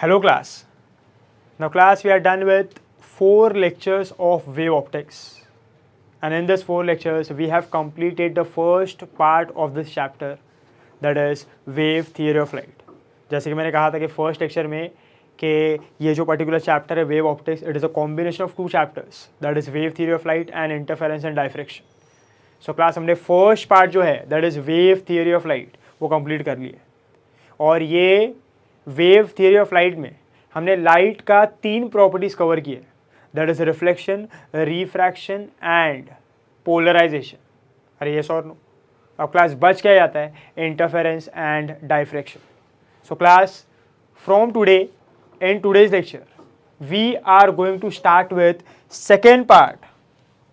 Hello class. Now class, we are done with 4 lectures of wave optics, and in these 4 lectures we have completed the first part of this chapter, that is wave theory of light. जैसे कि मैंने कहा था कि first lecture में कि ये जो पर्टिकुलर चैप्टर है wave optics, it is a combination of 2 chapters, that is wave theory of light and interference and diffraction. So class, हमने फर्स्ट पार्ट जो है that is wave theory of light वो complete कर लिए. और ये wave theory of light में हमने लाइट का 3 प्रॉपर्टीज़ कवर किए, that is reflection, refraction and polarization. अरे यस और नो. अब क्लास बच क्या जाता है? Interference and diffraction. So class, from today in today's lecture we are going to start with second part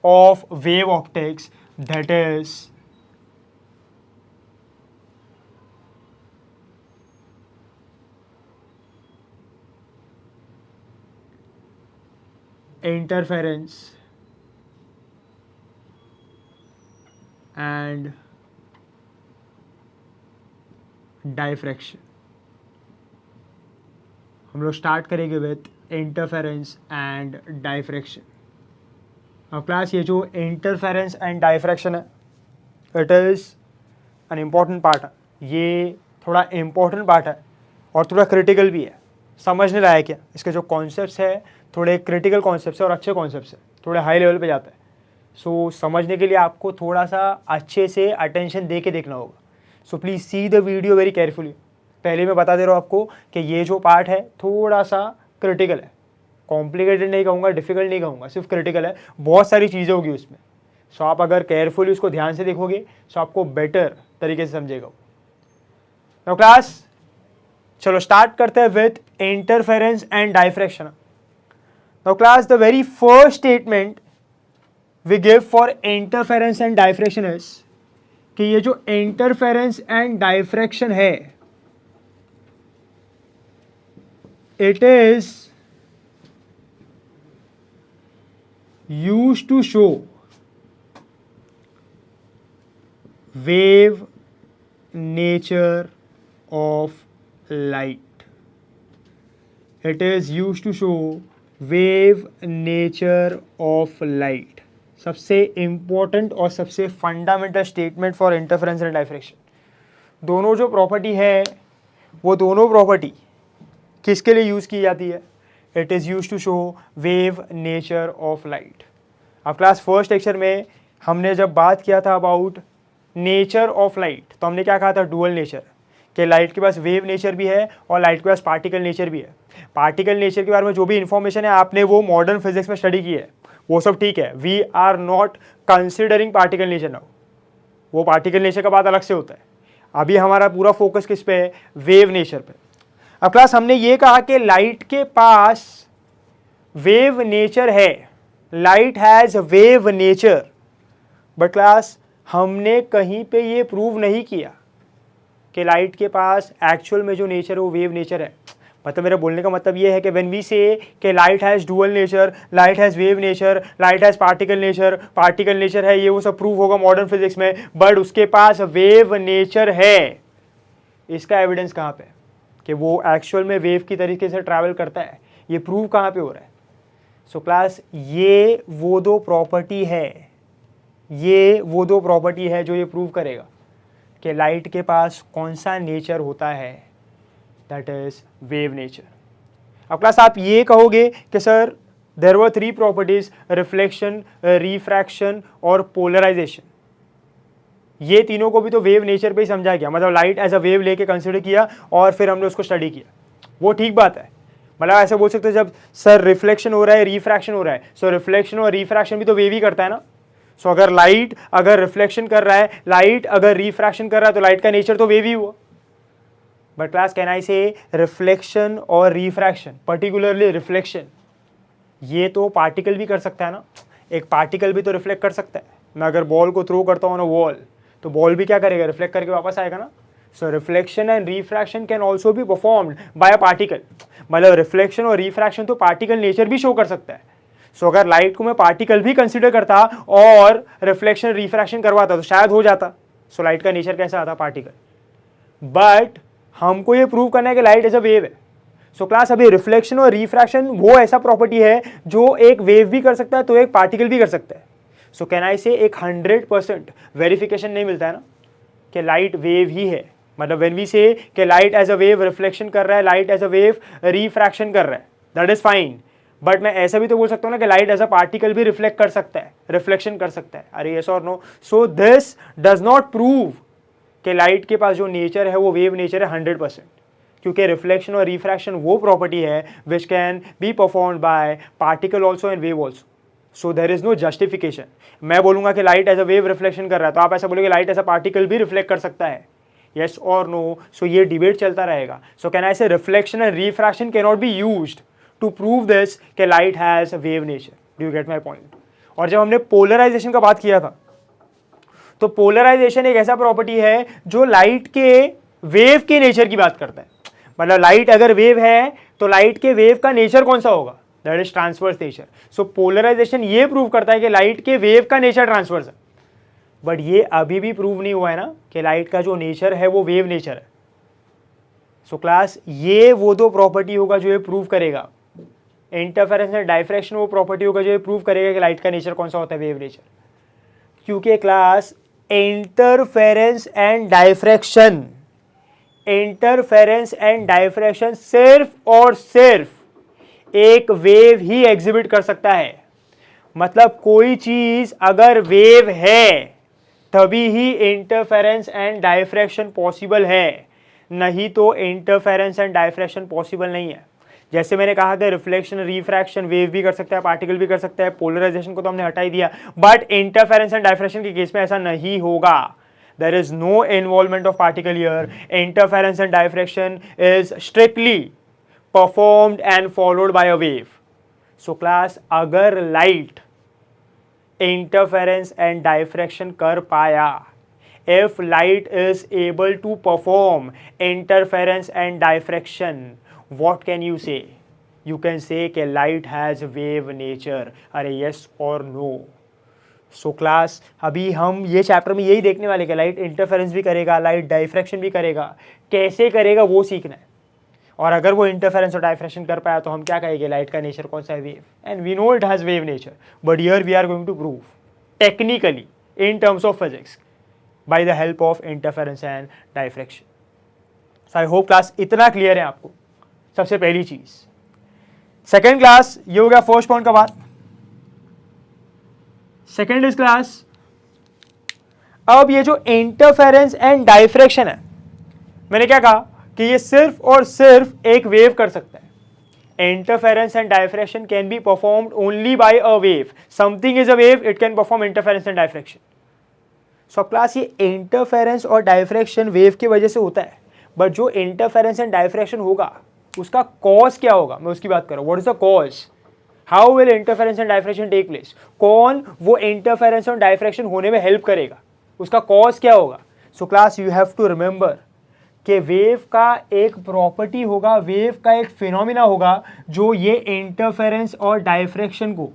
of wave optics, that is interference and diffraction. हम लोग start करेंगे विथ इंटरफेरेंस एंड डायफ्रैक्शन. अब class, ये जो interference and diffraction है it is an important part है. ये थोड़ा इम्पॉर्टेंट पार्ट है और थोड़ा क्रिटिकल भी है. समझने लायक है. इसके जो कॉन्सेप्ट्स है थोड़े क्रिटिकल कॉन्सेप्ट्स है और अच्छे कॉन्सेप्ट्स है, थोड़े हाई लेवल पे जाता है. सो समझने के लिए आपको थोड़ा सा अच्छे से अटेंशन दे के देखना होगा. So please see the video very carefully. पहले मैं बता दे रहा हूँ आपको कि ये जो पार्ट है थोड़ा सा क्रिटिकल है. कॉम्प्लिकेटेड नहीं कहूँगा, डिफ़िकल्ट नहीं कहूँगा, सिर्फ क्रिटिकल है. बहुत सारी चीज़ें होगी उसमें. सो आप अगर केयरफुली उसको ध्यान से देखोगे तो आपको बेटर तरीके से समझेगा. नाउ क्लास, चलो स्टार्ट करते हैं with interference and diffraction. Now class, the very first statement we give for interference and diffraction is कि ये जो इंटरफेरेंस एंड डायफ्रैक्शन है it is used to show wave nature of light. It is used to show wave nature of light. सबसे important और सबसे fundamental statement for interference and diffraction. दोनों जो property है वो दोनों प्रॉपर्टी किसके लिए यूज़ की जाती है? It is use to show wave nature of light. अब क्लास फर्स्ट लेक्चर में हमने जब बात किया था अबाउट नेचर ऑफ लाइट, तो हमने क्या कहा था? Dual nature. कि लाइट के पास वेव नेचर भी है और लाइट के पास पार्टिकल नेचर भी है. पार्टिकल नेचर के बारे में जो भी इंफॉर्मेशन है आपने वो मॉडर्न फिजिक्स में स्टडी की है, वो सब ठीक है. We are not considering particle nature now. वो पार्टिकल नेचर का बात अलग से होता है. अभी हमारा पूरा फोकस किस पे है? वेव नेचर पे. अब क्लास, हमने ये कहा कि लाइट के पास वेव नेचर है, light has wave nature. But class, हमने कहीं पे ये प्रूव नहीं किया कि लाइट के पास एक्चुअल में जो नेचर है वो वेव नेचर है. मतलब मेरा बोलने का मतलब ये है कि व्हेन वी से कि light has dual nature, light has wave nature, light has particle nature है, ये वो सब प्रूव होगा मॉडर्न फिजिक्स में. बट उसके पास वेव नेचर है, इसका एविडेंस कहाँ पे? कि वो एक्चुअल में वेव की तरीके से ट्रैवल करता है, ये प्रूव कहाँ पे हो रहा है? सो क्लास, ये वो दो प्रॉपर्टी है जो ये प्रूव करेगा कि लाइट के पास कौन सा नेचर होता है, दैट इज वेव नेचर. अब क्लास, आप ये कहोगे कि sir there were 3 properties, reflection, refraction और पोलराइजेशन. ये तीनों को भी तो वेव नेचर पे ही समझा गया. मतलब लाइट एज अ वेव लेके कंसिडर किया और फिर हमने उसको स्टडी किया. वो ठीक बात है. मतलब ऐसे बोल सकते हो जब सर रिफ्लेक्शन हो रहा है, रिफ्रैक्शन हो रहा है, सो रिफ्लेक्शन और रिफ्रैक्शन भी तो वेव ही करता है ना. सो अगर लाइट अगर रिफ्लेक्शन कर रहा है, लाइट अगर रिफ्रैक्शन कर रहा है, तो लाइट का नेचर तो वेव ही हुआ. बट क्लास, कैन आई से रिफ्लेक्शन और रिफ्रैक्शन, पर्टिकुलरली रिफ्लेक्शन, ये तो पार्टिकल भी कर सकता है ना. एक पार्टिकल भी तो रिफ्लेक्ट कर सकता है. मैं अगर बॉल को थ्रो करता हूँ ना वॉल, तो बॉल भी क्या करेगा? रिफ्लेक्ट करके वापस आएगा ना. So reflection and refraction can also be performed by a particle. मतलब रिफ्लेक्शन और रिफ्रैक्शन तो पार्टिकल नेचर भी शो कर सकता है. सो अगर लाइट को मैं पार्टिकल भी कंसिडर करता और रिफ्लेक्शन रिफ्रैक्शन करवाता तो शायद हो जाता. सो लाइट का नेचर कैसा आता? पार्टिकल. बट हमको ये प्रूव करना है कि लाइट इज अ वेव है. सो क्लास अभी रिफ्लेक्शन और रिफ्रैक्शन वो ऐसा प्रॉपर्टी है जो एक वेव भी कर सकता है तो एक पार्टिकल भी कर सकता है. सो कैन आई से एक 100% वेरिफिकेशन नहीं मिलता है ना कि लाइट वेव ही है. मतलब व्हेन वी से कि light as a wave reflection कर रहा है, light as a wave refraction कर रहा है, दैट इज फाइन. बट मैं ऐसा भी तो बोल सकता हूँ ना कि लाइट एज अ पार्टिकल भी रिफ्लेक्ट कर सकता है, रिफ्लेक्शन कर सकता है. अरे यस और no. So this does not prove कि लाइट के पास जो नेचर है वो वेव नेचर है 100%, क्योंकि रिफ्लेक्शन और रिफ्रैक्शन वो प्रॉपर्टी है which can be performed by particle also and wave also. So there is no justification. मैं बोलूंगा कि light as a wave reflection कर रहा है तो आप ऐसा बोलोगे लाइट एज अ पार्टिकल भी रिफ्लेक्ट कर सकता है, yes or no. So ये डिबेट चलता रहेगा. So can I say reflection and refraction cannot be used to prove this कि light has a wave nature. Do you get my point? और जब हमने पोलराइजेशन का बात किया था तो पोलराइजेशन एक ऐसा प्रॉपर्टी है जो लाइट के वेव के नेचर की बात करता है. मतलब लाइट अगर वेव है तो लाइट के वेव का नेचर कौन सा होगा, that is transverse nature. So polarization ये प्रूव करता है कि लाइट के वेव का नेचर ट्रांसवर्स है. बट ये अभी भी प्रूव नहीं हुआ है ना कि लाइट का जो नेचर है वो वेव नेचर है. सो क्लास ये वो दो प्रॉपर्टी होगा जो ये प्रूव करेगा. इंटरफेरेंस एंड डाइफ्रैक्शन वो प्रॉपर्टी होगा जो ये प्रूव करेगा कि लाइट का नेचर कौन सा होता है, वेव नेचर. क्योंकि क्लास इंटरफेरेंस एंड डाइफ्रैक्शन सिर्फ और सिर्फ एक वेव ही एग्जिबिट कर सकता है. मतलब कोई चीज अगर वेव है तभी ही इंटरफेरेंस एंड डाइफ्रैक्शन पॉसिबल है, नहीं तो इंटरफेरेंस एंड डाइफ्रैक्शन पॉसिबल नहीं है. जैसे मैंने कहा कि रिफ्लेक्शन रिफ्रैक्शन वेव भी कर सकता है, पार्टिकल भी कर सकता है. पोलराइजेशन को तो हमने हटा ही दिया, बट इंटरफेरेंस एंड डाइफ्रैक्शन के केस में ऐसा नहीं होगा. There is no involvement of particle here. Interference and diffraction is strictly performed and followed by a wave. So class अगर लाइट इंटरफेरेंस एंड डाइफ्रैक्शन कर पाया, if light is able to perform interference and diffraction, what can you say? You can say कि light has wave nature. अरे yes or no? So class अभी हम ये chapter में यही देखने वाले कि लाइट इंटरफेरेंस भी करेगा, लाइट डाइफ्रैक्शन भी करेगा. कैसे करेगा वो सीखना है. और अगर वो इंटरफेरेंस और डाइफ्रैक्शन कर पाया तो हम क्या कहेंगे, लाइट का नेचर कौन सा है, wave. And we know it has wave nature, but here we are going to prove technically in terms of physics by the help of interference and diffraction. So I hope class इतना clear है आपको. सबसे पहली चीज. Second class ये हो गया first point का बात. सेकेंड इज क्लास अब ये जो इंटरफेरेंस एंड डाइफ्रैक्शन है, मैंने क्या कहा कि ये सिर्फ और सिर्फ एक वेव कर सकता है. Interference and diffraction can be performed only by a wave. Something is a wave, it can perform interference and diffraction. So class ये इंटरफेरेंस और डाइफ्रैक्शन वेव की वजह से होता है, बट जो इंटरफेरेंस एंड डाइफ्रैक्शन होगा उसका कॉज क्या होगा, मैं उसकी बात कर रहा हूं. What is the cause, how will interference and diffraction take place. कौन वो इंटरफेरेंस और डाइफ्रैक्शन होने में हेल्प करेगा, उसका कॉज क्या होगा. So class you have to remember कि वेव का एक प्रॉपर्टी होगा, वेव का एक फिनोमिना होगा जो ये इंटरफेरेंस और डाइफ्रैक्शन को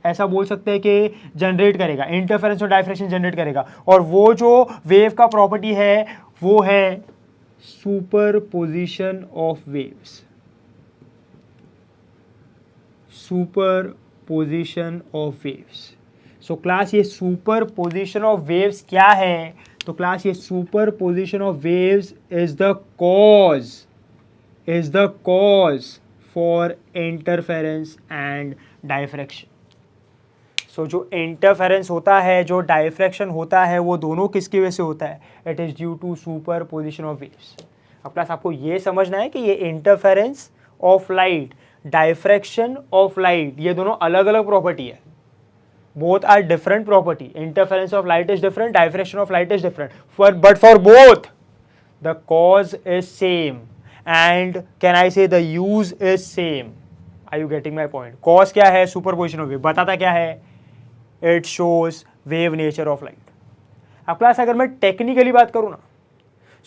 ऐसा बोल सकते हैं कि जनरेट करेगा, इंटरफेरेंस और डाइफ्रैक्शन जनरेट करेगा. और वो जो वेव का प्रॉपर्टी है वो है superposition of waves. Superposition of waves. So class ये सुपरपोजिशन ऑफ वेव्स क्या है, तो क्लास ये superposition of waves is the cause for interference and diffraction. So जो इंटरफेरेंस होता है, जो डाइफ्रैक्शन होता है, वो दोनों किसकी वजह से होता है, it is due to superposition of waves. अब क्लास आपको ये समझना है कि ये interference of light, diffraction of light, ये दोनों अलग अलग प्रॉपर्टी है. Both are different property. Interference of light is different, diffraction of light is different. But for both, the cause is same. And can I say the use is same? Are you getting my point? Cause क्या है, superposition of wave. बताता क्या है? It shows wave nature of light. अब class अगर मैं technically बात करूँ ना,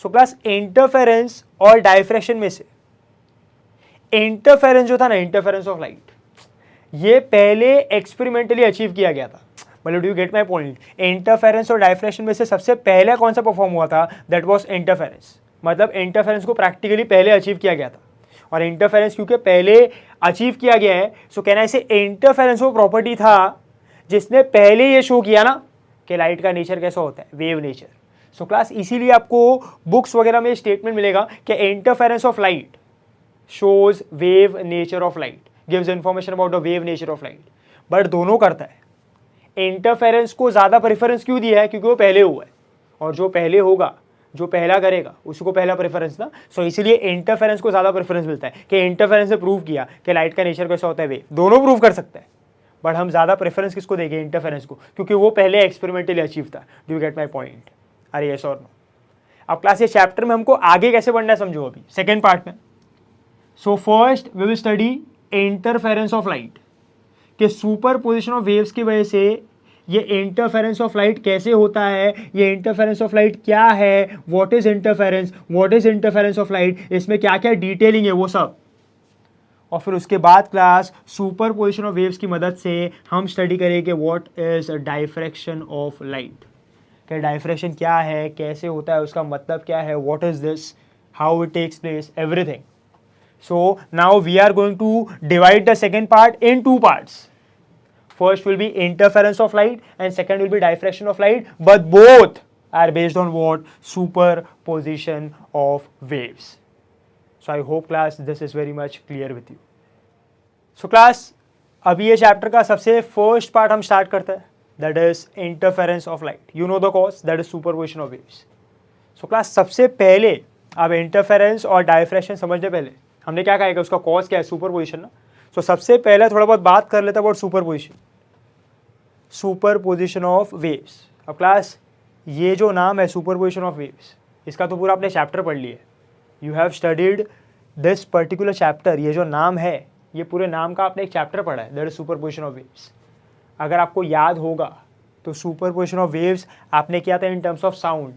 सो क्लास इंटरफेरेंस और डाइफ्रैक्शन में से इंटरफेरेंस जो था ना, इंटरफेरेंस ऑफ लाइट, ये पहले एक्सपेरिमेंटली अचीव किया गया था. मतलब do you get my point. Interference और डाइफ्रैक्शन में से सबसे पहले कौन सा परफॉर्म हुआ था, दैट वाज इंटरफेरेंस. मतलब इंटरफेरेंस को प्रैक्टिकली पहले अचीव किया गया था. और इंटरफेरेंस क्योंकि पहले अचीव किया गया है, सो कहना ऐसे इंटरफेरेंस वो प्रॉपर्टी था जिसने पहले ये शो किया ना कि लाइट का नेचर कैसा होता है, वेव नेचर। सो क्लास इसीलिए आपको बुक्स वगैरह में स्टेटमेंट मिलेगा कि interference of light shows wave nature of light, gives information about the wave nature of light. But दोनों करता है। इंटरफेरेंस को ज्यादा प्रेफरेंस क्यों दिया है? क्योंकि वो पहले हुआ है, और जो पहले होगा, जो पहला करेगा उसको पहला प्रेफरेंस ना। सो इसीलिए इंटरफेरेंस को ज्यादा प्रेफरेंस मिलता है कि इंटरफेरेंस ने प्रूव किया कि लाइट का नेचर कैसा होता है, वेव। दोनों प्रूव कर सकता है, बट हम ज्यादा प्रेफरेंस किसको देंगे? इंटरफेरेंस को, क्योंकि वो पहले एक्सपेरिमेंटली अचीव था। Do you get my point? अरे यस और नो? अब क्लास ये चैप्टर में हमको आगे कैसे बढ़ना है समझो अभी सेकेंड पार्ट में। So first we will study interference of light, कि सुपर पोजिशन ऑफ वेव्स की वजह से ये इंटरफेरेंस ऑफ लाइट कैसे होता है, ये इंटरफेरेंस ऑफ लाइट क्या है, what is interference, what is interference of light, इसमें क्या क्या डिटेलिंग है वो सब। और फिर उसके बाद class superposition of waves की मदद से हम स्टडी करेंगे what is diffraction of light, कि डाइफ्रैक्शन क्या है, कैसे होता है, उसका मतलब क्या है, what is this, how it takes place, everything. So now we are going to divide the second part in two parts. First will be interference of light and second will be diffraction of light, but both are based on what? Superposition of waves. So I hope class this is very much clear with you. So class अभी ये chapter का सबसे first part हम start करते हैं, that is interference of light. You know the cause, that is superposition of waves. So class सबसे पहले अब इंटरफेरेंस और डायफ्रैक्शन समझने पहले हमने क्या कहा, उसका कॉज क्या है? सुपरपोजिशन ना। सो सबसे पहले थोड़ा बहुत बात कर लेते हैं about superposition, superposition of waves. अब क्लास ये जो नाम है सुपरपोजिशन ऑफ वेव्स, इसका तो पूरा आपने चैप्टर पढ़ लिया है, you have studied this particular chapter. ये जो नाम है, ये पूरे नाम का आपने एक चैप्टर पढ़ा है, that is superposition of waves. अगर आपको याद होगा तो सुपरपोजिशन ऑफ वेव्स आपने किया था इन टर्म्स ऑफ साउंड,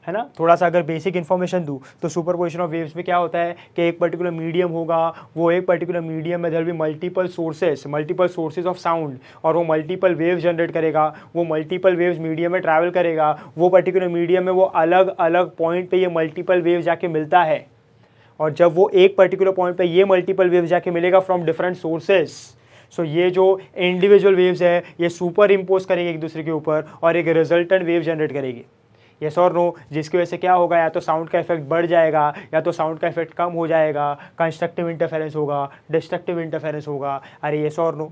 है ना। थोड़ा सा अगर बेसिक इन्फॉर्मेशन दूँ तो सुपरपोजिशन ऑफ वेव्स में क्या होता है कि एक पर्टिकुलर मीडियम होगा, वो एक पर्टिकुलर मीडियम में there will be multiple sources of sound, और वो मल्टीपल वेव्स जनरेट करेगा, वो मल्टीपल वेव्स मीडियम में ट्रैवल करेगा, वो पर्टिकुलर मीडियम में वो अलग अलग पॉइंट पे ये मल्टीपल वेव जाके मिलता है, और जब वो एक पर्टिकुलर पॉइंट पे ये मल्टीपल वेव जाके मिलेगा फ्रॉम डिफरेंट सोर्सेज, सो ये जो इंडिविजुअल वेव्स है ये सुपर इम्पोज करेगी एक दूसरे के ऊपर और एक रिजल्टेंट वेव जनरेट करेगी। यस और नो? जिसकी वजह से क्या होगा, या तो साउंड का इफेक्ट बढ़ जाएगा या तो साउंड का इफेक्ट कम हो जाएगा, कंस्ट्रक्टिव इंटरफेरेंस होगा, डिस्ट्रक्टिव इंटरफेरेंस होगा। अरे यस और no?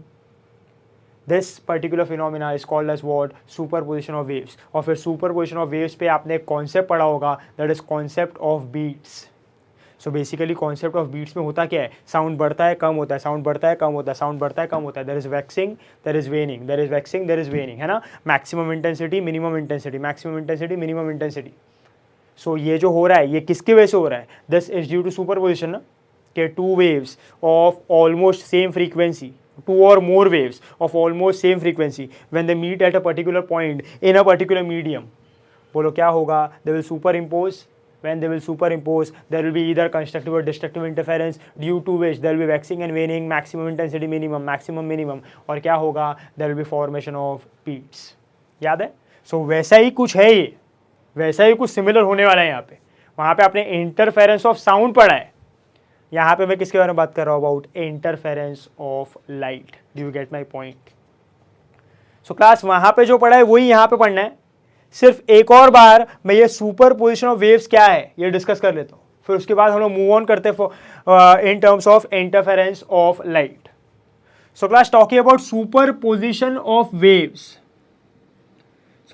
This particular phenomena is called as what? Superposition of waves. और फिर सुपरपोजिशन ऑफ वेव्स पे आपने एक कॉन्सेप्ट पढ़ा होगा, that is concept of beats. So basically concept of beats में होता क्या है, साउंड बढ़ता है कम होता है, साउंड बढ़ता है कम होता है, साउंड बढ़ता है कम होता है, there is waxing, there is waning, there is waxing, there is waning, है ना। Maximum intensity, minimum intensity, maximum intensity, minimum intensity. So ये जो हो रहा है ये किसकी वजह से हो रहा है? This is due to superposition ना, के two waves of almost same frequency, two or more waves of almost same frequency when they meet at a particular point in a particular medium, बोलो क्या होगा? they will superimpose. When they will superimpose, there will be either constructive or destructive interference, due to which there will be waxing and waning, maximum intensity, minimum, maximum, minimum, और क्या होगा? there will be formation of peaks. याद है? so वैसा ही कुछ है, ये वैसा ही कुछ सिमिलर होने वाला है यहाँ पे। वहाँ पे आपने इंटरफेरेंस ऑफ साउंड पढ़ा है, यहाँ पे मैं किसके बारे में बात कर रहा हूँ? About interference of light. Do you get my point? So class वहाँ पे जो पढ़ा है वही यहाँ पे पढ़ना है, सिर्फ एक और बार मैं ये सुपरपोजिशन ऑफ वेव्स क्या है ये डिस्कस कर लेता हूँ, फिर उसके बाद हम लोग मूव ऑन करते हैं in terms of interference of light. So class talking about superposition of waves,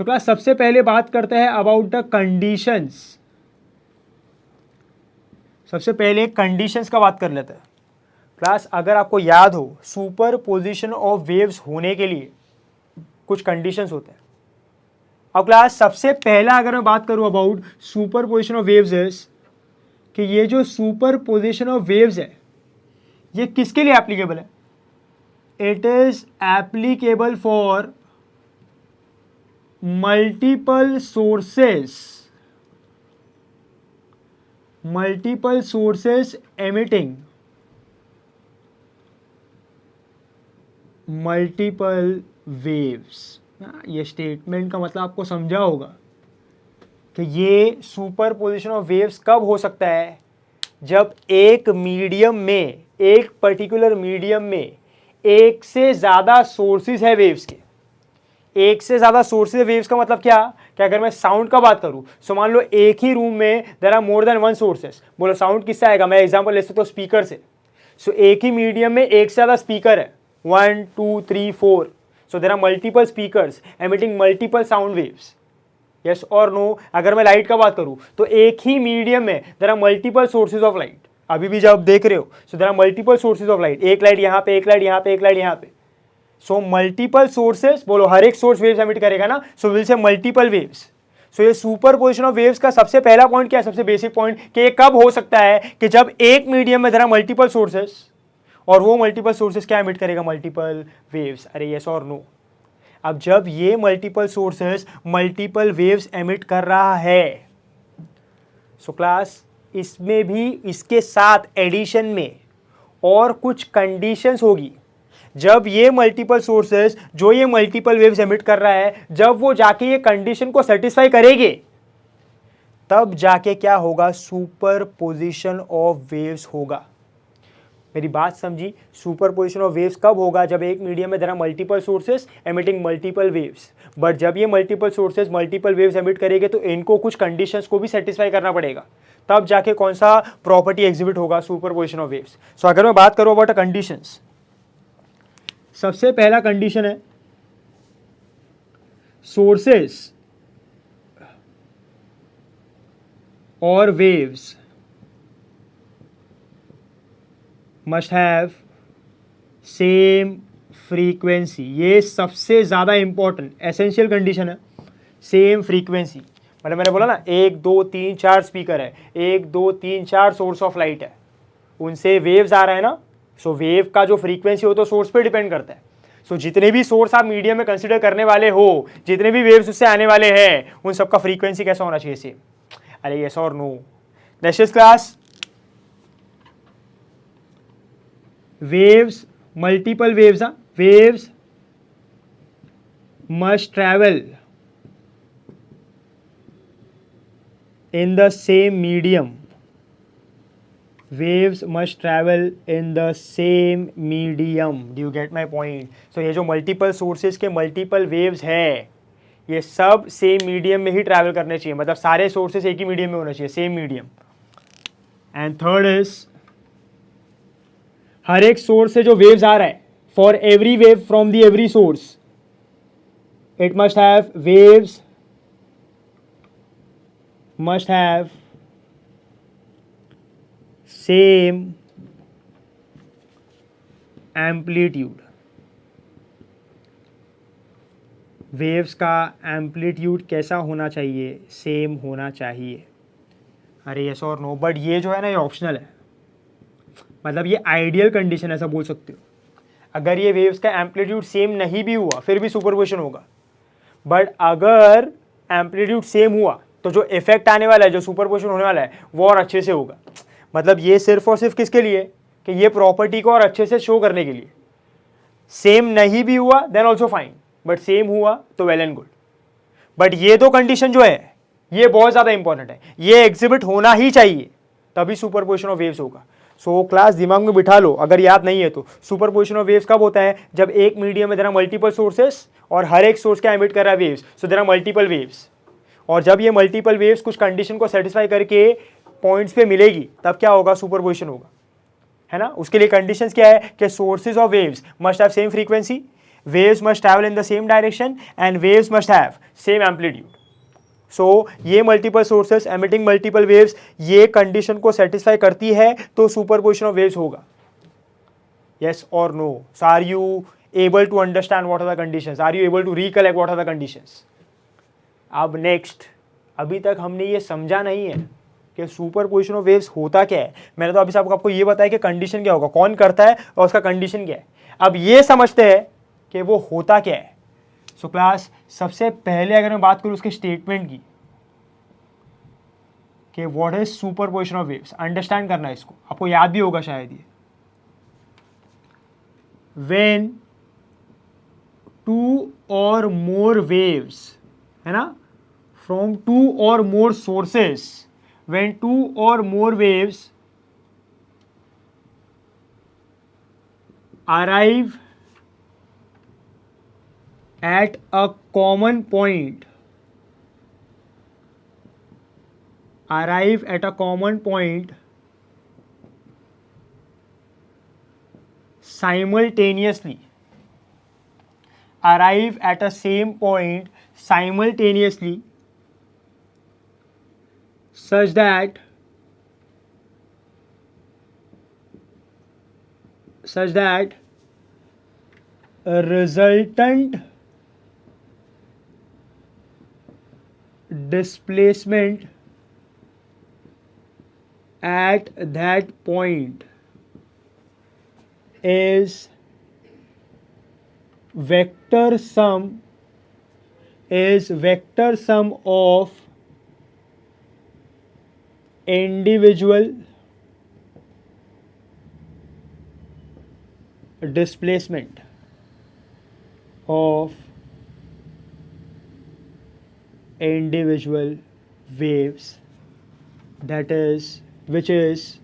so class सबसे पहले बात करते हैं अबाउट द कंडीशंस। सबसे पहले कंडीशंस का बात कर लेते हैं क्लास। अगर आपको याद हो, सुपरपोजिशन ऑफ वेव्स होने के लिए कुछ कंडीशंस होते हैं। अब क्लास सबसे पहला अगर मैं बात करूं about superposition of waves is कि ये जो सुपरपोजिशन ऑफ वेव्स है ये किसके लिए एप्लीकेबल है? It is applicable for multiple sources emitting multiple waves. ये स्टेटमेंट का मतलब आपको समझा होगा कि ये सुपरपोजिशन ऑफ वेव्स कब हो सकता है? जब एक मीडियम में, एक पर्टिकुलर मीडियम में एक से ज़्यादा सोर्सेज है वेव्स के, एक से ज़्यादा सोर्सेज वेव्स का मतलब क्या कि अगर मैं साउंड का बात करूं सो मान लो एक ही रूम में there are more than one sources, बोलो साउंड किससे आएगा, मैं एग्जांपल ले सकता हूं स्पीकर से। सो एक ही मीडियम में एक से ज़्यादा स्पीकर है, 1 2 3 4, so there are multiple speakers emitting multiple sound waves, yes और नो। अगर मैं लाइट का बात करूं तो एक ही मीडियम में there are multiple sources of light, अभी भी जब देख रहे हो so there are multiple sources of light, एक लाइट यहाँ पे, एक लाइट यहाँ पे, एक लाइट यहाँ पे, सो मल्टीपल सोर्सेस, बोलो हर एक सोर्स वेव्स एमिट करेगा ना, so will say multiple waves. So ये सुपर पोजिशन ऑफ वेव्स का सबसे पहला पॉइंट क्या है, सबसे बेसिक पॉइंट कि ये कब हो सकता है कि जब एक मीडियम में जरा मल्टीपल सोर्सेस और वो मल्टीपल सोर्सेस क्या एमिट करेगा, मल्टीपल वेव्स। अरे यस और नो। अब जब ये multiple sources multiple waves emit कर रहा है, सो क्लास इसमें भी इसके साथ एडिशन में और कुछ कंडीशंस होगी। जब ये मल्टीपल सोर्सेस जो ये मल्टीपल वेव्स एमिट कर रहा है, जब वो जाके ये कंडीशन को सेटिस्फाई करेंगे, तब जाके क्या होगा, सुपर पोजिशन ऑफ वेव्स होगा। मेरी बात समझी? सुपर पोजिशन ऑफ वेव्स कब होगा, जब एक मीडियम में there are multiple sources emitting multiple waves, but जब ये multiple sources multiple waves emit करेंगे तो इनको कुछ कंडीशंस को भी सेटिस्फाई करना पड़ेगा, तब जाके कौन सा प्रॉपर्टी एग्जिबिट होगा, सुपर पोजिशन ऑफ वेव्स। सो अगर मैं बात करूं अबाउट अ कंडीशंस, सबसे पहला कंडीशन है सोर्सेस और waves must have same frequency. ये सबसे ज़्यादा इंपॉर्टेंट एसेंशियल कंडीशन है, सेम फ्रीक्वेंसी। मतलब मैंने बोला ना 1 2 3 4 स्पीकर है, 1 2 3 4 सोर्स ऑफ लाइट है, उनसे वेव्स आ रहा है ना, सो वेव का जो फ्रीक्वेंसी हो तो सोर्स पे डिपेंड करता है। सो जितने भी सोर्स आप मीडियम में कंसिडर करने वाले हो, जितने भी वेव्स उससे आने वाले हैं, उन सबका फ्रीक्वेंसी कैसा होना चाहिए, सेम। अरे यस और no. Next class, waves multiple waves, waves must travel in the same medium, waves must travel in the same medium. Do you get my point? So ये जो मल्टीपल सोर्सेज के multiple waves है, ये सब same medium में ही travel करने चाहिए, मतलब सारे सोर्सेज एक ही मीडियम में होना चाहिए, same medium. And third is, हर एक सोर्स से जो वेव्स आ रहा है, for every wave from the every source, it must have waves must have same amplitude. Waves का एम्पलीट्यूड कैसा होना चाहिए, सेम होना चाहिए। अरे यस और नो, बट ये जो है ना ये ऑप्शनल है, मतलब ये आइडियल कंडीशन ऐसा बोल सकते हो। अगर ये वेव्स का एम्पलीट्यूड सेम नहीं भी हुआ फिर भी सुपरपोजिशन होगा, बट अगर एम्पलीट्यूड सेम हुआ तो जो इफेक्ट आने वाला है, जो सुपरपोजिशन होने वाला है, वो और अच्छे से होगा। मतलब ये सिर्फ और सिर्फ किसके लिए, कि ये प्रॉपर्टी को और अच्छे से शो करने के लिए। सेम नहीं भी हुआ then also fine, but same हुआ तो वेल एंड गुड। बट ये दो कंडीशन जो है ये बहुत ज़्यादा इंपॉर्टेंट है, ये एग्जिबिट होना ही चाहिए, तभी सुपरपोजिशन ऑफ वेव्स होगा। सो क्लास दिमाग में बिठा लो, अगर याद नहीं है तो। सुपरपोजिशन ऑफ वेव्स कब होता है, जब एक मीडियम में देयर आर मल्टीपल सोर्सेस और हर एक सोर्स क्या एमिट कर रहा है, waves, so there are multiple waves. और जब ये मल्टीपल वेव्स कुछ कंडीशन को सेटिस्फाई करके पॉइंट्स पे मिलेगी, तब क्या होगा, सुपरपोजिशन होगा, है ना। उसके लिए कंडीशंस क्या है कि sources of waves must have same frequency, waves must travel in the same direction and waves must have same amplitude. So ये multiple sources emitting multiple waves, ये कंडीशन को सेटिस्फाई करती है तो सुपरपोजिशन ऑफ वेव्स होगा। Yes और no. So are you able to understand what are the conditions, are you able to recollect what are the conditions. अब next, अभी तक हमने ये समझा नहीं है कि सुपरपोजिशन ऑफ वेव्स होता क्या है। मैंने तो अभी आपको ये बताया कि कंडीशन क्या होगा, कौन करता है और उसका कंडीशन क्या है। अब ये समझते हैं कि वो होता क्या है। सो क्लास, सबसे पहले अगर मैं बात करूं उसके स्टेटमेंट की कि what is superposition of waves, understand करना है इसको, आपको याद भी होगा शायद ये। व्हेन 2 or more waves, है ना, from 2 or more sources, when 2 or more waves arrive at a common point, simultaneously, arrive at a same point simultaneously, such that a resultant displacement at that point is vector sum of individual displacement of individual waves, that is, which is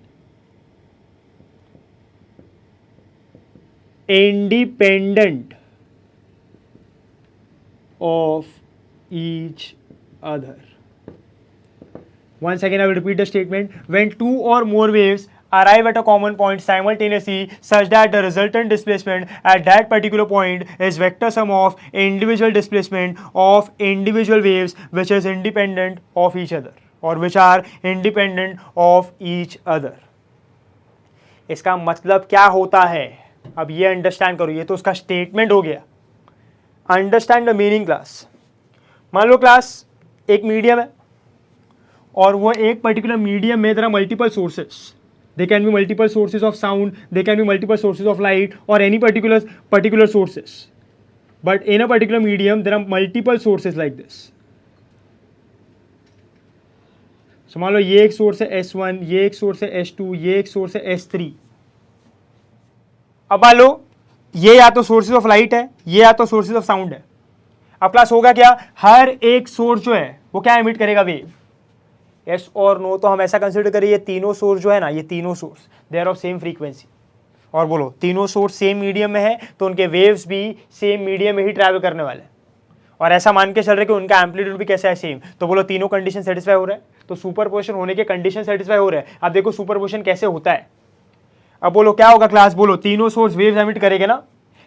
independent of each other. Once again I will repeat the statement. When two or more waves arrive at a common point simultaneously such that the resultant displacement at that particular point is vector sum of individual displacement of individual waves which is independent of each other, or which are independent of each other. इसका मतलब क्या होता है, अब ये understand करो. ये तो उसका स्टेटमेंट हो गया. Understand the meaning class. मान लो क्लास एक मीडियम है और वो एक पर्टिकुलर मीडियम में there are multiple sources. They can be multiple sources of sound, they can be multiple sources of light, or any particular sources. But in a particular medium, there are multiple sources like this. So मान लो ये एक source है S1, ये एक source है S2, ये एक source है S3. अब मान लो ये या तो सोर्सेज ऑफ लाइट है, ये या तो सोर्सेज ऑफ साउंड है. अब क्लास होगा क्या, हर एक सोर्स जो है वो क्या एमिट करेगा, वेव. यस और नो. तो हम ऐसा कंसिडर करें ये तीनों सोर्स जो है ना, ये तीनों source they are of same frequency. और बोलो तीनों सोर्स सेम मीडियम में है तो उनके वेव्स भी सेम मीडियम में ही ट्रैवल करने वाले हैं. और ऐसा मान के चल रहे कि उनका एम्पलीट्यूड भी कैसा है, सेम. तो बोलो तीनों कंडीशन सेटिस्फाई हो रहा है, तो सुपरपोजिशन होने के कंडीशन सेटिस्फाई हो रहे हैं. अब देखो सुपरपोजिशन कैसे होता है. अब बोलो क्या होगा क्लास, बोलो तीनों सोर्स वेव्स एमिट करेंगे ना.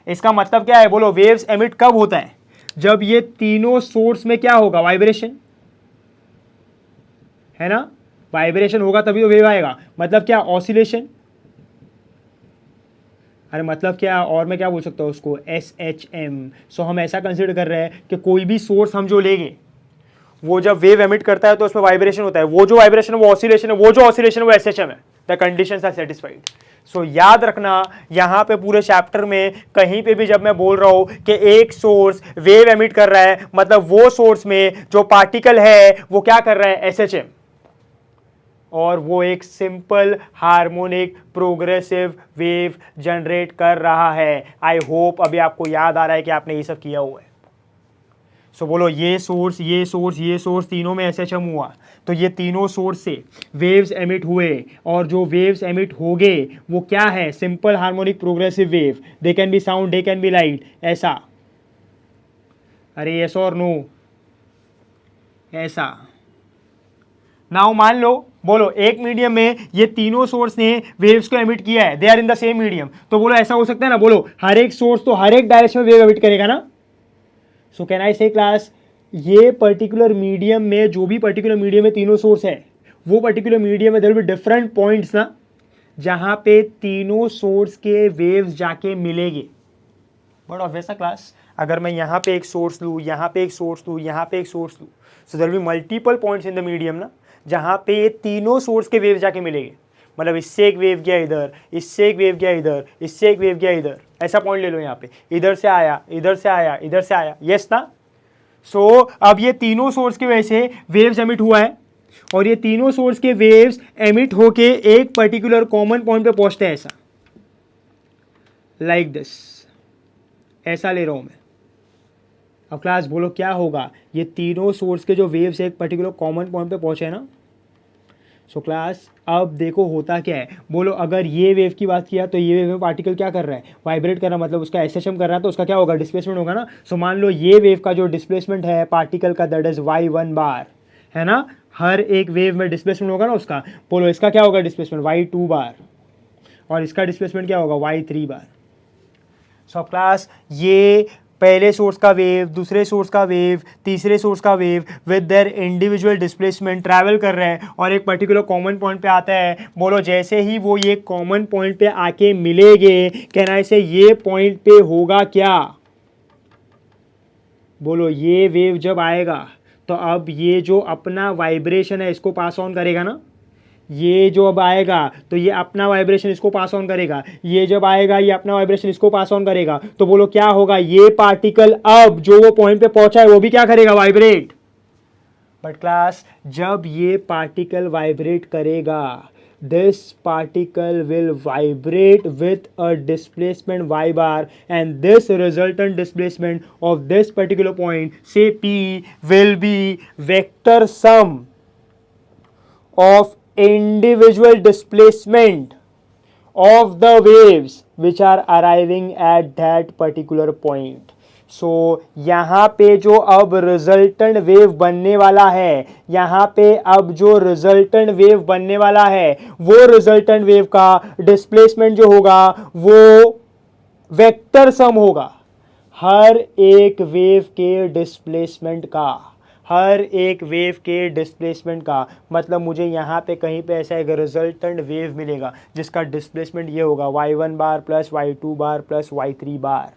इसका मतलब क्या है, बोलो वेव्स एमिट कब होता है, जब ये तीनों सोर्स में क्या होगा, वाइब्रेशन है ना. वाइब्रेशन होगा तभी तो वेव आएगा. मतलब क्या, ऑसिलेशन. अरे मतलब क्या, और मैं क्या बोल सकता हूँ उसको, SHM. सो हम ऐसा कंसिडर कर रहे हैं कि कोई भी सोर्स हम जो लेंगे वो जब वेव एमिट करता है तो उसमें वाइब्रेशन होता है. वो जो वाइब्रेशन है वो ऑसिलेशन है, वो जो ऑसिलेशन है वो SHM है. The conditions are satisfied. So याद रखना यहाँ पे पूरे चैप्टर में कहीं पे भी जब मैं बोल रहा हूँ कि एक सोर्स वेव एमिट कर रहा है, मतलब वो सोर्स में जो पार्टिकल है वो क्या कर रहा है, SHM. और वो एक simple harmonic progressive wave generate कर रहा है. आई होप अभी आपको याद आ रहा है कि आपने ये सब किया हुआ है. सो बोलो ये सोर्स, ये सोर्स, ये सोर्स, तीनों में SHM हुआ तो ये तीनों सोर्स से वेव्स एमिट हुए, और जो वेव्स एमिट हो गए वो क्या है, simple harmonic progressive wave. They can be sound, they can be light. ऐसा. अरे यस और नो, ऐसा. नाउ मान लो, बोलो एक मीडियम में ये तीनों सोर्स ने वेव्स को एमिट किया है, they are in the same medium. तो बोलो ऐसा हो सकता है ना, बोलो हर एक सोर्स तो हर एक डायरेक्शन में वेव एमिट करेगा ना. So can I say class, ये पर्टिकुलर मीडियम में, जो भी पर्टिकुलर मीडियम में तीनों सोर्स है, वो पर्टिकुलर मीडियम में there will be different points ना, जहां पे तीनों सोर्स के वेव्स जाके मिलेंगे. बट ऑब्वियस क्लास, अगर मैं यहाँ पे एक सोर्स लूँ, यहाँ पे एक सोर्स लूँ, यहाँ पे एक सोर्स लूँ, so there will be multiple points in the medium ना, जहाँ पे ये तीनों सोर्स के वेव जाके मिलेंगे. मतलब इससे एक वेव गया इधर, इससे एक वेव गया इधर, इससे एक वेव गया इधर. ऐसा पॉइंट ले लो यहाँ पे, इधर से आया, इधर से आया, इधर से आया. यस ना. सो अब ये तीनों सोर्स की वजह से वेव्स एमिट हुआ है, और ये तीनों सोर्स के वेव्स एमिट होके एक पर्टिकुलर कॉमन पॉइंट पे पहुंचते हैं. ऐसा, लाइक दिस. ऐसा ले रहा हूं मैं. अब क्लास बोलो क्या होगा, ये तीनों सोर्स के जो वेव्स एक पर्टिकुलर कॉमन पॉइंट पे पहुंचे ना, सो क्लास अब देखो होता क्या है, बोलो अगर ये वेव की बात किया तो ये वेव में पार्टिकल क्या कर रहा है, वाइब्रेट कर रहा है, मतलब उसका एसएचएम कर रहा है, तो उसका क्या होगा, डिस्प्लेसमेंट होगा ना। सो मान लो ये वेव का जो डिस्प्लेसमेंट है पार्टिकल का, दैट इज y1 बार, है ना। हर एक वेव में डिस्प्लेसमेंट होगा ना उसका। बोलो इसका क्या होगा डिस्प्लेसमेंट, y2 बार, और इसका डिस्प्लेसमेंट क्या होगा, y3 बार। सो क्लास ये पहले सोर्स का वेव, दूसरे सोर्स का वेव, तीसरे सोर्स का wave with their individual displacement travel कर रहे हैं और एक पर्टिकुलर कॉमन पॉइंट पे आता है। बोलो जैसे ही वो ये कॉमन पॉइंट पे आके मिलेंगे, कहना ऐसे ये पॉइंट पे होगा क्या, बोलो ये वेव जब आएगा तो अब ये जो अपना वाइब्रेशन है इसको पास ऑन करेगा ना। ये जो अब आएगा तो ये अपना वाइब्रेशन इसको पास ऑन करेगा, ये जब आएगा ये अपना वाइब्रेशन इसको पास ऑन करेगा। तो बोलो क्या होगा, ये पार्टिकल अब जो वो पॉइंट पे पहुंचा है वो भी क्या करेगा, वाइब्रेट। बट क्लास जब ये पार्टिकल वाइब्रेट करेगा, this particle will vibrate with a displacement y bar, and this resultant displacement of this particular point, say p, will be vector sum of individual displacement of the waves which are arriving at that particular point. सो यहाँ पे जो अब resultant wave बनने वाला है, यहाँ पे अब जो रिजल्टेंट वेव बनने वाला है वो रिजल्टेंट वेव का डिस्प्लेसमेंट जो होगा वो वेक्टर सम होगा हर एक वेव के डिस्प्लेसमेंट का, हर एक वेव के डिस्प्लेसमेंट का। मतलब मुझे यहाँ पे कहीं पे ऐसा एक रिजल्टेंट वेव मिलेगा जिसका डिस्प्लेसमेंट ये होगा y1 बार प्लस y2 बार प्लस y3 बार।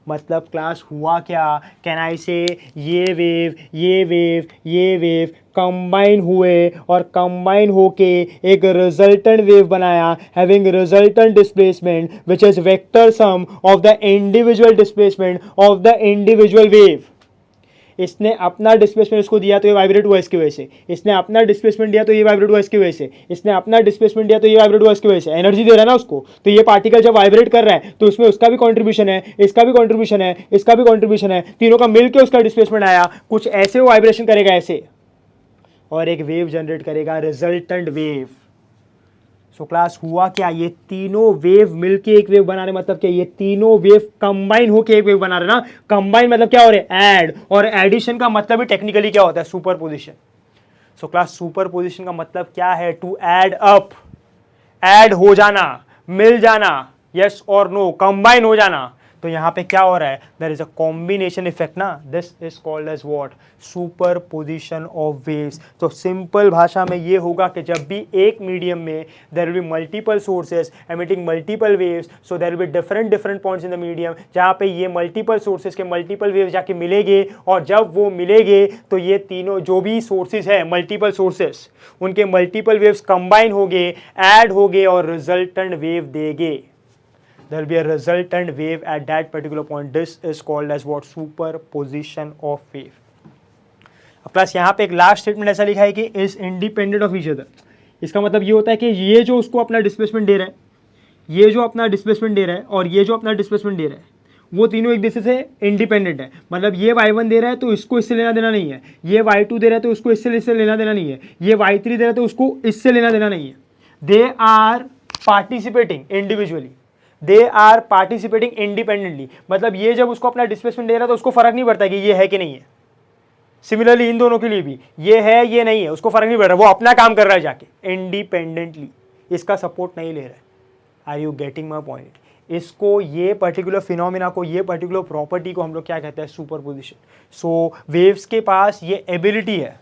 मतलब क्लास हुआ क्या, कैन आई से ये वेव ये वेव ये वेव कंबाइन हुए और कंबाइन होके एक रिजल्टेंट वेव बनाया, having resultant displacement which is vector sum of the individual displacement of the individual wave. इसने अपना डिस्प्लेसमेंट इसको दिया तो ये वाइब्रेट हुआ इसकी वजह से, इसने अपना डिस्प्लेसमेंट दिया तो ये वाइब्रेट हुआ इसकी वजह से, इसने अपना डिस्प्लेसमेंट दिया तो ये वाइब्रेट हुआ इसकी वजह से। एनर्जी दे रहा है ना उसको, तो ये पार्टिकल जब वाइब्रेट कर रहा है तो उसमें उसका भी कंट्रीब्यूशन है, इसका भी कंट्रीब्यूशन है, इसका भी कंट्रीब्यूशन है, तीनों का मिलकर उसका डिस्प्लेसमेंट आया। कुछ ऐसे वो वाइब्रेशन करेगा ऐसे और एक वेव जनरेट करेगा, रिजल्टेंट वेव। सो क्लास हुआ क्या, ये तीनों वेव मिलके एक वेव बना रहे, मतलब क्या ये तीनों वेव कंबाइन होके एक वेव बना रहे ना। कंबाइन मतलब क्या हो रहा है, ऐड, और एडिशन का मतलब भी टेक्निकली क्या होता है, सुपरपोजिशन। सो क्लास सुपरपोजिशन का मतलब क्या है, टू ऐड अप, ऐड हो जाना, मिल जाना, यस और नो, कंबाइन हो जाना। तो यहां पे क्या हो रहा है, there is a combination effect ना, this is called as what, superposition of waves. तो सिंपल भाषा में ये होगा कि जब भी एक मीडियम में there will be multiple sources emitting multiple waves, so there will be different different points in the medium जहां पे ये मल्टीपल सोर्सेज के मल्टीपल वेव्स जाके मिलेंगे, और जब वो मिलेंगे तो ये तीनों जो भी सोर्सेज है मल्टीपल सोर्सेज उनके मल्टीपल वेव्स कंबाइन होंगे, ऐड होंगे और रिजल्टेंट वेव देंगे। There will be a resultant wave at that particular point. This is called as what, superposition of wave. अब क्लास यहाँ पे एक लास्ट स्टेटमेंट ऐसा लिखा है कि is independent of each other. इसका मतलब ये होता है कि ये जो उसको अपना डिस्प्लेसमेंट दे रहा है, ये जो अपना डिस्प्लेसमेंट दे रहा है और ये जो अपना डिस्प्लेसमेंट दे रहा है, वो तीनों एक दूसरे से इंडिपेंडेंट है। मतलब ये y1 दे रहा है तो इसको इससे लेना देना नहीं है, ये y2 दे रहा है तो उसको इससे लेना देना नहीं है, ये y3 दे रहा है तो उसको इससे लेना देना नहीं है। They are participating individually, they are participating independently. मतलब ये जब उसको अपना डिस्प्लेसमेंट दे रहा है तो उसको फर्क नहीं पड़ता कि ये है कि नहीं है। सिमिलरली इन दोनों के लिए भी ये है ये नहीं है, उसको फर्क नहीं पड़ रहा, वो अपना काम कर रहा है जाके इंडिपेंडेंटली, इसका सपोर्ट नहीं ले रहा है। Are you getting my point? इसको, ये पर्टिकुलर फिनोमिना को, ये पर्टिकुलर प्रॉपर्टी को हम लोग क्या कहते हैं, सुपरपोजिशन। सो वेव्स के पास ये एबिलिटी है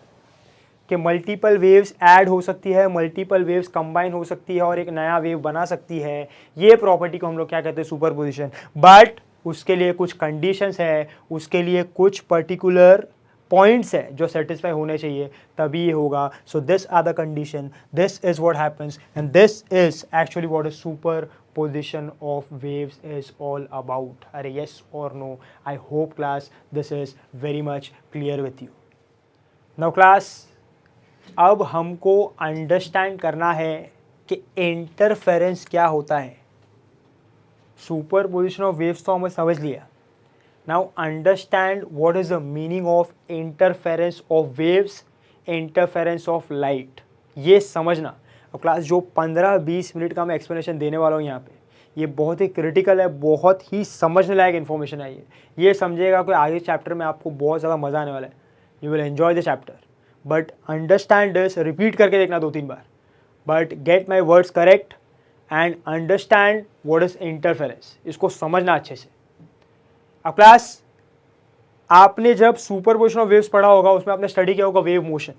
कि मल्टीपल वेव्स ऐड हो सकती है, मल्टीपल वेव्स कंबाइन हो सकती है और एक नया वेव बना सकती है। ये प्रॉपर्टी को हम लोग क्या कहते हैं, सुपरपोजिशन। बट उसके लिए कुछ कंडीशंस है, उसके लिए कुछ पर्टिकुलर पॉइंट्स है जो सेटिस्फाई होने चाहिए, तभी ये होगा। So this are the condition, this is what happens and this is actually what is superposition of waves is all about. अरे यस और no? I hope class this is very much clear with you. Now class अब हमको understand करना है कि interference क्या होता है। सुपरपोजिशन ऑफ वेव्स तो हमें समझ लिया। Now understand what is the meaning of interference of waves, interference of light. ये समझना। अब क्लास जो 15-20 मिनट का मैं एक्सप्लेनेशन देने वाला हूँ यहाँ पे, ये बहुत ही क्रिटिकल है, बहुत ही समझने लायक इन्फॉर्मेशन है। ये समझेगा कोई आगे चैप्टर में आपको बहुत ज़्यादा मज़ा आने वाला है। You will enjoy the chapter, but understand this, repeat करके देखना 2-3 बार, but get my words correct and understand what is interference, इसको समझना अच्छे से। अब क्लास आपने जब सुपरपोजिशन ऑफ वेव्स पढ़ा होगा, उसमें आपने स्टडी किया होगा wave motion.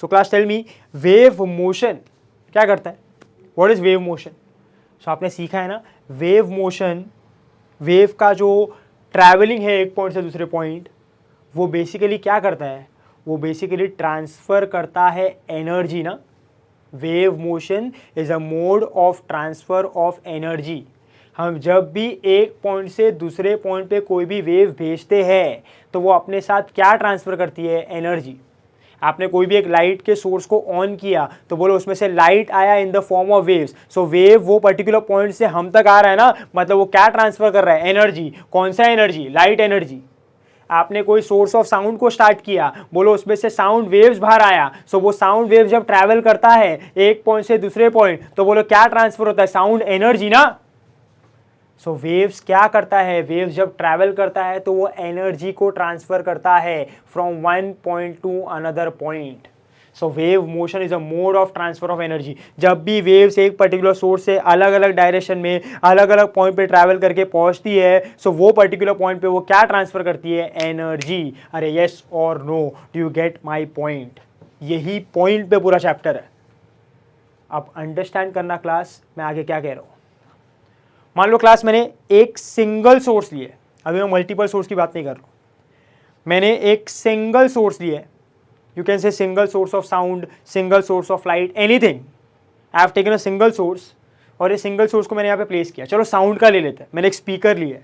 So class tell me, wave motion क्या करता है, what is wave motion? So आपने सीखा है ना, वेव मोशन, वेव का जो ट्रैवलिंग है एक पॉइंट से दूसरे पॉइंट, वो बेसिकली क्या करता है, वो बेसिकली ट्रांसफर करता है एनर्जी ना। Wave motion is a mode of transfer of energy. हम जब भी एक पॉइंट से दूसरे पॉइंट पे कोई भी वेव भेजते हैं तो वो अपने साथ क्या ट्रांसफर करती है, एनर्जी। आपने कोई भी एक लाइट के सोर्स को ऑन किया तो बोलो उसमें से लाइट आया in the form of waves. So wave वो पर्टिकुलर पॉइंट से हम तक आ रहा है ना, मतलब वो क्या ट्रांसफर कर रहा है, एनर्जी। कौन सा एनर्जी, लाइट एनर्जी। आपने कोई सोर्स ऑफ साउंड को स्टार्ट किया, बोलो उसमें से साउंड वेव्स बाहर आया। सो वो साउंड वेव जब ट्रैवल करता है एक पॉइंट से दूसरे पॉइंट, तो बोलो क्या ट्रांसफर होता है, साउंड एनर्जी ना। सो वेव्स क्या करता है, वेव्स जब ट्रैवल करता है तो वो एनर्जी को ट्रांसफर करता है from one point two another point. So wave motion is a mode of transfer of energy. जब भी वेव्स एक पर्टिकुलर सोर्स से अलग अलग डायरेक्शन में अलग अलग पॉइंट पे ट्रैवल करके पहुंचती है, सो वो पर्टिकुलर पॉइंट पे वो क्या ट्रांसफर करती है, एनर्जी। अरे यस और no, do you get my point? यही पॉइंट पे पूरा चैप्टर है। अब अंडरस्टैंड करना क्लास, मैं आगे क्या कह रहा हूं। मान लो क्लास मैंने एक सिंगल सोर्स लिया है, अभी मैं मल्टीपल सोर्स की बात नहीं कर रहा हूं, मैंने एक सिंगल सोर्स लिया है। You can say single source of sound, single source of light, anything. I have taken a single source, और ये सिंगल सोर्स को मैंने यहाँ पे प्लेस किया। चलो साउंड का ले लेते हैं, मैंने एक स्पीकर लिया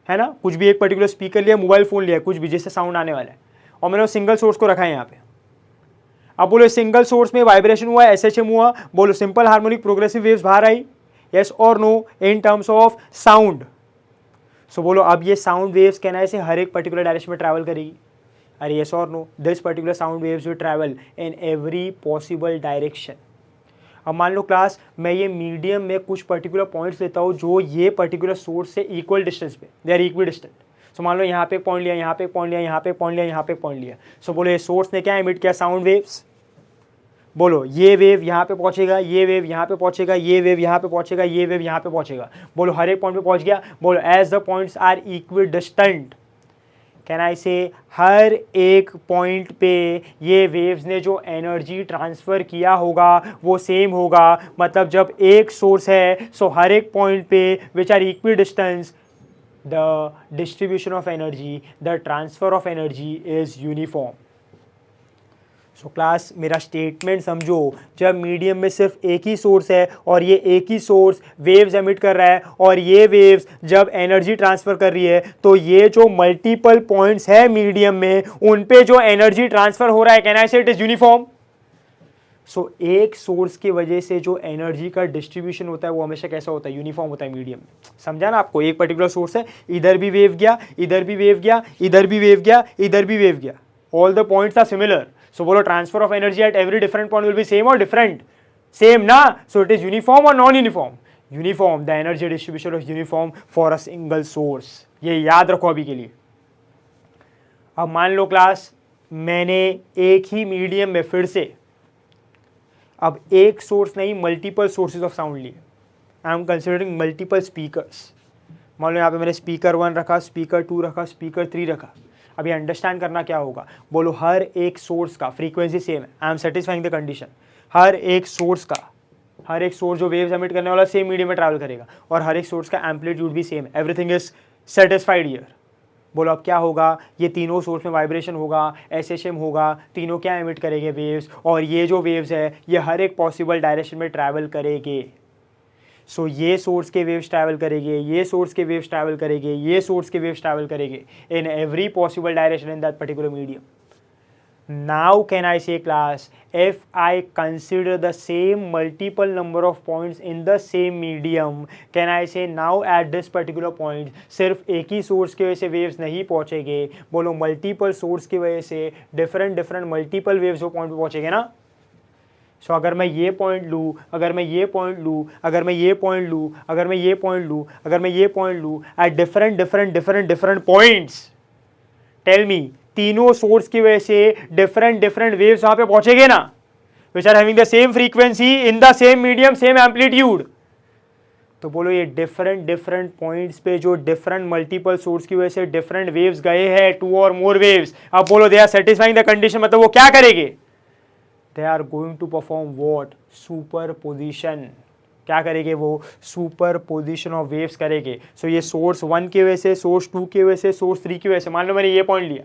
है ना, कुछ भी एक पर्टिकुलर स्पीकर लिया, मोबाइल फोन लिया, कुछ भी जिससे साउंड आने वाला है, और मैंने उस सिंगल सोर्स को रखा है यहाँ पे। अब बोलो सिंगल सोर्स में वाइब्रेशन हुआ, एसएचएम हुआ, बोलो सिंपल हार्मोनिक प्रोग्रेसिव वेव्स बाहर आई, यस और no, in terms of sound. So बोलो अब ये साउंड वेव्स कहना है से हर एक पर्टिकुलर डायरेक्शन में ट्रैवल करेगी। अरे यस और no, this particular sound waves will travel in every possible direction. अब मान लो क्लास मैं ये मीडियम में कुछ पर्टिकुलर पॉइंट्स लेता हूँ जो ये पर्टिकुलर सोर्स से इक्वल डिस्टेंस पे, दे आर इक्वी डिस्टेंट। सो मान लो यहाँ पे पॉइंट लिया, यहाँ पे पॉइंट लिया, यहाँ पे पॉइंट लिया, यहाँ पे पॉइंट लिया। सो बोलो ये सोर्स ने क्या इमिट किया, साउंड वेव्स। बोलो ये वेव यहाँ पे पहुंचेगा, ये वेव यहाँ पे पहुंचेगा, ये वेव यहाँ पे पहुंचेगा, ये वेव यहाँ पे पहुंचेगा। बोलो हर एक पॉइंट पे पहुंच गया। बोलो as the points are equidistant, can I say हर एक पॉइंट पे ये वेव्स ने जो एनर्जी ट्रांसफ़र किया होगा वो सेम होगा। मतलब जब एक सोर्स है सो हर एक पॉइंट पे which are equidistance, the distribution of energy, the transfer of energy is uniform. So class मेरा स्टेटमेंट समझो, जब मीडियम में सिर्फ एक ही सोर्स है और ये एक ही सोर्स वेव्स एमिट कर रहा है और ये वेव्स जब एनर्जी ट्रांसफर कर रही है, तो ये जो मल्टीपल पॉइंट्स है मीडियम में उन पे जो एनर्जी ट्रांसफर हो रहा है, can I say it is uniform. सो एक सोर्स की वजह से जो एनर्जी का डिस्ट्रीब्यूशन होता है वो हमेशा कैसा होता है, यूनिफॉर्म होता है मीडियम में। समझा ना आपको, एक पर्टिकुलर सोर्स है, इधर भी वेव गया, इधर भी वेव गया, इधर भी वेव गया, इधर भी वेव गया, all the points are similar. So बोलो transfer of energy at every different point will be same or different? Same ना? So it is uniform or non-uniform? Uniform. The energy distribution is uniform for a single source. ये याद रखो अभी के लिए। अब मान लो क्लास मैंने एक ही मीडियम में फिर से अब एक सोर्स नहीं मल्टीपल सोर्सेज ऑफ साउंड लिए। I am considering multiple speakers. मान लो यहाँ पे मैंने स्पीकर 1 रखा, स्पीकर 2 रखा, स्पीकर 3 रखा। अभी अंडरस्टैंड करना क्या होगा, बोलो हर एक सोर्स का फ्रीक्वेंसी सेम है। I am satisfying the condition. हर एक सोर्स जो वेव्स एमिट करने वाला सेम मीडियम में ट्रैवल करेगा और हर एक सोर्स का एम्पलीट्यूड भी सेम है। Everything is satisfied here. बोलो अब क्या होगा, ये तीनों सोर्स में वाइब्रेशन होगा, एसएचएम होगा, तीनों क्या एमिट करेंगे, वेव्स, और ये जो वेव्स है ये हर एक पॉसिबल डायरेक्शन में ट्रैवल करेंगे। सो ये सोर्स के वेव्स ट्रैवल करेंगे, ये सोर्स के वेव्स ट्रैवल करेंगे, ये सोर्स के वेव्स ट्रैवल करेंगे in every possible direction in that particular medium. Now can I say class, if I consider the same multiple number of points in the same medium, can I say now at this particular point सिर्फ एक ही source की वजह से waves नहीं पहुंचेंगे। बोलो multiple source की वजह से डिफरेंट मल्टीपल वेव्स वो पॉइंट पे पहुंचेंगे ना। सो अगर मैं ये पॉइंट लूँ, अगर मैं ये पॉइंट लूँ, अगर मैं ये पॉइंट लूँ, अगर मैं ये पॉइंट लूँ, अगर मैं ये पॉइंट लूँ, at different points, tell me, तीनों सोर्स की वजह से डिफरेंट वेव्स वहां पे पहुंचेंगे ना, which are having the same frequency in the same medium same amplitude. तो बोलो ये डिफरेंट पॉइंट्स पे जो डिफरेंट मल्टीपल सोर्स की वजह से डिफरेंट वेव्स गए हैं, 2 और मोर वेव्स, अब बोलो they are satisfying the condition, मतलब वो क्या करेंगे, they are going to perform what, superposition. क्या करेंगे वो, सुपर पोजिशन ऑफ वेव्स करेंगे। सो ये सोर्स 1 की वजह से, सोर्स 2 की वजह से, सोर्स 3 की वजह से, मान लो मैंने ये पॉइंट लिया,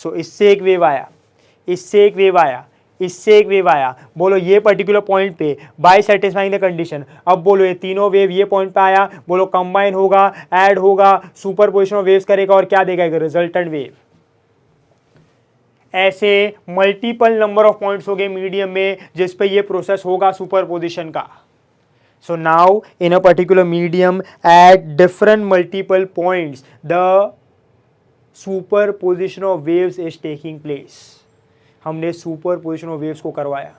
सो इससे एक वेव आया, इससे एक वेव आया, इससे एक वेव आया, बोलो ये पर्टिकुलर पॉइंट पे बाय सेटिस्फाइंग द कंडीशन। अब बोलो ये तीनों वेव ये पॉइंट पे आया, बोलो कंबाइन होगा, ऐड होगा, सुपर पोजिशन ऑफ वेव्स करेगा और क्या देगा, रिजल्टेंट वेव। ऐसे मल्टीपल नंबर ऑफ पॉइंट्स हो गए मीडियम में जिस पे ये प्रोसेस होगा सुपर पोजिशन का। So now in a particular medium at different multiple points the super position of waves is taking place. हमने सुपर पोजिशन ऑफ वेव्स को करवाया।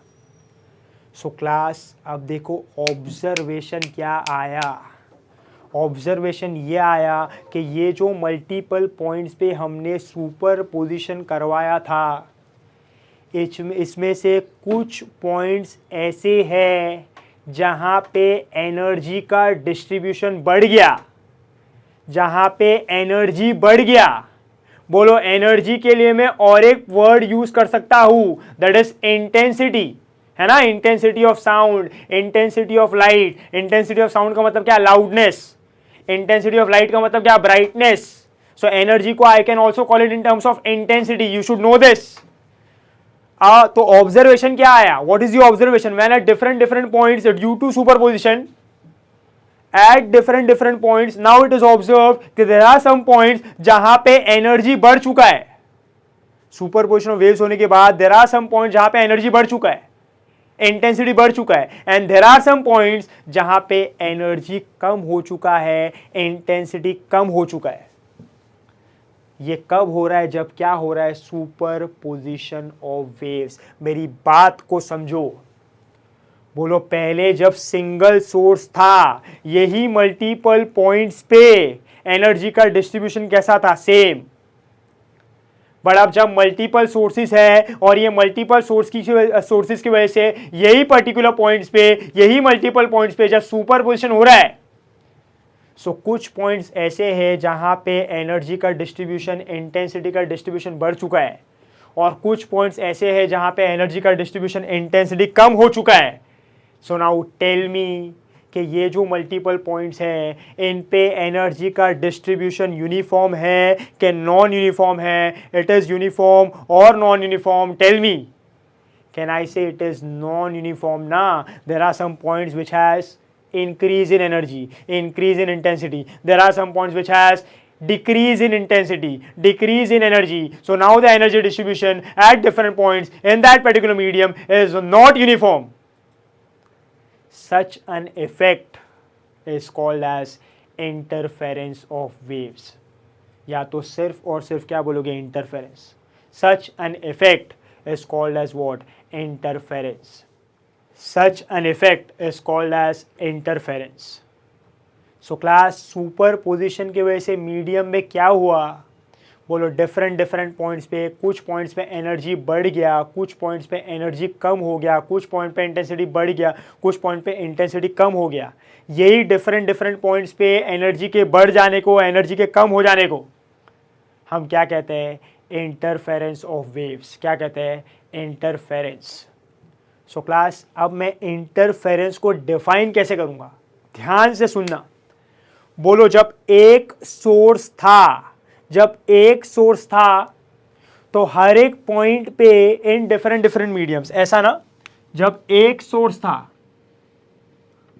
सो क्लास अब देखो ऑब्जर्वेशन क्या आया, ऑब्जर्वेशन ये आया कि ये जो मल्टीपल पॉइंट्स पे हमने सुपर पोजिशन करवाया था, इसमें से कुछ पॉइंट्स ऐसे हैं जहाँ पे एनर्जी का डिस्ट्रीब्यूशन बढ़ गया, जहाँ पे एनर्जी बढ़ गया। बोलो एनर्जी के लिए मैं और एक वर्ड यूज कर सकता हूँ, दैट इज इंटेंसिटी, है ना, intensity of sound, intensity of light. Intensity of sound का मतलब क्या, लाउडनेस। इंटेंसिटी ऑफ लाइट का मतलब क्या, ब्राइटनेस। सो एनर्जी को I can also call it in terms of intensity, you should know this. तो ऑब्जर्वेशन क्या आया, what is the observation, when at different points due to superposition at different points, now it is observed कि there are some points जहां पे energy बढ़ चुका है। Superposition of waves होने के बाद there are some points जहां पे एनर्जी बढ़ चुका है, इंटेंसिटी बढ़ चुका है, and there are some points जहां पे एनर्जी कम हो चुका है, इंटेंसिटी कम हो चुका है। ये कब हो रहा है, जब क्या हो रहा है, सुपरपोजिशन ऑफ वेव्स। मेरी बात को समझो। बोलो पहले जब सिंगल सोर्स था, यही मल्टीपल पॉइंट्स पे एनर्जी का डिस्ट्रीब्यूशन कैसा था, सेम। बट अब जब मल्टीपल सोर्सेस है और ये मल्टीपल सोर्सेस की वजह से यही पर्टिकुलर पॉइंट्स पे, यही मल्टीपल पॉइंट्स पे जब सुपरपोजिशन हो रहा है, सो कुछ पॉइंट्स ऐसे हैं जहां पे एनर्जी का डिस्ट्रीब्यूशन, इंटेंसिटी का डिस्ट्रीब्यूशन बढ़ चुका है, और कुछ पॉइंट्स ऐसे हैं जहां पे एनर्जी का डिस्ट्रीब्यूशन, इंटेंसिटी कम हो चुका है। सो नाउ टेल मी कि ये जो मल्टीपल पॉइंट्स हैं इन पे एनर्जी का डिस्ट्रीब्यूशन यूनिफॉर्म है कि नॉन यूनिफॉर्म है, इट इज़ यूनिफॉर्म और non uniform, tell me. Can I say it is non uniform ना, there are some points which has increase in energy, increase in intensity, there are some points which has decrease in intensity, decrease in energy. So now the energy distribution at different points in that particular medium is not uniform. Such an effect is called as interference of waves. या तो सिर्फ और सिर्फ क्या बोलोगे, interference. Such an effect is called as what, interference. Such an effect is called as interference. So class, superposition की वजह से मीडियम में क्या हुआ, बोलो डिफरेंट पॉइंट्स पे, कुछ पॉइंट्स पे एनर्जी बढ़ गया, कुछ पॉइंट्स पे एनर्जी कम हो गया, कुछ पॉइंट पे इंटेंसिटी बढ़ गया, कुछ पॉइंट पे इंटेंसिटी कम हो गया। यही डिफरेंट पॉइंट्स पे एनर्जी के बढ़ जाने को, एनर्जी के कम हो जाने को हम क्या कहते हैं, इंटरफेरेंस ऑफ वेव्स। क्या कहते हैं, इंटरफेरेंस। सो क्लास, अब मैं इंटरफेरेंस को डिफाइन कैसे करूंगा, ध्यान से सुनना। बोलो जब एक सोर्स था, तो हर एक पॉइंट पे इन डिफरेंट मीडियम्स, ऐसा ना, जब एक सोर्स था,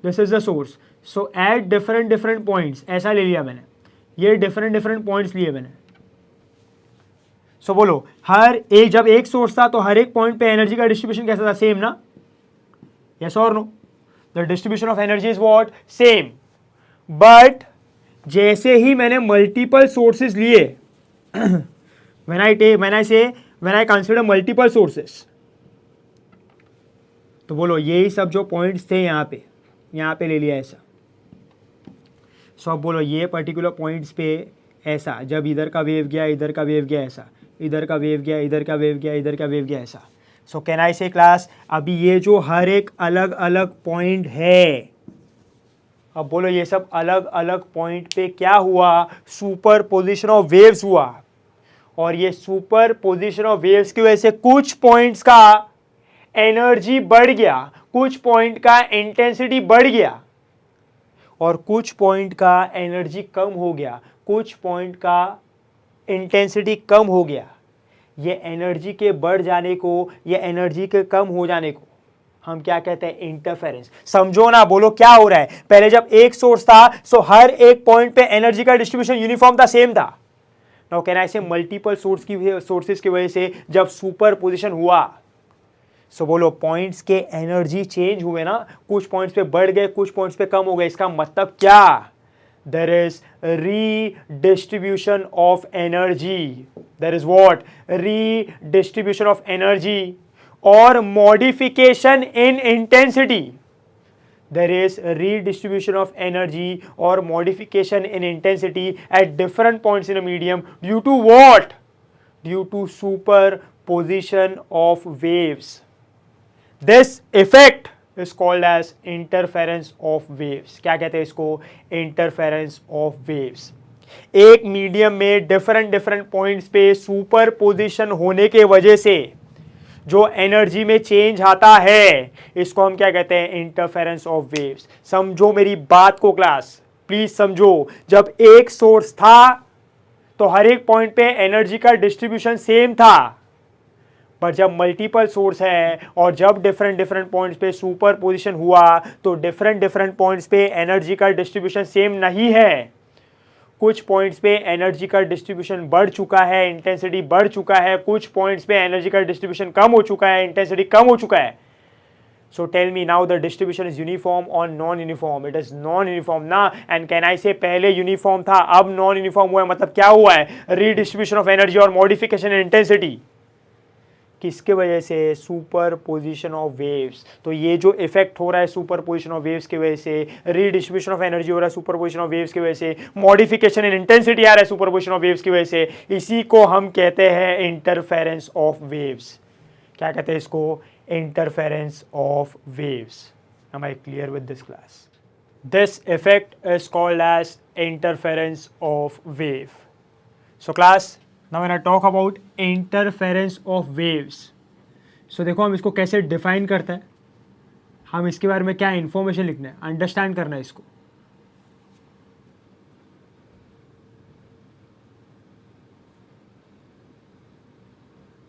this is the source, so eight different points, ऐसा ले लिया मैंने, ये डिफरेंट पॉइंट्स लिए मैंने। सो बोलो हर एक, जब एक सोर्स था तो हर एक पॉइंट पे एनर्जी का डिस्ट्रीब्यूशन कैसा था, सेम ना, यस और no, the distribution of energy is what, same. But जैसे ही मैंने मल्टीपल सोर्सेज लिए, when I consider multiple sources, तो बोलो यही सब जो पॉइंट्स थे यहाँ पे ले लिया ऐसा। सो अब बोलो ये पर्टिकुलर पॉइंट्स पे ऐसा, जब इधर का वेव गया, इधर का वेव गया ऐसा, इधर का वेव गया, इधर का वेव गया, इधर का वेव गया ऐसा। सो कैन आई से क्लास, अभी ये जो हर एक अलग अलग पॉइंट है, अब बोलो ये सब अलग अलग पॉइंट पे क्या हुआ, सुपर पोजिशन ऑफ वेव्स हुआ। और ये सुपर पोजिशन ऑफ वेव्स की वजह से कुछ पॉइंट्स का एनर्जी बढ़ गया, कुछ पॉइंट का इंटेंसिटी बढ़ गया, और कुछ पॉइंट का एनर्जी कम हो गया, कुछ पॉइंट का इंटेंसिटी कम हो गया। ये एनर्जी के बढ़ जाने को, ये एनर्जी के कम हो जाने को हम क्या कहते हैं, इंटरफेरेंस। समझो ना, बोलो क्या हो रहा है। पहले जब एक सोर्स था सो हर एक पॉइंट पे एनर्जी का डिस्ट्रीब्यूशन यूनिफॉर्म था, सेम था। नाउ कैन आई से मल्टीपल सोर्सेस की वजह से जब सुपर पोजिशन हुआ, सो बोलो पॉइंट्स के एनर्जी चेंज हुए ना, कुछ पॉइंट्स पे बढ़ गए, कुछ पॉइंट्स पे कम हो गए। इसका मतलब क्या, there is redistribution of energy, there is what, redistribution of energy or modification in intensity, there is redistribution of energy or modification in intensity at different points in a medium due to what, due to superposition of waves. This effect is called as interference of waves. क्या कहते हैं इसको, interference of waves. एक medium में different points पे super position होने के वजह से जो एनर्जी में चेंज आता है, इसको हम क्या कहते हैं, इंटरफेरेंस ऑफ वेव्स। समझो मेरी बात को क्लास, प्लीज समझो। जब एक सोर्स था तो हर एक पॉइंट पे एनर्जी का डिस्ट्रीब्यूशन सेम था, पर जब मल्टीपल सोर्स है और जब डिफरेंट पॉइंट्स पे सुपर पोजिशन हुआ तो डिफरेंट पॉइंट्स पे एनर्जी का डिस्ट्रीब्यूशन सेम नहीं है। कुछ पॉइंट्स पे एनर्जी का डिस्ट्रीब्यूशन बढ़ चुका है, इंटेंसिटी बढ़ चुका है, कुछ पॉइंट्स पे एनर्जी का डिस्ट्रीब्यूशन कम हो चुका है, इंटेंसिटी कम हो चुका है। So tell me now, the distribution is uniform और non uniform? It is non uniform ना। एंड कैन आई से पहले यूनिफॉर्म था, अब नॉन यूनिफॉर्म हुआ है, मतलब क्या हुआ है, रीडिस्ट्रीब्यूशन ऑफ एनर्जी और मॉडिफिकेशन इन इंटेंसिटी। किसके वजह से, सुपर पोजिशन ऑफ वेव्स। तो ये जो इफेक्ट हो रहा है सुपर पोजिशन ऑफ वेव्स की वजह से, रीडिस्ट्रीब्यूशन ऑफ एनर्जी हो रहा है सुपर पोजिशन ऑफ वेव्स की वजह से, मॉडिफिकेशन इन इंटेंसिटी आ रहा है सुपर पोजिशन ऑफ वेव्स की वजह से, इसी को हम कहते हैं इंटरफेरेंस ऑफ वेव्स। क्या कहते हैं इसको, interference of waves. Am I clear with this class? This effect is called as interference of wave. So class, now when I talk about interference of waves, so देखो हम इसको कैसे define करते हैं, हम इसके बारे में क्या इंफॉर्मेशन लिखना है, अंडरस्टैंड करना है इसको।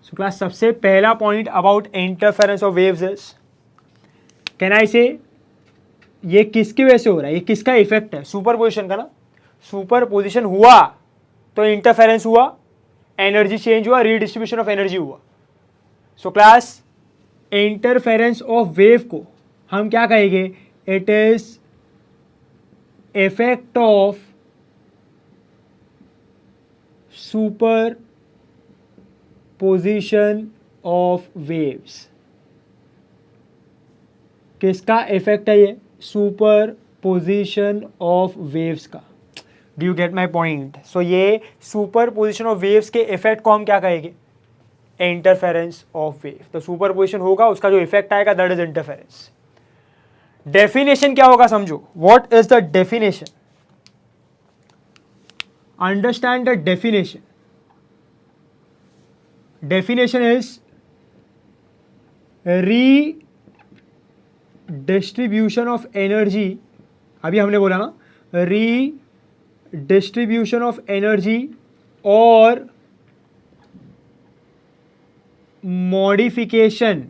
सो क्लास, सबसे पहला point about interference of waves is, can I say, ये किसकी वजह से हो रहा है, ये किसका इफेक्ट है, सुपरपोजिशन का ना। सुपरपोजिशन हुआ तो इंटरफेरेंस हुआ, एनर्जी चेंज हुआ, रीडिस्ट्रीब्यूशन ऑफ एनर्जी हुआ। So class, interference of wave को हम क्या कहेंगे, it is effect of superposition of waves. किसका इफेक्ट है ये, सुपर पोजिशन ऑफ वेव्स का। Do you get my point? So ये सुपर पोजिशन ऑफ वेव्स के इफेक्ट को हम क्या कहेंगे, इंटरफेरेंस ऑफ वेव। तो सुपर पोजिशन होगा, उसका जो इफेक्ट आएगा दैट इज इंटरफेरेंस। डेफिनेशन क्या होगा समझो, what is the definition, understand the definition. Definition is redistribution of energy. अभी हमने बोला ना, डिस्ट्रीब्यूशन ऑफ एनर्जी और मॉडिफिकेशन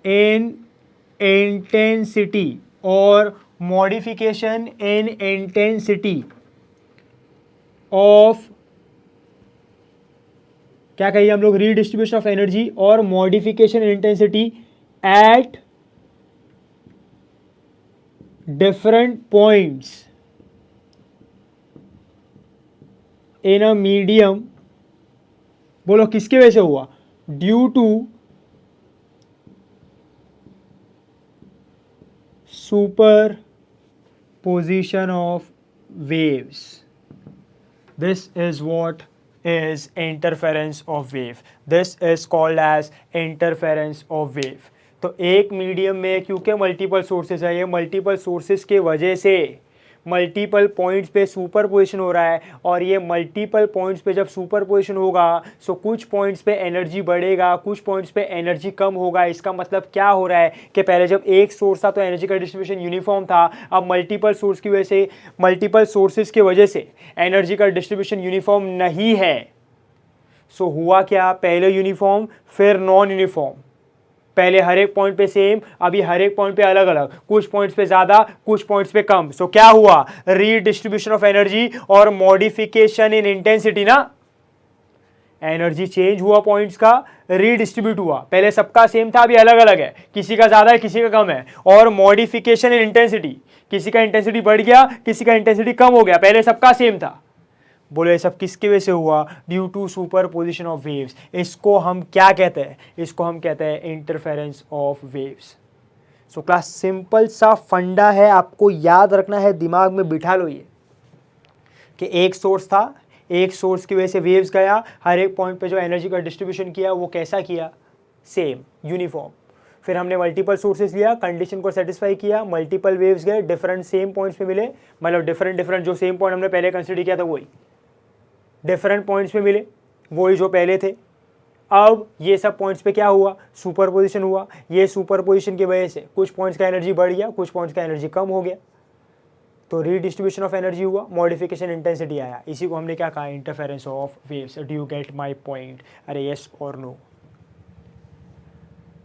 इन इंटेंसिटी, और मॉडिफिकेशन इन इंटेंसिटी ऑफ, क्या कहिए हम लोग, रीडिस्ट्रीब्यूशन ऑफ एनर्जी और modification in intensity at different points in a medium। बोलो किसकी वजह से हुआ, due to superposition of waves. This is what is interference of wave. This is called as interference of wave. तो एक medium में क्योंकि मल्टीपल सोर्सेज है, ये मल्टीपल सोर्सेज के वजह से मल्टीपल पॉइंट्स पे सुपरपोजिशन हो रहा है, और ये मल्टीपल पॉइंट्स पे जब सुपरपोजिशन होगा सो कुछ पॉइंट्स पे एनर्जी बढ़ेगा, कुछ पॉइंट्स पे एनर्जी कम होगा. इसका मतलब क्या हो रहा है कि पहले जब एक सोर्स था तो एनर्जी का डिस्ट्रीब्यूशन यूनिफॉर्म था, अब मल्टीपल सोर्स की वजह से, मल्टीपल सोर्सेज की वजह से एनर्जी का डिस्ट्रीब्यूशन यूनिफॉर्म नहीं है. सो हुआ क्या, पहले यूनिफॉर्म फिर नॉन यूनिफॉर्म. पहले हर एक पॉइंट पे सेम, अभी हर एक पॉइंट पे अलग अलग, कुछ पॉइंट्स पे ज्यादा, कुछ पॉइंट्स पे कम. सो क्या हुआ, रीडिस्ट्रीब्यूशन ऑफ एनर्जी और मॉडिफिकेशन इन इंटेंसिटी ना. एनर्जी चेंज हुआ, पॉइंट्स का रीडिस्ट्रीब्यूट हुआ. पहले सबका सेम था, अभी अलग अलग है, किसी का ज्यादा है, किसी का कम है. और मॉडिफिकेशन इन इंटेंसिटी, किसी का इंटेंसिटी बढ़ गया, किसी का इंटेंसिटी कम हो गया, पहले सबका सेम था. बोले सब किसकी वजह से हुआ, due to superposition of waves. इसको हम क्या कहते हैं, इसको हम कहते हैं interference of waves. So class simple सा फंडा है, आपको याद रखना है, दिमाग में बिठा लो ये कि एक सोर्स था, एक सोर्स की वजह से वेव्स गया, हर एक पॉइंट पे जो एनर्जी का डिस्ट्रीब्यूशन किया वो कैसा किया, सेम यूनिफॉर्म. फिर हमने मल्टीपल सोर्सेज लिया, कंडीशन को सेटिस्फाई किया, मल्टीपल वेव्स गए, डिफरेंट सेम पॉइंट्स पे मिले, मतलब डिफरेंट जो सेम पॉइंट हमने पहले कंसिडर किया था वही डिफरेंट पॉइंट्स पे मिले, वही जो पहले थे. अब ये सब पॉइंट्स पे क्या हुआ, सुपरपोजिशन हुआ. ये सुपरपोजिशन की वजह से कुछ पॉइंट्स का एनर्जी बढ़ गया, कुछ पॉइंट्स का एनर्जी कम हो गया, तो रीडिस्ट्रीब्यूशन ऑफ एनर्जी हुआ, मॉडिफिकेशन इंटेंसिटी आया. इसी को हमने क्या कहा, interference of waves. Do you get my point, अरे यस और नो.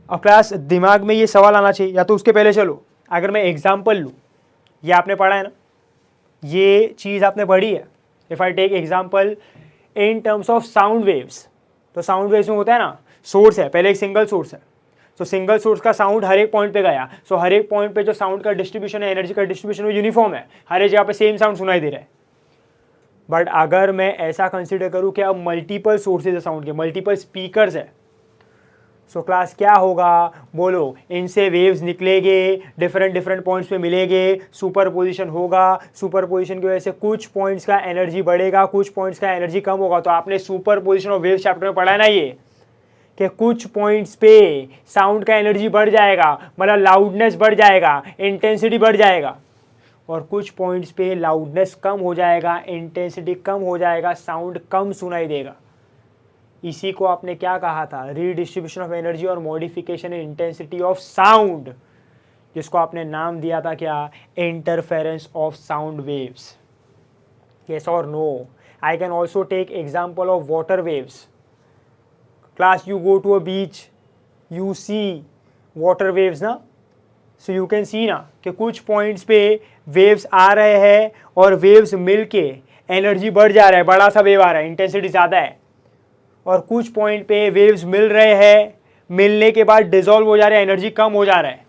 अब क्लास दिमाग में ये सवाल आना चाहिए, या तो उसके पहले चलो अगर मैं एग्जाम्पल लूँ, ये आपने पढ़ा है ना, ये चीज़ आपने पढ़ी है. If I take example in terms of sound waves, तो साउंड वेव्स में होता है ना, सोर्स है, पहले एक सिंगल सोर्स है, तो सिंगल सोर्स का साउंड हर एक पॉइंट पे गया, सो हर एक पॉइंट पे जो साउंड का डिस्ट्रीब्यूशन है, एनर्जी का डिस्ट्रीब्यूशन वो यूनिफॉर्म है, हर एक जगह पे सेम साउंड सुनाई दे रहा है. बट अगर मैं ऐसा कंसिडर करूँ कि अब मल्टीपल सोर्सेज है साउंड के, मल्टीपल स्पीकर्स है, सो क्लास क्या होगा, बोलो, इनसे वेव्स निकलेंगे, डिफरेंट पॉइंट्स पे मिलेंगे, सुपरपोजिशन होगा, सुपरपोजिशन की वजह से कुछ पॉइंट्स का एनर्जी बढ़ेगा, कुछ पॉइंट्स का एनर्जी कम होगा. तो आपने सुपरपोजिशन ऑफ वेव्स चैप्टर में पढ़ा है ना ये, कि कुछ पॉइंट्स पे साउंड का एनर्जी बढ़ जाएगा, मतलब लाउडनेस बढ़ जाएगा, इंटेंसिटी बढ़ जाएगा, और कुछ पॉइंट्स पे लाउडनेस कम हो जाएगा, इंटेंसिटी कम हो जाएगा, साउंड कम सुनाई देगा. इसी को आपने क्या कहा था, रीडिस्ट्रीब्यूशन ऑफ एनर्जी और modification in intensity of sound, जिसको आपने नाम दिया था क्या, interference of sound waves. Yes और no. I can also take example of water waves. Class you go to a beach, you see water waves ना, so you can see ना कि कुछ पॉइंट्स पे वेव्स आ रहे हैं और वेव्स मिलके एनर्जी बढ़ जा रहा है, बड़ा सा वेव आ रहा है, इंटेंसिटी ज़्यादा है, और कुछ पॉइंट पे वेव्स मिल रहे हैं, मिलने के बाद डिसॉल्व हो जा रहे हैं, एनर्जी कम हो जा रहा है.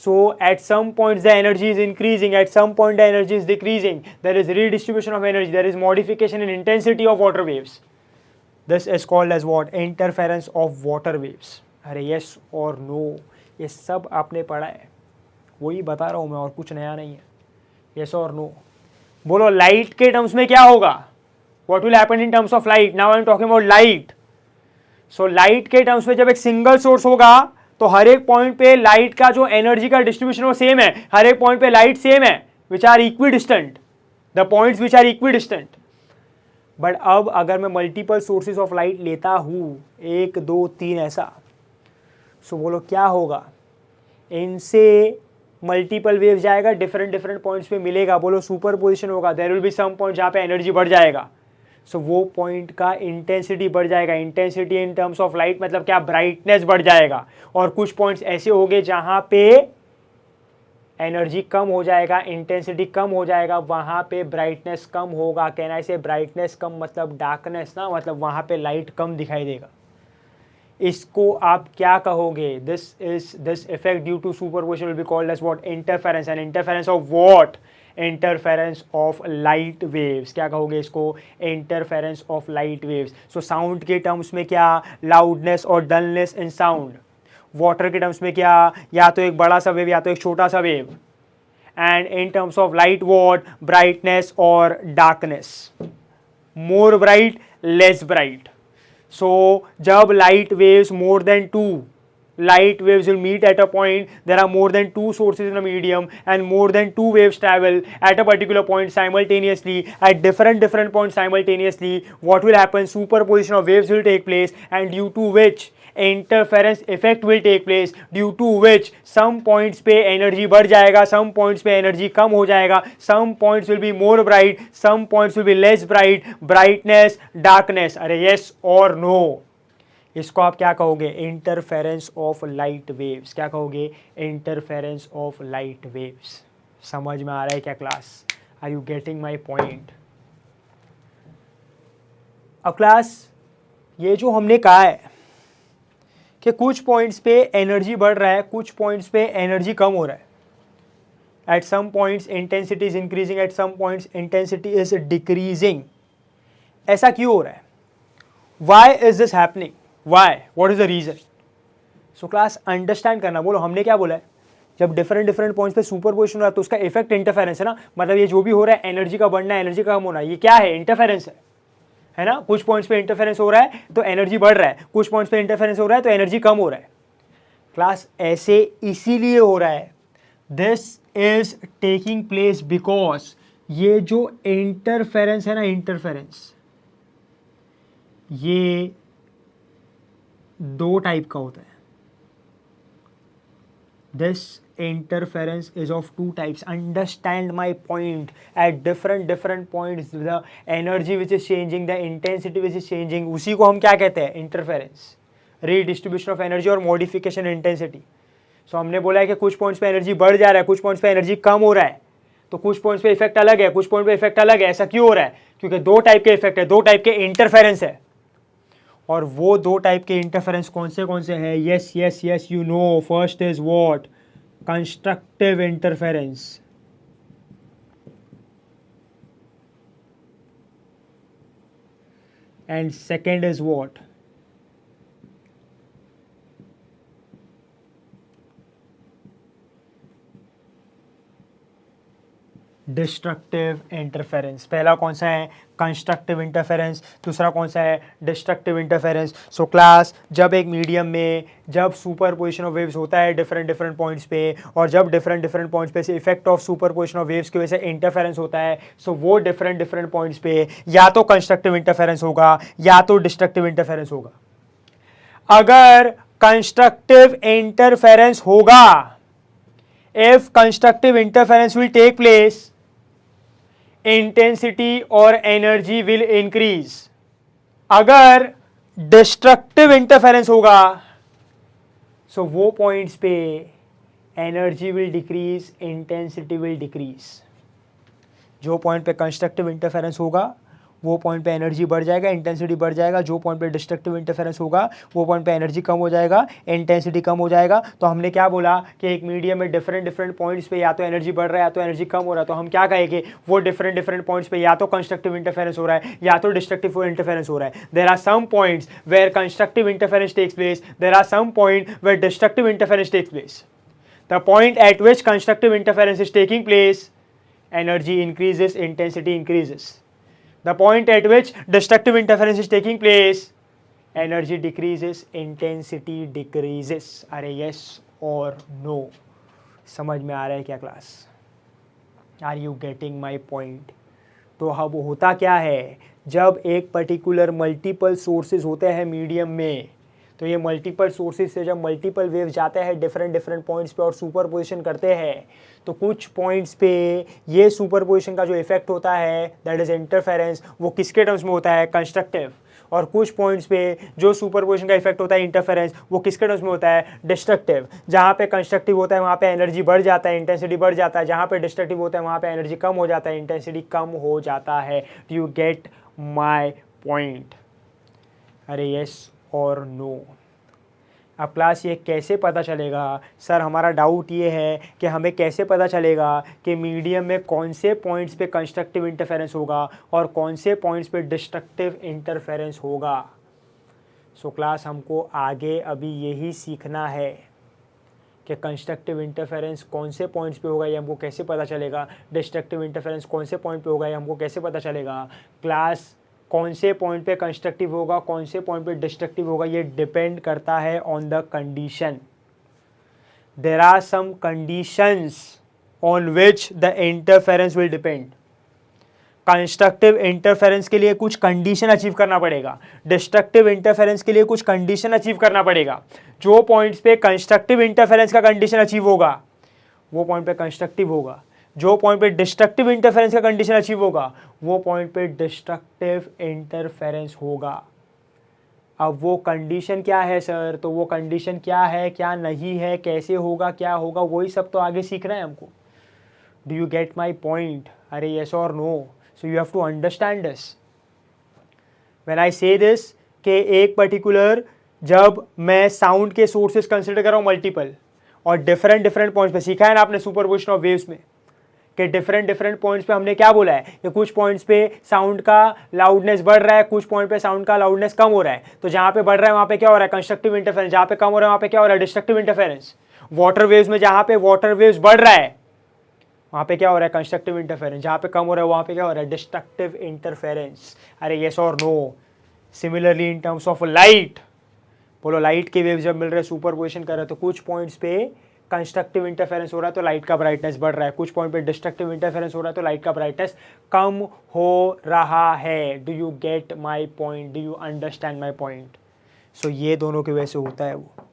So at some points the energy is increasing, at some point the energy is decreasing, there is redistribution of energy, there is modification in intensity of water waves. This is called as what, interference of water waves. अरे yes और no, ये सब आपने पढ़ा है, वही बता रहा हूँ मैं, और कुछ नया नहीं है. यस और नो. बोलो लाइट के टर्म्स में क्या होगा, what will happen in terms of light. Now I am talking about light. So light के टर्म्स में जब एक सिंगल सोर्स होगा तो हर एक पॉइंट पे लाइट का जो एनर्जी का डिस्ट्रीब्यूशन वो सेम है, हर एक पॉइंट पे लाइट सेम है, which are equidistant, the points which are equidistant. But अब अगर मैं मल्टीपल सोर्सेज ऑफ लाइट लेता हूँ, 1 2 3 ऐसा, सो बोलो क्या होगा, इनसे मल्टीपल वेव जाएगा, डिफरेंट पॉइंट्स पे मिलेगा, बोलो सुपरपोजिशन होगा, there will be some point जहाँ पे एनर्जी बढ़ जाएगा, सो वो पॉइंट का इंटेंसिटी बढ़ जाएगा. Intensity in terms of light मतलब क्या, ब्राइटनेस बढ़ जाएगा, और कुछ पॉइंट्स ऐसे होंगे जहां पे एनर्जी कम हो जाएगा, इंटेंसिटी कम हो जाएगा, वहां पे ब्राइटनेस कम होगा. कहना इसे ब्राइटनेस कम मतलब डार्कनेस ना, मतलब वहां पे लाइट कम दिखाई देगा. इसको आप क्या कहोगे, this effect due to superposition will be called as what, interference. And interference of what, interference of light waves. क्या कहोगे इसको, interference of light waves. So sound के टर्म्स में क्या, लाउडनेस और डलनेस इन साउंड, वाटर के terms में क्या, या तो एक बड़ा सा वेव या तो एक छोटा सा wave. And in terms of light, what? Brightness or darkness. More bright, less bright. So जब light waves more than two light waves will meet at a point, there are more than two sources in a medium and more than two waves travel at a particular point simultaneously at different points simultaneously. What will happen? Superposition of waves will take place, and due to which interference effect will take place, due to which some points पे energy बढ़ जाएगा, some points पे energy कम हो जाएगा, some points will be more bright, some points will be less bright. Brightness, darkness. अरे yes और no, इसको आप क्या कहोगे? Interference of light waves. क्या कहोगे? Interference of light waves. समझ में आ रहा है क्या class? Are you getting my point? अब क्लास ये जो हमने कहा है कि कुछ पॉइंट्स पे एनर्जी बढ़ रहा है, कुछ पॉइंट्स पे एनर्जी कम हो रहा है. At some points intensity is increasing, at some points intensity is decreasing. ऐसा क्यों हो रहा है? Why is this happening? Why? What is the reason? So class understand करना. बोलो हमने क्या बोला है? जब डिफरेंट पॉइंट्स पे सुपरपोजिशन हो रहा है तो उसका इफेक्ट इंटरफेरेंस है ना. मतलब ये जो भी हो रहा है, एनर्जी का बढ़ना, एनर्जी का कम होना, ये क्या है? इंटरफेरेंस है ना. कुछ पॉइंट्स पे इंटरफेरेंस हो रहा है तो एनर्जी बढ़ रहा है, कुछ पॉइंट्स पे इंटरफेरेंस हो रहा है तो एनर्जी कम हो रहा है. क्लास ऐसे इसीलिए हो रहा है. This is taking place because ये जो इंटरफेरेंस है ना, इंटरफेरेंस ये दो टाइप का होता है. This interference is of two types. Understand my point. At different points the energy which is changing, the intensity which is changing, उसी को हम क्या कहते हैं? इंटरफेरेंस. रीडिस्ट्रीब्यूशन ऑफ एनर्जी और मॉडिफिकेशन इंटेंसिटी. सो हमने बोला है कि कुछ पॉइंट्स पे एनर्जी बढ़ जा रहा है, कुछ पॉइंट्स पे एनर्जी कम हो रहा है, तो कुछ पॉइंट्स पे इफेक्ट अलग है, कुछ पॉइंट पे इफेक्ट अलग है. ऐसा क्यों हो रहा है? क्योंकि दो टाइप के इफेक्ट है, दो टाइप के इंटरफेरेंस है. और वो दो टाइप के इंटरफेरेंस कौन से हैं? Yes yes yes, you know. First is what? constructive interference. And second is what? Destructive interference. पहला कौन सा है? Constructive interference. दूसरा कौन सा है? Destructive interference. सो क्लास जब एक मीडियम में जब सुपरपोजिशन ऑफ वेव्स होता है डिफरेंट पॉइंट्स पे, और जब डिफरेंट पॉइंट्स पे से effect of superposition of waves की वजह से इंटरफेरेंस होता है, सो वो डिफरेंट पॉइंट्स पे या तो कंस्ट्रक्टिव इंटरफेरेंस होगा या तो डिस्ट्रक्टिव इंटरफेरेंस होगा. अगर कंस्ट्रक्टिव इंटरफेरेंस होगा, if constructive interference will take place, intensity और energy will increase. अगर destructive interference होगा, so वो points पे energy will decrease, intensity will decrease. जो point पे constructive interference होगा वो पॉइंट पे एनर्जी बढ़ जाएगा, इंटेंसिटी बढ़ जाएगा. जो पॉइंट पे डिस्ट्रक्टिव इंटरफेरेंस होगा वो पॉइंट पे एनर्जी कम हो जाएगा, इंटेंसिटी कम हो जाएगा. तो हमने क्या बोला कि एक मीडियम में डिफरेंट पॉइंट्स पे या तो एनर्जी बढ़ रहा है या तो एनर्जी कम हो रहा है. तो हम क्या कहेंगे? वो डिफरेंट पॉइंट्स पे या तो कंस्ट्रक्टिव इंटरफेरेंस हो रहा है या तो डिस्ट्रक्टिव इंटरफेरेंस हो रहा है. There are some points where constructive interference takes place, there are some point where destructive interference takes place. The point at which constructive interference is taking place, energy increases, intensity increases. The point at which destructive interference is taking place, energy decreases, intensity decreases. अरे yes or no? समझ में आ रहा है क्या class? Are you getting my point? तो अब होता क्या है, जब एक पर्टिकुलर मल्टीपल सोर्सेज होते हैं मीडियम में, तो ये मल्टीपल सोर्सेज से जब मल्टीपल वेव जाते हैं डिफरेंट पॉइंट्स पे और सुपरपोजिशन करते हैं, तो कुछ पॉइंट्स पे ये सुपरपोजिशन का जो इफेक्ट होता है दैट इज इंटरफेरेंस, वो किसके टर्म्स में होता है? कंस्ट्रक्टिव. और कुछ पॉइंट्स पे जो सुपरपोजिशन का इफेक्ट होता है इंटरफेरेंस, वो किसके टर्म्स में होता है? डिस्ट्रक्टिव. जहाँ पे कंस्ट्रक्टिव होता है वहाँ पे एनर्जी बढ़ जाता है, इंटेंसिटी बढ़ जाता है. जहाँ पे डिस्ट्रक्टिव होता है वहाँ पे एनर्जी कम हो जाता है, इंटेंसिटी कम हो जाता है. Do you get my point? अरे यस और नो? अब क्लास ये कैसे पता चलेगा? सर हमारा डाउट ये है कि हमें कैसे पता चलेगा कि मीडियम में कौन से पॉइंट्स पे कंस्ट्रक्टिव इंटरफेरेंस होगा और कौन से पॉइंट्स पे डिस्ट्रक्टिव इंटरफेरेंस होगा. सो क्लास हमको आगे अभी यही सीखना है कि कंस्ट्रक्टिव इंटरफेरेंस कौन से पॉइंट्स पे होगा ये हमको कैसे पता चलेगा, डिस्ट्रक्टिव इंटरफेरेंस कौन से पॉइंट पे होगा ये हमको कैसे पता चलेगा, क्लास कौन से पॉइंट पे कंस्ट्रक्टिव होगा कौन से पॉइंट पे डिस्ट्रक्टिव होगा, ये डिपेंड करता है on the condition. There are some conditions on which the interference will depend. Constructive interference के लिए कुछ कंडीशन अचीव करना पड़ेगा, डिस्ट्रक्टिव इंटरफेरेंस के लिए कुछ कंडीशन अचीव करना पड़ेगा. जो पॉइंट्स पे कंस्ट्रक्टिव इंटरफेरेंस का कंडीशन अचीव होगा वो पॉइंट पे कंस्ट्रक्टिव होगा, जो पॉइंट पे डिस्ट्रक्टिव इंटरफेरेंस का कंडीशन अचीव होगा वो पॉइंट पे डिस्ट्रक्टिव इंटरफेरेंस होगा. अब वो कंडीशन क्या है सर, तो वो कंडीशन क्या है क्या नहीं है कैसे होगा क्या होगा वही सब तो आगे सीखना है हमको. Do you get my point? अरे यस और no. So you have to understand this. When I say this कि एक पर्टिकुलर जब मैं साउंड के सोर्सेज कंसिडर कर रहा हूँ मल्टीपल और डिफरेंट पॉइंट्स पे, सीखा है ना आपने सुपरपोजिशन ऑफ वेव्स में कि डिफरेंट पॉइंट्स पे हमने क्या बोला है कि कुछ पॉइंट्स पे साउंड का लाउडनेस बढ़ रहा है, कुछ पॉइंट पे साउंड का लाउडनेस कम हो रहा है. तो जहाँ पे बढ़ रहा है वहाँ पे क्या हो रहा है कंस्ट्रक्टिव इंटरफेरेंस, जहाँ पे कम हो रहा है वहाँ पे क्या हो रहा है डिस्ट्रक्टिव इंटरफेरेंस. वाटर वेव्स में जहाँ पे वाटर वेव्स बढ़ रहा है वहाँ पे क्या हो रहा है कंस्ट्रक्टिव इंटरफेरेंस, जहाँ पे कम हो रहा है वहाँ पे क्या हो रहा है डिस्ट्रक्टिव इंटरफेरेंस. अरे यस और no. Similarly in terms of light, बोलो लाइट के वेव्स जब मिल रहे हैं सुपरपोजिशन कर रहे हैं तो कुछ पॉइंट्स पे कंस्ट्रक्टिव इंटरफेरेंस हो रहा है तो लाइट का ब्राइटनेस बढ़ रहा है, कुछ पॉइंट पे डिस्ट्रक्टिव इंटरफेरेंस हो रहा है तो लाइट का ब्राइटनेस कम हो रहा है. Do you get my point? Do you understand my point? So ये दोनों की वजह से होता है. वो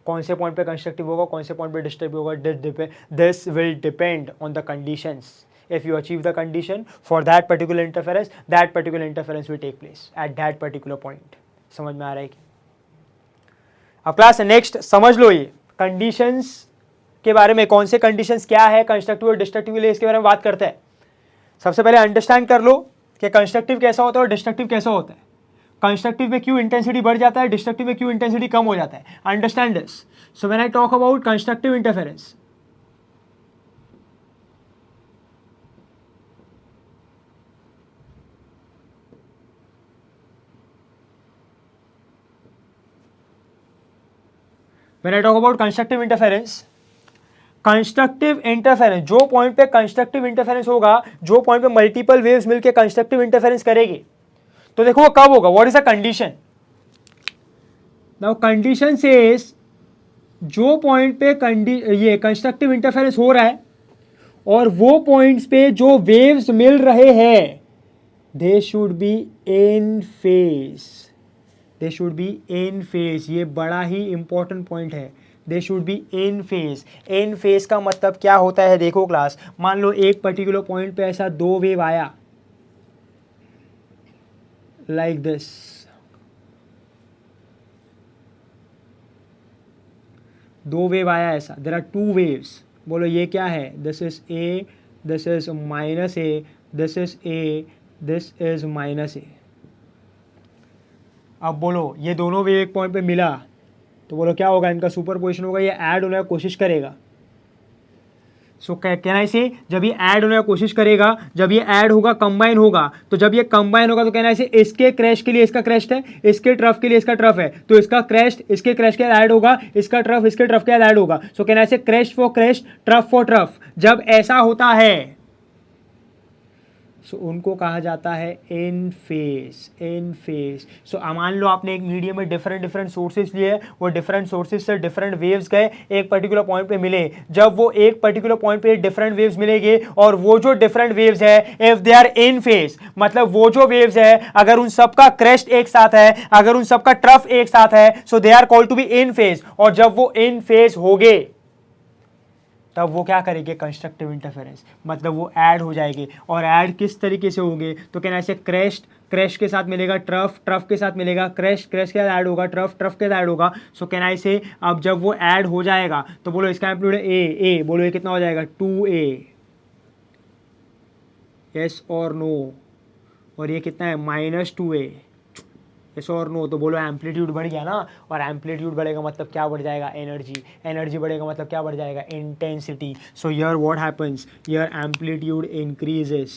कौन से पॉइंट पे कंस्ट्रक्टिव होगा कौन से पॉइंट पे डिस्ट्रक्टिव होगा, this will depend on the conditions. If you achieve the condition for that particular interference will take place at that particular point. समझ में आ रहा है कि अब क्लास नेक्स्ट समझ लो ये कंडीशंस के बारे में, कौन से कंडीशंस क्या है कंस्ट्रक्टिव और डिस्ट्रक्टिव के लिए इसके बारे में बात करते हैं. सबसे पहले अंडरस्टैंड कर लो कि कंस्ट्रक्टिव कैसा होता है और डिस्ट्रक्टिव कैसा होता है. कंस्ट्रक्टिव में क्यों इंटेंसिटी बढ़ जाता है, डिस्ट्रक्टिव में क्यों इंटेंसिटी कम हो जाता है. Understand this. So when I talk about constructive interference, When I talk about constructive interference जो पॉइंट पे कंस्ट्रक्टिव इंटरफेरेंस होगा, जो पॉइंट पे मल्टीपल वेव्स मिलके कंस्ट्रक्टिव इंटरफेरेंस करेगी, तो देखो वो कब होगा. What is the condition? Now condition says जो पॉइंट पे ये कंस्ट्रक्टिव इंटरफेरेंस हो रहा है और वो पॉइंट्स पे जो वेव्स मिल रहे हैं they should be in phase. They should be in phase. ये बड़ा ही इंपॉर्टेंट पॉइंट है. They should be in phase. In phase का मतलब क्या होता है देखो क्लास, मान लो एक पर्टिकुलर पॉइंट पे ऐसा दो वेव आया लाइक दिस. दो वेव आया ऐसा, देयर आर टू वेव्स. बोलो ये क्या है, this is A, this is minus A, this is A, this is minus A. अब बोलो ये दोनों वेव एक पॉइंट पे मिला तो बोलो क्या होगा, इनका सुपरपोजिशन होगा, ये ऐड होने की कोशिश करेगा. सो कहना इसे जब ये ऐड होने की कोशिश करेगा, जब ये ऐड होगा कंबाइन होगा, तो जब ये कंबाइन होगा तो कहना इसे इसके क्रैश के लिए इसका क्रैश है, इसके ट्रफ के लिए इसका ट्रफ है, तो इसका क्रैश इसके क्रैश के ऐड होगा, इसका ट्रफ इसके ट्रफ के ऐड होगा. सो कहना इसे crash for crash, trough for trough. जब ऐसा होता है सो उनको कहा जाता है इन फेज. इन फेज. सो मान लो आपने एक मीडियम में डिफरेंट सोर्सेज लिए, वो डिफरेंट सोर्सेज से डिफरेंट वेव्स गए, एक पर्टिकुलर पॉइंट पे मिले. जब वो एक पर्टिकुलर पॉइंट पे डिफरेंट वेव्स मिलेंगे और वो जो डिफरेंट वेव्स है if they are in phase, मतलब वो जो वेव्स है अगर उन सबका क्रेस्ट एक साथ है, अगर उन सबका ट्रफ एक साथ है, so they are called to be in phase. और जब वो इन फेज होंगे तब वो क्या करेंगे कंस्ट्रक्टिव इंटरफेरेंस, मतलब वो ऐड हो जाएंगे. और ऐड किस तरीके से होंगे, तो कहना ऐसे क्रैश के साथ मिलेगा ट्रफ, ट्रफ के साथ मिलेगा क्रैश के साथ ऐड होगा, ट्रफ के साथ ऐड होगा. सो कहना ऐसे अब जब वो ऐड हो जाएगा तो बोलो इसका एम्पलीट्यूड ए, बोलो ये कितना हो जाएगा 2a. यस और नो. और ये कितना है -2a. यस और नो. तो बोलो एम्पलीट्यूड बढ़ गया ना, और एम्पलीट्यूड बढ़ेगा मतलब क्या बढ़ जाएगा एनर्जी, एनर्जी बढ़ेगा मतलब क्या बढ़ जाएगा intensity. So here what happens, here amplitude increases,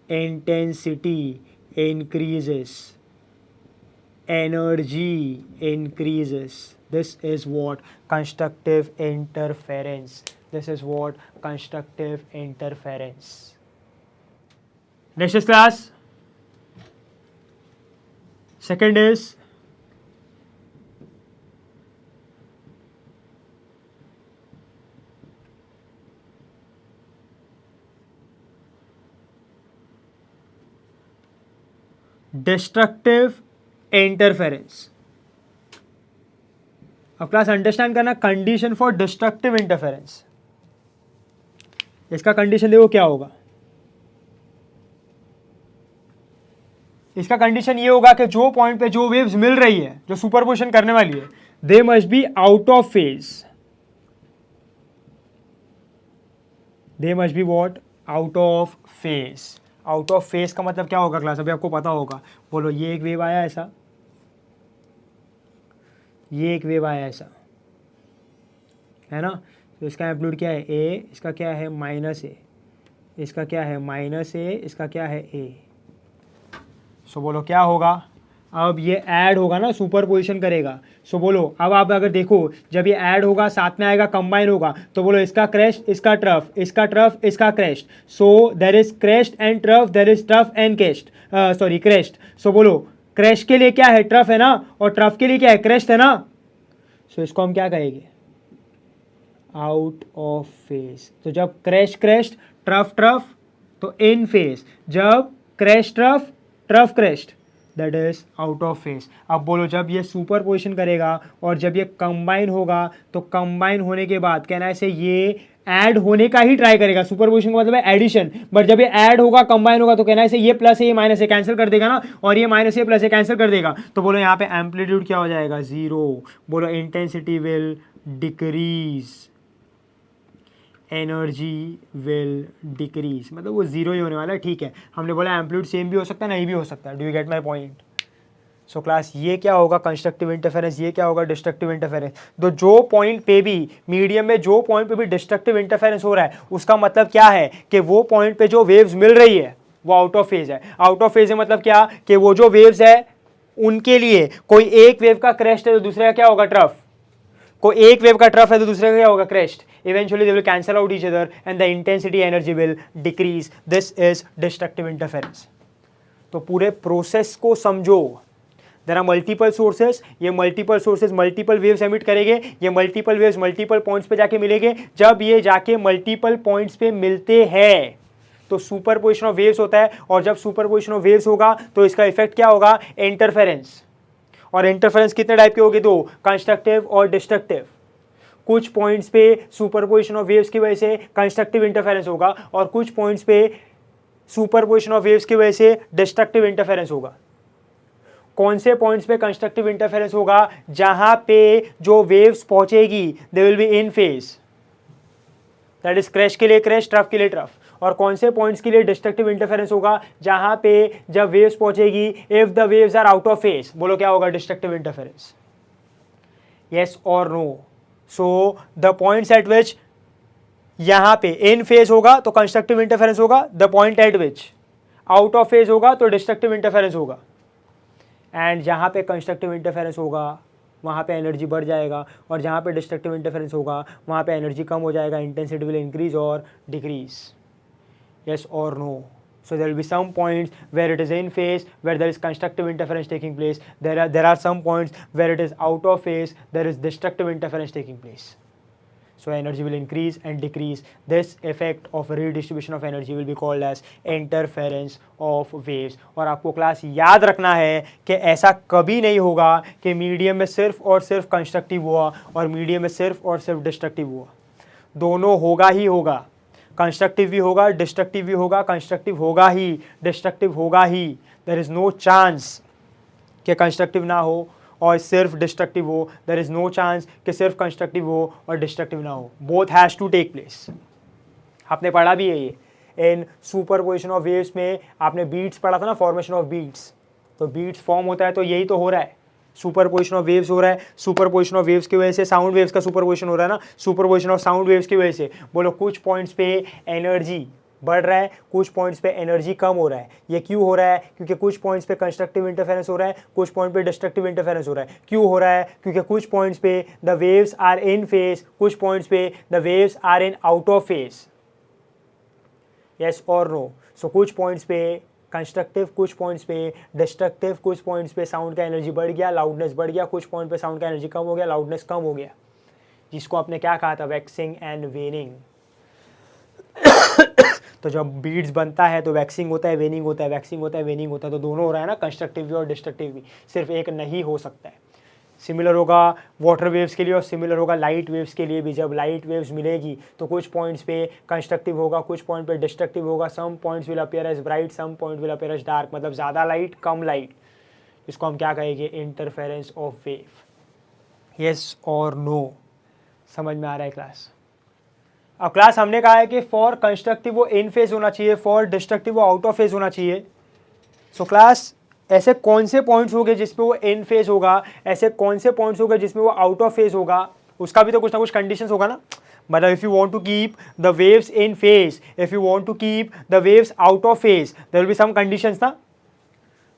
intensity increases. energy increases. This is what constructive interference. This is what constructive interference. Next is class. Second is destructive interference. अब class understand करना condition for destructive interference. इसका condition देखो क्या होगा. इसका condition ये होगा कि जो पॉइंट पे जो वेव्स मिल रही है, जो सुपरपोजिशन करने वाली है, they must be out of phase. They must be what? Out of phase. Out of phase का मतलब क्या होगा क्लास? अभी आपको पता होगा. बोलो, ये एक वेव आया ऐसा, ये एक वेव आया ऐसा, है ना. तो इसका एम्पलीट्यूड क्या है? ए. इसका क्या है? माइनस ए. इसका क्या है? माइनस ए. इसका क्या है? ए. सो बोलो क्या होगा? अब ये ऐड होगा ना, सुपर पोजिशन करेगा. सो बोलो, अब आप अगर देखो, जब ये ऐड होगा साथ में आएगा, कंबाइन होगा, तो बोलो इसका क्रेस्ट, इसका ट्रफ, इसका ट्रफ, इसका crest. So there is crest and trough, there is trough and crest, sorry crest. So बोलो क्रेस्ट के लिए क्या है? ट्रफ है ना, और ट्रफ के लिए क्या है? क्रेस्ट है ना. सो इसको हम क्या कहेंगे? Out of phase. तो जब क्रेस्ट क्रेस्ट, ट्रफ ट्रफ, तो इन फेज. जब crest trough, trough crest, that is out of phase. अब बोलो, जब ये सुपर पोजिशन करेगा और जब ये कंबाइन होगा, तो कंबाइन होने के बाद कहना है से ये ऐड होने का ही ट्राई करेगा. सुपर पोजिशन का मतलब है एडिशन. बट जब ये ऐड होगा, कंबाइन होगा, तो कहना है से ये प्लस है, ये माइनस है, कैंसिल कर देगा ना, और ये माइनस है प्लस है, कैंसिल कर देगा. तो बोलो यहाँ पे एम्पलीट्यूड क्या हो जाएगा? जीरो. बोलो intensity will decrease, energy will decrease. मतलब वो जीरो ही होने वाला है. ठीक है, हमने बोला एम्पलीट्यूड सेम भी हो सकता है, नहीं भी हो सकता है. Do you get my point? So class, ये क्या होगा? Constructive interference. ये क्या होगा? Destructive interference. तो जो पॉइंट पे भी, मीडियम में जो पॉइंट पे भी डिस्ट्रक्टिव इंटरफेरेंस हो रहा है, उसका मतलब क्या है कि वो पॉइंट पे जो वेव्स मिल रही है वो आउट ऑफ फेज है. आउट ऑफ फेज है मतलब क्या? कि वो जो वेव्स है उनके लिए कोई एक वेव का क्रेस्ट है तो दूसरे का क्या होगा? ट्रफ. कोई एक वेव का ट्रफ है तो दूसरे का क्या होगा? Crest. Eventually they will cancel out each other and the intensity energy will decrease. This is destructive interference. तो पूरे प्रोसेस को समझो. There are multiple sources. ये multiple sources multiple waves emit करेंगे. ये मल्टीपल वेव्स मल्टीपल पॉइंट्स पे जाके मिलेंगे. जब ये जाके मल्टीपल पॉइंट्स पे मिलते हैं तो सुपरपोजिशन ऑफ वेव्स होता है. और जब सुपरपोजिशन ऑफ वेव्स होगा तो इसका इफेक्ट क्या होगा? इंटरफेरेंस. और इंटरफेरेंस कितने टाइप के होंगे? दो, कंस्ट्रक्टिव और डिस्ट्रक्टिव. कुछ पॉइंट्स पे सुपरपोजिशन ऑफ वेव्स की वजह से कंस्ट्रक्टिव इंटरफेरेंस होगा और कुछ पॉइंट्स पे सुपरपोजिशन ऑफ वेव्स की वजह से डिस्ट्रक्टिव इंटरफेरेंस होगा. कौन से पॉइंट्स पे कंस्ट्रक्टिव इंटरफेरेंस होगा? जहां पे जो वेव्स पहुंचेगी they will be in phase. That is crest के लिए क्रेस्ट, ट्रफ के लिए ट्रफ. और कौन से पॉइंट्स के लिए डिस्ट्रक्टिव इंटरफेरेंस होगा? जहां पे जब वेव्स पहुंचेगी, if the waves are out of phase. बोलो क्या होगा? Destructive interference. यस और no? So the points at which यहां पे इन फेज होगा तो कंस्ट्रक्टिव इंटरफेरेंस होगा. The point at which out of phase होगा तो डिस्ट्रक्टिव इंटरफेरेंस होगा. एंड जहां पे कंस्ट्रक्टिव इंटरफेरेंस होगा वहाँ पे एनर्जी बढ़ जाएगा और जहाँ पे डिस्ट्रक्टिव इंटरफेरेंस होगा वहाँ पे एनर्जी कम हो जाएगा. इंटेंसिटी विल इंक्रीज और decrease. yes or no? So there will be some points where it is in phase, where there is constructive interference taking place. There are some points where it is out of phase, there is destructive interference taking place. So energy will increase and decrease. This effect of redistribution of energy will be called as interference of waves. और आपको class याद रखना है कि ऐसा कभी नहीं होगा कि मीडियम में सिर्फ और सिर्फ कंस्ट्रक्टिव हुआ और मीडियम में सिर्फ और सिर्फ डिस्ट्रक्टिव हुआ. दोनों होगा ही होगा. कंस्ट्रक्टिव भी होगा, डिस्ट्रक्टिव भी होगा. कंस्ट्रक्टिव होगा ही, डिस्ट्रक्टिव होगा ही. देयर इज़ नो चांस कि कंस्ट्रक्टिव ना हो और सिर्फ डिस्ट्रक्टिव हो. देयर इज़ नो चांस कि सिर्फ कंस्ट्रक्टिव हो और डिस्ट्रक्टिव ना हो. Both has to take place. आपने पढ़ा भी है ये इन सुपरपोजिशन ऑफ वेव्स में. आपने बीट्स पढ़ा था ना, फॉर्मेशन ऑफ बीट्स. तो बीट्स फॉर्म होता है तो यही तो हो रहा है. सुपरपोजिशन ऑफ वेव्स हो रहा है. सुपरपोजिशन ऑफ वेव्स की वजह से साउंड वेव्स का सुपरपोजिशन हो रहा है ना. सुपरपोजिशन ऑफ साउंड वेव्स की वजह से बोलो कुछ पॉइंट्स पे एनर्जी बढ़ रहा है, कुछ पॉइंट्स पे एनर्जी कम हो रहा है। ये क्यों हो रहा है? क्योंकि कुछ पॉइंट्स पे कंस्ट्रक्टिव इंटरफेरेंस हो रहा है, कुछ पॉइंट पे डिस्ट्रक्टिव इंटरफेरेंस हो रहा है। क्यों हो रहा है? क्योंकि कुछ पॉइंट्स पे the waves are in phase, कुछ पॉइंट्स पे the waves are in out of phase. Yes और नो? सो कुछ पॉइंट्स पे कंस्ट्रक्टिव, कुछ पॉइंट्स पे डिस्ट्रक्टिव, कुछ पॉइंट्स पे साउंड का एनर्जी बढ़ गया, लाउडनेस बढ़ गया, कुछ पॉइंट पे साउंड का एनर्जी कम हो गया, लाउडनेस कम हो गया, जिसको आपने क्या कहा था? Waxing and वेनिंग। तो जब बीड्स बनता है तो वैक्सिंग होता है, वेनिंग होता है, वैक्सिंग होता है, वेनिंग होता है, तो दोनों हो रहा है ना, कंस्ट्रक्टिव भी और डिस्ट्रक्टिव भी, सिर्फ एक नहीं हो सकता है। सिमिलर होगा वाटर वेव्स के लिए और सिमिलर होगा लाइट वेव्स के लिए भी। जब लाइट वेव्स मिलेगी तो कुछ पॉइंट्स पे कंस्ट्रक्टिव होगा, कुछ पॉइंट पे डिस्ट्रक्टिव होगा। Some points will appear as bright, some point will appear as dark, मतलब ज़्यादा लाइट, कम लाइट। इसको हम क्या कहेंगे? Interference of wave. यस और नो? समझ में आ रहा है क्लास? अब क्लास हमने कहा है कि फॉर कंस्ट्रक्टिव वो इन फेज होना चाहिए, फॉर डिस्ट्रक्टिव वो आउट ऑफ फेज होना चाहिए। सो क्लास ऐसे कौन से पॉइंट्स हो गए जिसपे वो इन फेज होगा, ऐसे कौन से पॉइंट्स हो गए जिसमें वो आउट ऑफ फेज होगा? उसका भी तो कुछ ना कुछ कंडीशंस होगा ना। मतलब if you want to keep the waves in phase, if you want to keep the waves out of phase, there will be some conditions ना।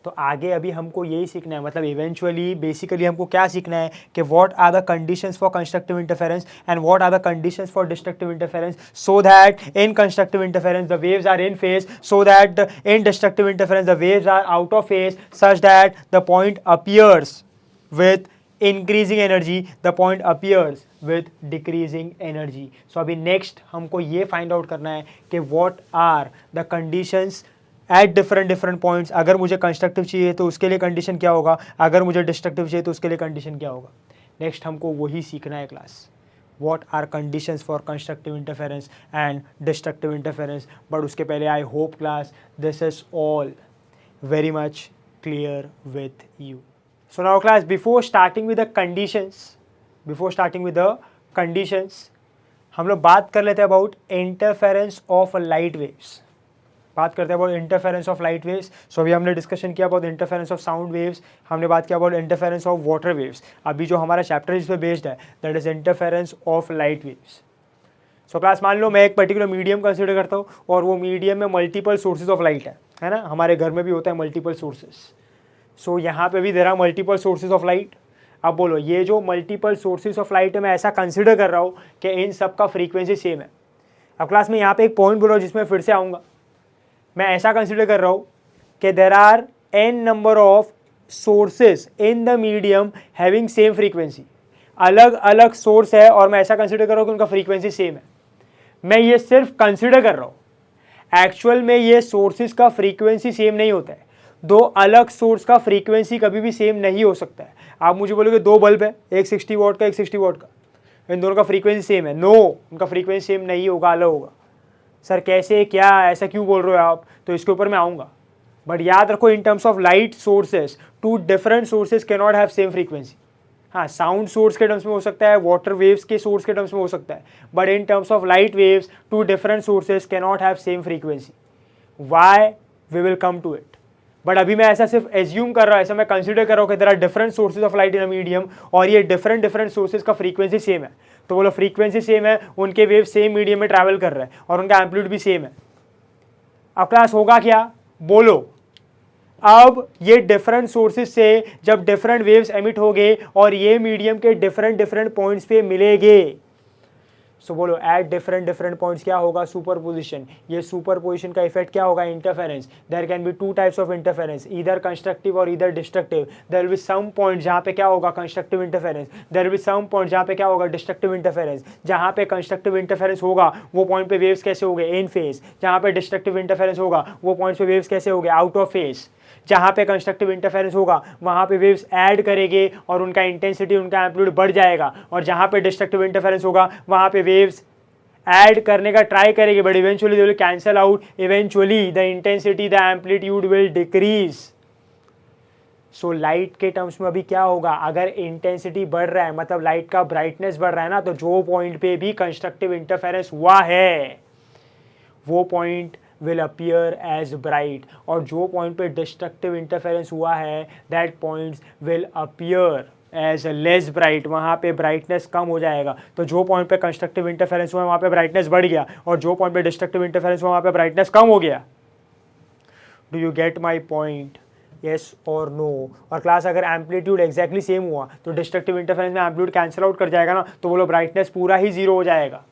तो आगे अभी हमको यही सीखना है, मतलब इवेंचुअली बेसिकली हमको क्या सीखना है कि what are the conditions for constructive interference and what are the conditions for destructive interference, so that in constructive interference the waves are in phase, so that in destructive interference the waves are out of phase, such that the point appears with increasing energy, the point appears with decreasing energy. So अभी next हमको ये find out करना है कि what are the conditions at different points. अगर मुझे constructive चाहिए तो उसके लिए कंडीशन क्या होगा, अगर मुझे डिस्ट्रक्टिव चाहिए तो उसके लिए कंडीशन क्या होगा। नेक्स्ट हमको वही सीखना है class, what are conditions for constructive interference and destructive interference. But उसके पहले I hope class this is all very much clear with you. So now class, before starting with the conditions, हम लोग बात कर लेते हैं about interference of light waves. बात करते हैं about interference of light waves. So अभी हमने डिस्कशन किया about interference of sound waves, हमने बात किया about interference of water waves. अभी जो हमारा चैप्टर इस पर बेस्ड है that is interference of light waves. So class मान लो मैं एक पर्टिकुलर मीडियम कंसिडर करता हूँ और वो मीडियम में मल्टीपल सोर्सेज ऑफ लाइट है ना। हमारे घर में भी होता है मल्टीपल सोर्सेज। सो यहाँ पे भी there are multiple sources of light. अब बोलो ये जो मल्टीपल सोर्सेज ऑफ लाइट है मैं ऐसा कंसिडर कर रहा हूँ कि इन सब का फ्रीक्वेंसी सेम है। अब क्लास में यहाँ पे एक पॉइंट बोलो जिसमें फिर से आऊँगा। मैं ऐसा कंसिडर कर रहा हूँ कि there are n number of sources in the medium having same frequency. अलग अलग सोर्स है और मैं ऐसा कंसिडर कर रहा हूँ कि उनका फ्रीक्वेंसी सेम है। मैं ये सिर्फ कंसिडर कर रहा हूँ, एक्चुअल में ये सोर्सेज का फ्रीक्वेंसी सेम नहीं होता है। दो अलग सोर्स का फ्रीक्वेंसी कभी भी सेम नहीं हो सकता है। आप मुझे बोलोगे दो बल्ब है, एक 60 वॉट का एक 60 वॉट का, इन दोनों का फ्रीक्वेंसी सेम है। नो, उनका फ्रीक्वेंसी सेम नहीं होगा, अलग होगा। सर कैसे, क्या, ऐसा क्यों बोल रहे हो आप? तो इसके ऊपर मैं आऊँगा। बट याद रखो in terms of light sources two different sources can not have same frequency. हाँ, साउंड सोर्स के टर्म्स में हो सकता है, वाटर वेव्स के सोर्स के टर्म्स में हो सकता है, but in terms of light waves two different sources can not have same frequency. Why, we will come to it. But अभी मैं ऐसा सिर्फ एज्यूम कर रहा हूँ, ऐसा मैं कंसिडर कर रहा हूँ कि there are different sources of light in a medium और ये डिफरेंट सोर्सेज का फ्रीक्वेंसी सेम है। तो बोलो फ्रीक्वेंसी सेम है, उनके वेव सेम मीडियम में ट्रैवल कर रहे हैं और उनका एम्पलीट्यूड भी सेम है। अब क्लास होगा क्या, बोलो। अब ये डिफरेंट सोर्सेज से जब डिफरेंट वेव्स एमिट होंगे और ये मीडियम के डिफरेंट पॉइंट्स पे मिलेंगे, सो बोलो एट डिफरेंट पॉइंट्स क्या होगा, सुपरपोजिशन। ये सुपरपोजिशन का इफेक्ट क्या होगा, interference. There can be two types of interference, either constructive और either destructive. There will be some point जहाँ पे क्या होगा, constructive interference. There will be some point जहाँ पे क्या होगा, डिस्ट्रक्टिव इंटरफेरेंस। जहाँ पे कंस्ट्रक्टिव इंटरफेरेंस होगा वो पॉइंट पे वेव्स कैसे हो गए, इन फेज। जहाँ पे डिस्ट्रक्टिव इंटरफेरेंस होगा वो पॉइंट्स पे वेव्स कैसे हो गए, आउट ऑफ फेज। जहाँ पे कंस्ट्रक्टिव इंटरफेरेंस होगा वहाँ पे वेव्स ऐड करेंगे और उनका इंटेंसिटी, उनका एम्पलीट्यूड बढ़ जाएगा। और जहाँ पे डिस्ट्रक्टिव इंटरफेरेंस होगा वहाँ पे वेव्स ऐड करने का ट्राई करेंगे, but eventually they will cancel out. Eventually the intensity, the amplitude will decrease. So light के टर्म्स में अभी क्या होगा, अगर इंटेंसिटी बढ़ रहा है मतलब लाइट का ब्राइटनेस बढ़ रहा है ना, तो जो पॉइंट पे भी कंस्ट्रक्टिव इंटरफेरेंस हुआ है वो point will appear as bright, और जो पॉइंट पे डिस्ट्रक्टिव इंटरफेरेंस हुआ है that points will appear as less bright, वहाँ पे ब्राइटनेस कम हो जाएगा। तो जो पॉइंट पे कंस्ट्रक्टिव इंटरफेरेंस हुआ वहाँ पे ब्राइटनेस बढ़ गया, और जो पॉइंट पे डिस्ट्रक्टिव इंटरफेरेंस हुआ वहाँ पे ब्राइटनेस कम हो गया। Do you get my point? Yes और नो। और क्लास अगर एम्पलीट्यूड एग्जैक्टली सेम हुआ तो डिस्ट्रक्टिव इंटरफेरेंस में एम्पलीट्यूड कैंसिल आउट कर जाएगा ना, तो बोलो ब्राइटनेस पूरा ही जीरो हो जाएगा।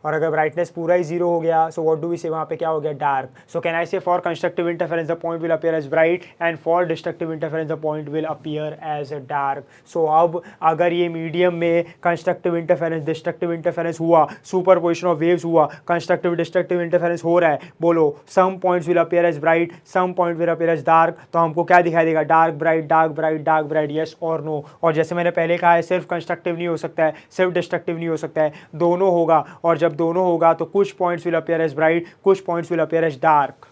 और अगर ब्राइटनेस पूरा ही जीरो हो गया, सो व्हाट डू वी से, वहाँ पे क्या हो गया, dark. So can I say for constructive interference the point will appear as bright and for destructive interference the point will appear as dark. So अब अगर ये मीडियम में कंस्ट्रक्टिव इंटरफेरेंस डिस्ट्रक्टिव इंटरफेरेंस हुआ, सुपरपोजिशन ऑफ वेव्स हुआ, constructive destructive interference हो रहा है, बोलो some points will appear as bright, some point will appear as dark. तो हमको क्या दिखाई देगा, dark bright dark bright dark bright, yes और नो। और जैसे मैंने पहले कहा है, सिर्फ कंस्ट्रक्टिव नहीं हो सकता है, सिर्फ डिस्ट्रक्टिव नहीं हो सकता है, दोनों होगा। और जब दोनों होगा तो कुछ points will appear as bright, कुछ points will appear as dark,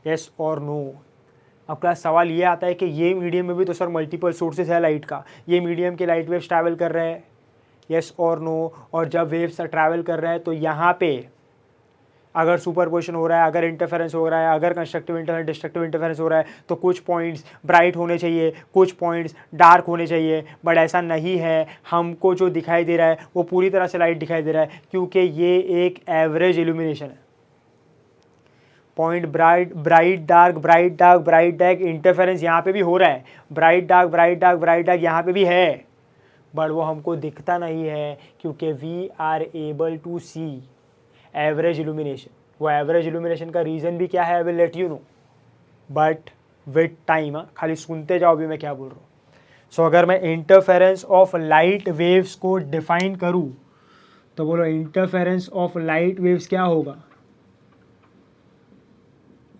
yes और नो। अब क्लास सवाल ये आता है कि ये मीडियम में भी तो सर मल्टीपल सोर्सेज है लाइट का, ये मीडियम के लाइट वेव्स ट्रैवल कर रहे हैं, यस और नो। और जब वेव्स ट्रैवल कर रहे हैं तो यहाँ पे अगर सुपरपोजिशन हो रहा है, अगर इंटरफेरेंस हो रहा है, अगर कंस्ट्रक्टिव इंटरफेरेंस डिस्ट्रक्टिव इंटरफेरेंस हो रहा है, तो कुछ पॉइंट्स ब्राइट होने चाहिए, कुछ पॉइंट्स डार्क होने चाहिए। बट ऐसा नहीं है, हमको जो दिखाई दे रहा है वो पूरी तरह से लाइट दिखाई दे रहा है, क्योंकि ये एक एवरेज इल्यूमिनेशन है। Point bright bright dark bright dark bright dark, interference यहाँ पे भी हो रहा है, bright dark bright dark bright dark यहाँ पे भी है, बट वो हमको दिखता नहीं है, क्योंकि we are able to see average illumination. वो एवरेज इल्यूमिनेशन का रीज़न भी क्या है, I will let you know, but with time. खाली सुनते जाओ भी मैं क्या बोल रहा हूँ। सो अगर मैं इंटरफेरेंस ऑफ लाइट वेव्स को डिफाइन करूँ तो बोलो इंटरफेरेंस ऑफ लाइट वेव्स क्या होगा,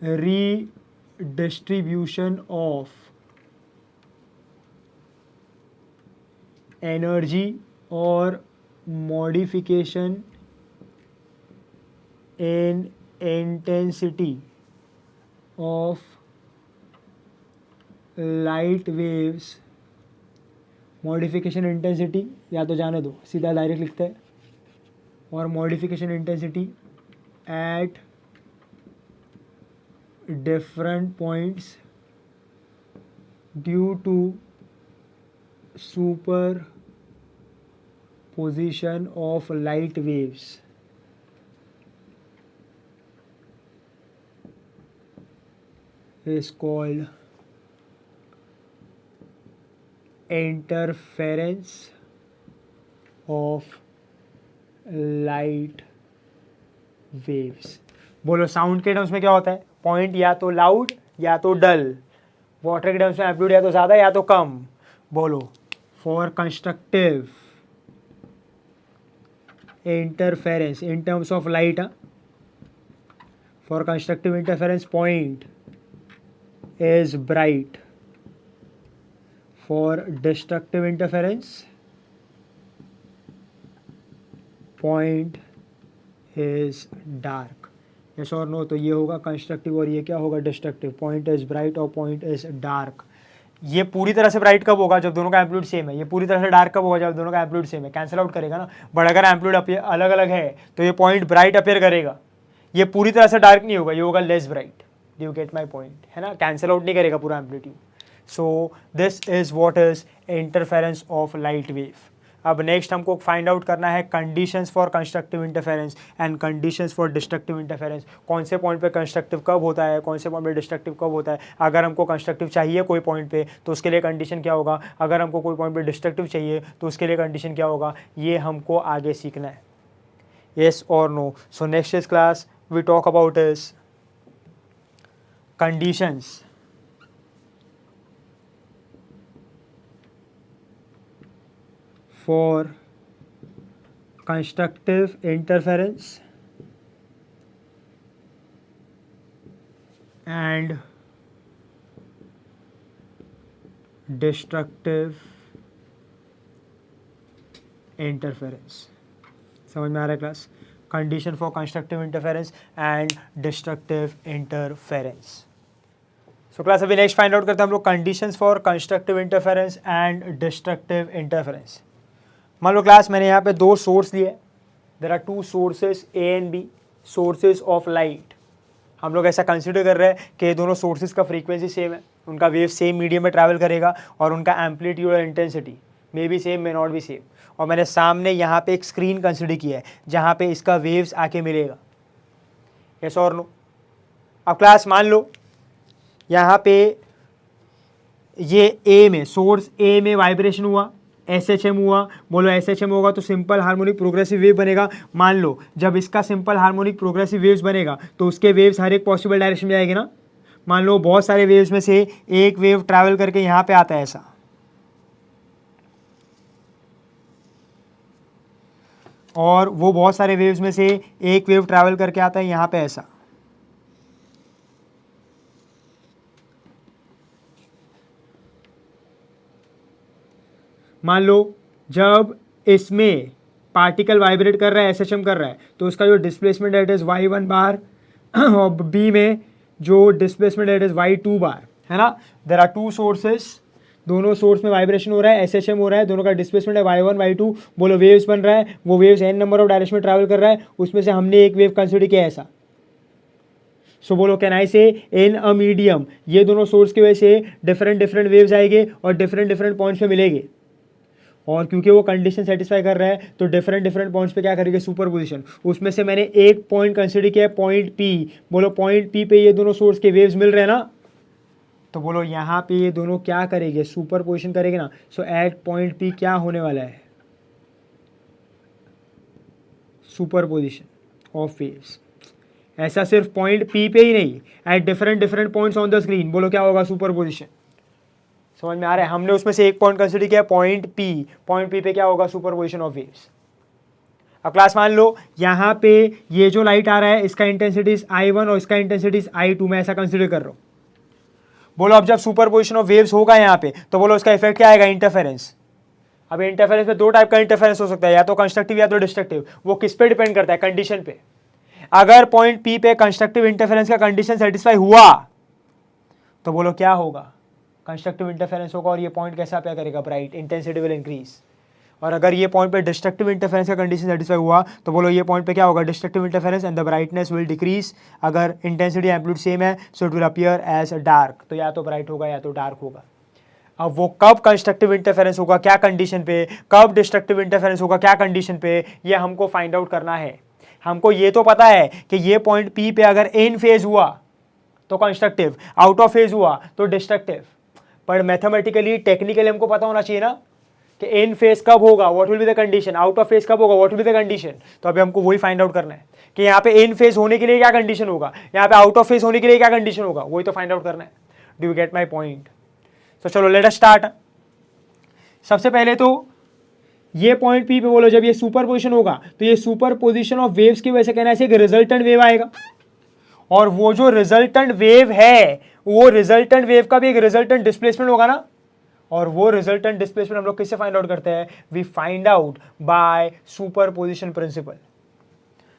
रीडिस्ट्रीब्यूशन ऑफ एनर्जी और modification in intensity of light waves, modification intensity या तो जाने दो, सीधा डायरेक्ट लिखते हैं, और modification intensity at different points due to superposition of light waves is called interference of light waves। बोलो साउंड के टर्म्स में क्या होता है, पॉइंट या तो लाउड या तो डल, वाटर के टर्म्स में एम्पलीट्यूड या तो ज़्यादा या तो कम। बोलो for constructive interference in terms of light, for constructive interference point is bright, for destructive interference point is dark, yes or no। तो ये होगा कंस्ट्रक्टिव और ये क्या होगा डिस्ट्रक्टिव, पॉइंट इज ब्राइट और पॉइंट इज डार्क। ये पूरी तरह से ब्राइट कब होगा, जब दोनों का एम्पलीट्यूड सेम है, ये पूरी तरह से डार्क कब होगा, जब दोनों का एम्पलीट्यूड सेम है, कैंसिल आउट करेगा ना। बट अगर एम्पलीट्यूड अलग अलग है तो ये पॉइंट ब्राइट अपीयर करेगा, ये पूरी तरह से डार्क नहीं होगा, ये होगा less bright. Do you get my point, है ना, कैंसिल आउट नहीं करेगा पूरा amplitude. So this is what is interference of light wave. अब नेक्स्ट हमको फाइंड आउट करना है conditions for constructive interference and conditions for destructive interference. कौन से पॉइंट पे कंस्ट्रक्टिव कब होता है, कौन से पॉइंट पे डिस्ट्रक्टिव कब होता है। अगर हमको कंस्ट्रक्टिव चाहिए कोई पॉइंट पे तो उसके लिए कंडीशन क्या होगा, अगर हमको कोई पॉइंट पे डिस्ट्रक्टिव चाहिए तो उसके लिए कंडीशन क्या होगा, ये हमको आगे सीखना है, येस और no. So next is class we talk about is conditions for constructive interference and destructive interference। समझ में आ रहा है class, condition for constructive interference and destructive interference. So class अभी नेक्स्ट फाइंड आउट करते हैं हम लोग conditions for constructive interference and destructive interference. मान लो क्लास मैंने यहाँ पे दो सोर्स लिए, there are two sources A and B, sources of light, हम लोग ऐसा कंसिडर कर रहे हैं कि ये दोनों सोर्सेज का फ्रीक्वेंसी सेम है, उनका वेव सेम मीडियम में ट्रैवल करेगा और उनका एम्पलीट्यूड और intensity may be same may not be same. और मैंने सामने यहाँ पे एक स्क्रीन कंसिडर किया है जहाँ पे इसका वेव्स आके मिलेगा, यस और नो। अब क्लास मान लो यहाँ पे ये ए में, सोर्स ए में वाइब्रेशन हुआ, SHM हुआ, बोलो SHM होगा तो सिंपल हार्मोनिक प्रोग्रेसिव वेव बनेगा। मान लो जब इसका सिंपल हार्मोनिक प्रोग्रेसिव वेव्स बनेगा तो उसके वेव्स हर एक पॉसिबल डायरेक्शन में जाएंगे ना। मान लो बहुत सारे वेव्स में से एक वेव ट्रैवल करके यहाँ पे आता है ऐसा, और वो बहुत सारे वेव्स में से एक वेव ट्रैवल करके आता है यहाँ पे ऐसा। मान लो जब इसमें पार्टिकल वाइब्रेट कर रहा है, SHM कर रहा है, तो उसका जो डिस्प्लेसमेंट दैट इज y1 बार और बी में जो डिस्प्लेसमेंट दैट इज y2 बार, है ना। देयर आर टू सोर्सेस, दोनों सोर्स में वाइब्रेशन हो रहा है, SHM हो रहा है, दोनों का डिस्प्लेसमेंट है y1 y2, बोलो वेव्स बन रहा है, वो waves n number of direction में ट्रैवल कर रहा है, उसमें से हमने एक वेव कंसिडर किया ऐसा। सो बोलो कैन आई से इन अ मीडियम, ये दोनों सोर्स की वजह से डिफरेंट डिफरेंट वेव्स आएंगे और डिफरेंट डिफरेंट पॉइंट्स पे मिलेंगे, और क्योंकि वो कंडीशन सेटिस्फाई कर रहा है तो डिफरेंट डिफरेंट पॉइंट्स पे क्या करेंगे, सुपर पोजिशन। उसमें से मैंने एक पॉइंट कंसिडर किया है पॉइंट पी, बोलो पॉइंट पी पे ये दोनों सोर्स के वेव्स मिल रहे हैं ना, तो बोलो यहाँ पे ये दोनों क्या करेंगे, सुपर पोजिशन करेंगे ना। सो एट पॉइंट पी क्या होने वाला है, सुपर पोजिशन ऑफ वेव्स। ऐसा सिर्फ पॉइंट पी पे ही नहीं, at different different points on the screen, बोलो क्या होगा, सुपर पोजिशन। समझ में आ रहा है। हमने उसमें से एक पॉइंट कंसिडर किया पॉइंट पी पे क्या होगा, सुपरपोजिशन ऑफ वेव्स। अब क्लास मान लो यहाँ पे ये जो लाइट आ रहा है इसका इंटेंसिटी इज I1 और इसका इंटेंसिटी इज I2, मैं ऐसा कंसिडर कर रहा हूँ। बोलो अब जब सुपरपोजिशन ऑफ वेव्स होगा यहाँ पे तो बोलो उसका इफेक्ट क्या आएगा, इंटरफेरेंस। अब इंटरफेरेंस में दो टाइप का इंटरफेरेंस हो सकता है, या तो कंस्ट्रक्टिव या तो डिस्ट्रक्टिव। वो किस पे डिपेंड करता है, कंडीशन पे। अगर पॉइंट पी पे कंस्ट्रक्टिव इंटरफेरेंस का कंडीशन सेटिस्फाई हुआ तो बोलो क्या होगा, कंस्ट्रक्टिव इंटरफेरेंस होगा और ये पॉइंट कैसा अपेयर करेगा, ब्राइट, इंटेंसिटी विल इंक्रीज। और अगर ये पॉइंट पे डिस्ट्रक्टिव इंटरफेरेंस का कंडीशन सेटिस्फाई हुआ तो बोलो ये पॉइंट पे क्या होगा, destructive interference and the brightness will decrease. अगर इंटेंसिटी एम्पलीट्यूड सेम है so it will appear as dark, तो या तो ब्राइट होगा या तो डार्क होगा। अब वो कब कंस्ट्रक्टिव इंटरफेरेंस होगा, क्या कंडीशन पे, कब डिस्ट्रक्टिव इंटरफेरेंस होगा, क्या कंडीशन पे, ये हमको फाइंड आउट करना है। हमको ये तो पता है कि ये पॉइंट पी पे अगर इन फेज हुआ तो कंस्ट्रक्टिव, आउट ऑफ फेज हुआ तो डिस्ट्रक्टिव। पर मैथमेटिकली टेक्निकली हमको पता होना चाहिए ना कि इन फेज कब होगा, what will be the condition, out of phase कब होगा, what will be the condition. तो अभी हमको वही फाइंड आउट करना है कि यहाँ पे इन फेज होने के लिए क्या कंडीशन होगा, यहाँ पे आउट ऑफ फेज होने के लिए क्या कंडीशन होगा, वही तो फाइंड आउट करना है। Do you get my point. तो चलो लेट अस स्टार्ट। सबसे पहले तो ये पॉइंट पी पे बोलो जब ये सुपर पोजिशन होगा तो ये सुपर पोजिशन ऑफ वेव्स की वजह से कहना है एक रिजल्टेंट वेव आएगा, और वो जो रिजल्टेंट वेव है वो रिजल्टेंट वेव का भी एक रिजल्टेंट डिस्प्लेसमेंट होगा ना। और वो रिजल्टेंट डिस्प्लेसमेंट हम लोग किससे फाइंड आउट करते हैं, we find out by superposition principle.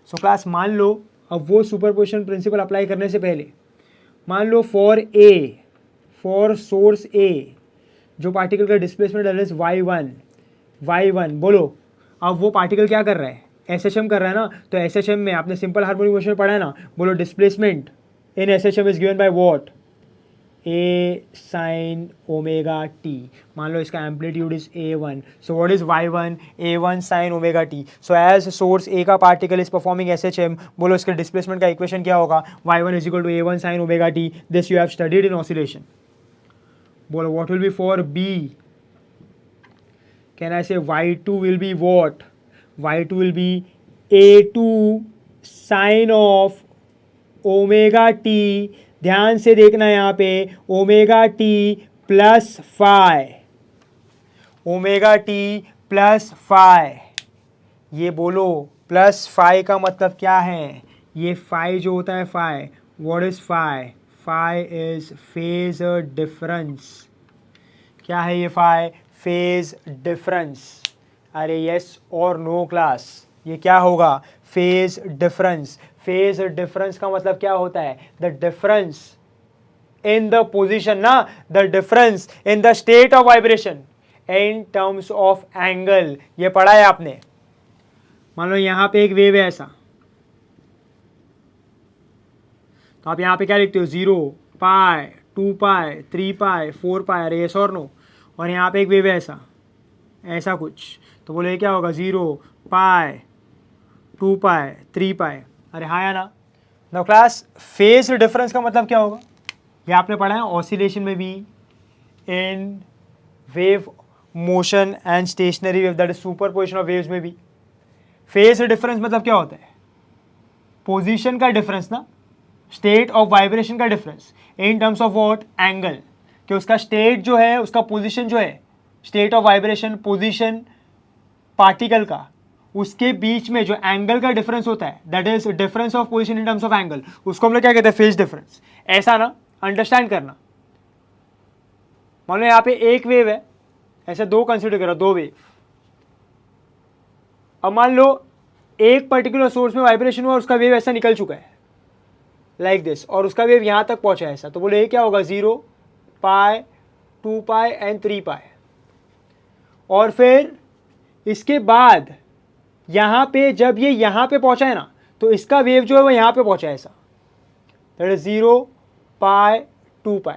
So class मान लो अब वो सुपरपोजिशन प्रिंसिपल अप्लाई करने से पहले मान लो फॉर सोर्स ए जो पार्टिकल का डिस्प्लेसमेंट एज y1 बोलो अब वो पार्टिकल क्या कर रहा है, SHM कर रहा है ना। तो SHM में आपने सिंपल हार्मोनिक मोशन पढ़ा है ना, बोलो displacement in SHM is given by what, A sin omega t। मान लो इसका amplitude is A1, so what is y1, A1 sin omega t। So as source A का पार्टिकल इज परफॉर्मिंग SHM, बोलो इसके डिस्प्लेसमेंट का equation क्या होगा, y1 is equal to A1 sin omega t। This you have studied in oscillation. बोलो what will be for B, can I say y2 will be what, y2 will be A2 sin of omega t। ध्यान से देखना यहाँ पे omega t plus phi, omega t plus phi. ये बोलो plus phi का मतलब क्या है, ये फाई जो होता है phi, what is phi, phi is phase difference. क्या है ये फाई, फेज डिफरेंस। अरे यस और नो क्लास, ये क्या होगा, फेज डिफरेंस। फेज डिफरेंस का मतलब क्या होता है, the difference in the position ना, the difference in the state of vibration in terms of angle. ये पढ़ा है आपने। मान लो यहां पे एक वेव है ऐसा, तो आप यहाँ पे क्या लिखते हो 0 पाई 2 पाई 3 पाई 4 पाई, अरे यस और नो। और यहाँ पे एक वेव है ऐसा कुछ, तो बोले क्या होगा 0 पाई 2 पाई 3 पाई, अरे हाँ या ना। नाउ क्लास फेज डिफरेंस का मतलब क्या होगा, ये आपने पढ़ा है ऑसिलेशन में भी, in wave motion and stationary wave, that is superposition of waves में भी। फेज डिफरेंस मतलब क्या होता है, पोजीशन का डिफरेंस ना, स्टेट ऑफ वाइब्रेशन का difference in terms of what, angle, कि उसका स्टेट जो है, उसका पोजीशन जो है, state of vibration, position particle का, उसके बीच में जो एंगल का डिफरेंस होता है, that is difference of position in terms of angle, उसको हम लोग क्या कहते हैं, फेज डिफरेंस। ऐसा ना अंडरस्टैंड करना। मान लो यहाँ पे एक वेव है, ऐसे दो कंसिडर करो, दो वेव। अब मान लो एक पर्टिकुलर सोर्स में वाइब्रेशन हुआ, उसका वेव ऐसा निकल चुका है लाइक दिस, और उसका वेव यहां तक पहुंचा है ऐसा, तो बोले ये क्या होगा 0 पाई 2 पाई एंड 3 पाई। और फिर इसके बाद यहां पे जब ये यहां पे पहुंचा है ना, तो इसका वेव जो है वो यहां पे पहुंचा है ऐसा, that is 0 pi 2 pi.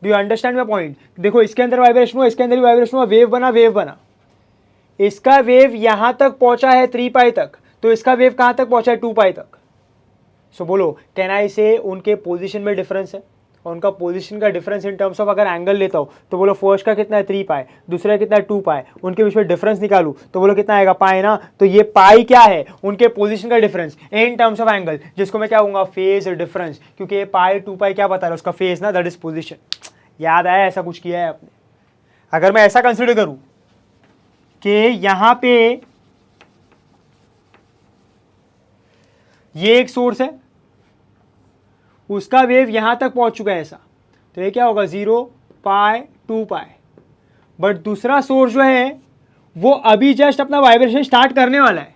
Do you understand my point. देखो इसके अंदर वाइब्रेशन हुआ, इसके अंदर भी वाइब्रेशन हुआ, वेव बना, इसका वेव यहां तक पहुंचा है 3 पाई तक, तो इसका वेव कहां तक पहुंचा है 2 पाई तक। सो बोलो कैन आई से उनके पोजीशन में डिफरेंस है, और उनका पोजीशन का डिफरेंस इन टर्म्स ऑफ अगर एंगल लेता हो तो बोलो फर्स्ट का कितना है 3 पाई, दूसरा कितना है 2 पाई, उनके बीच में डिफरेंस निकालू तो बोलो कितना आएगा पाई ना। तो ये पाई क्या है, उनके पोजीशन का difference in terms of angle, जिसको मैं क्या कहूंगा फेज डिफरेंस, क्योंकि ये पाई 2 पाई क्या बता रहा है, उसका फेज ना, दैट इज पोजीशन। याद आया, ऐसा कुछ किया है आपने। अगर मैं ऐसा कंसिडर करूं कि यहां पे ये एक सोर्स है, उसका वेव यहां तक पहुंच चुका है ऐसा, तो ये क्या होगा 0 पाई 2 पाई। बट दूसरा सोर्स जो है वो अभी जस्ट अपना वाइब्रेशन स्टार्ट करने वाला है,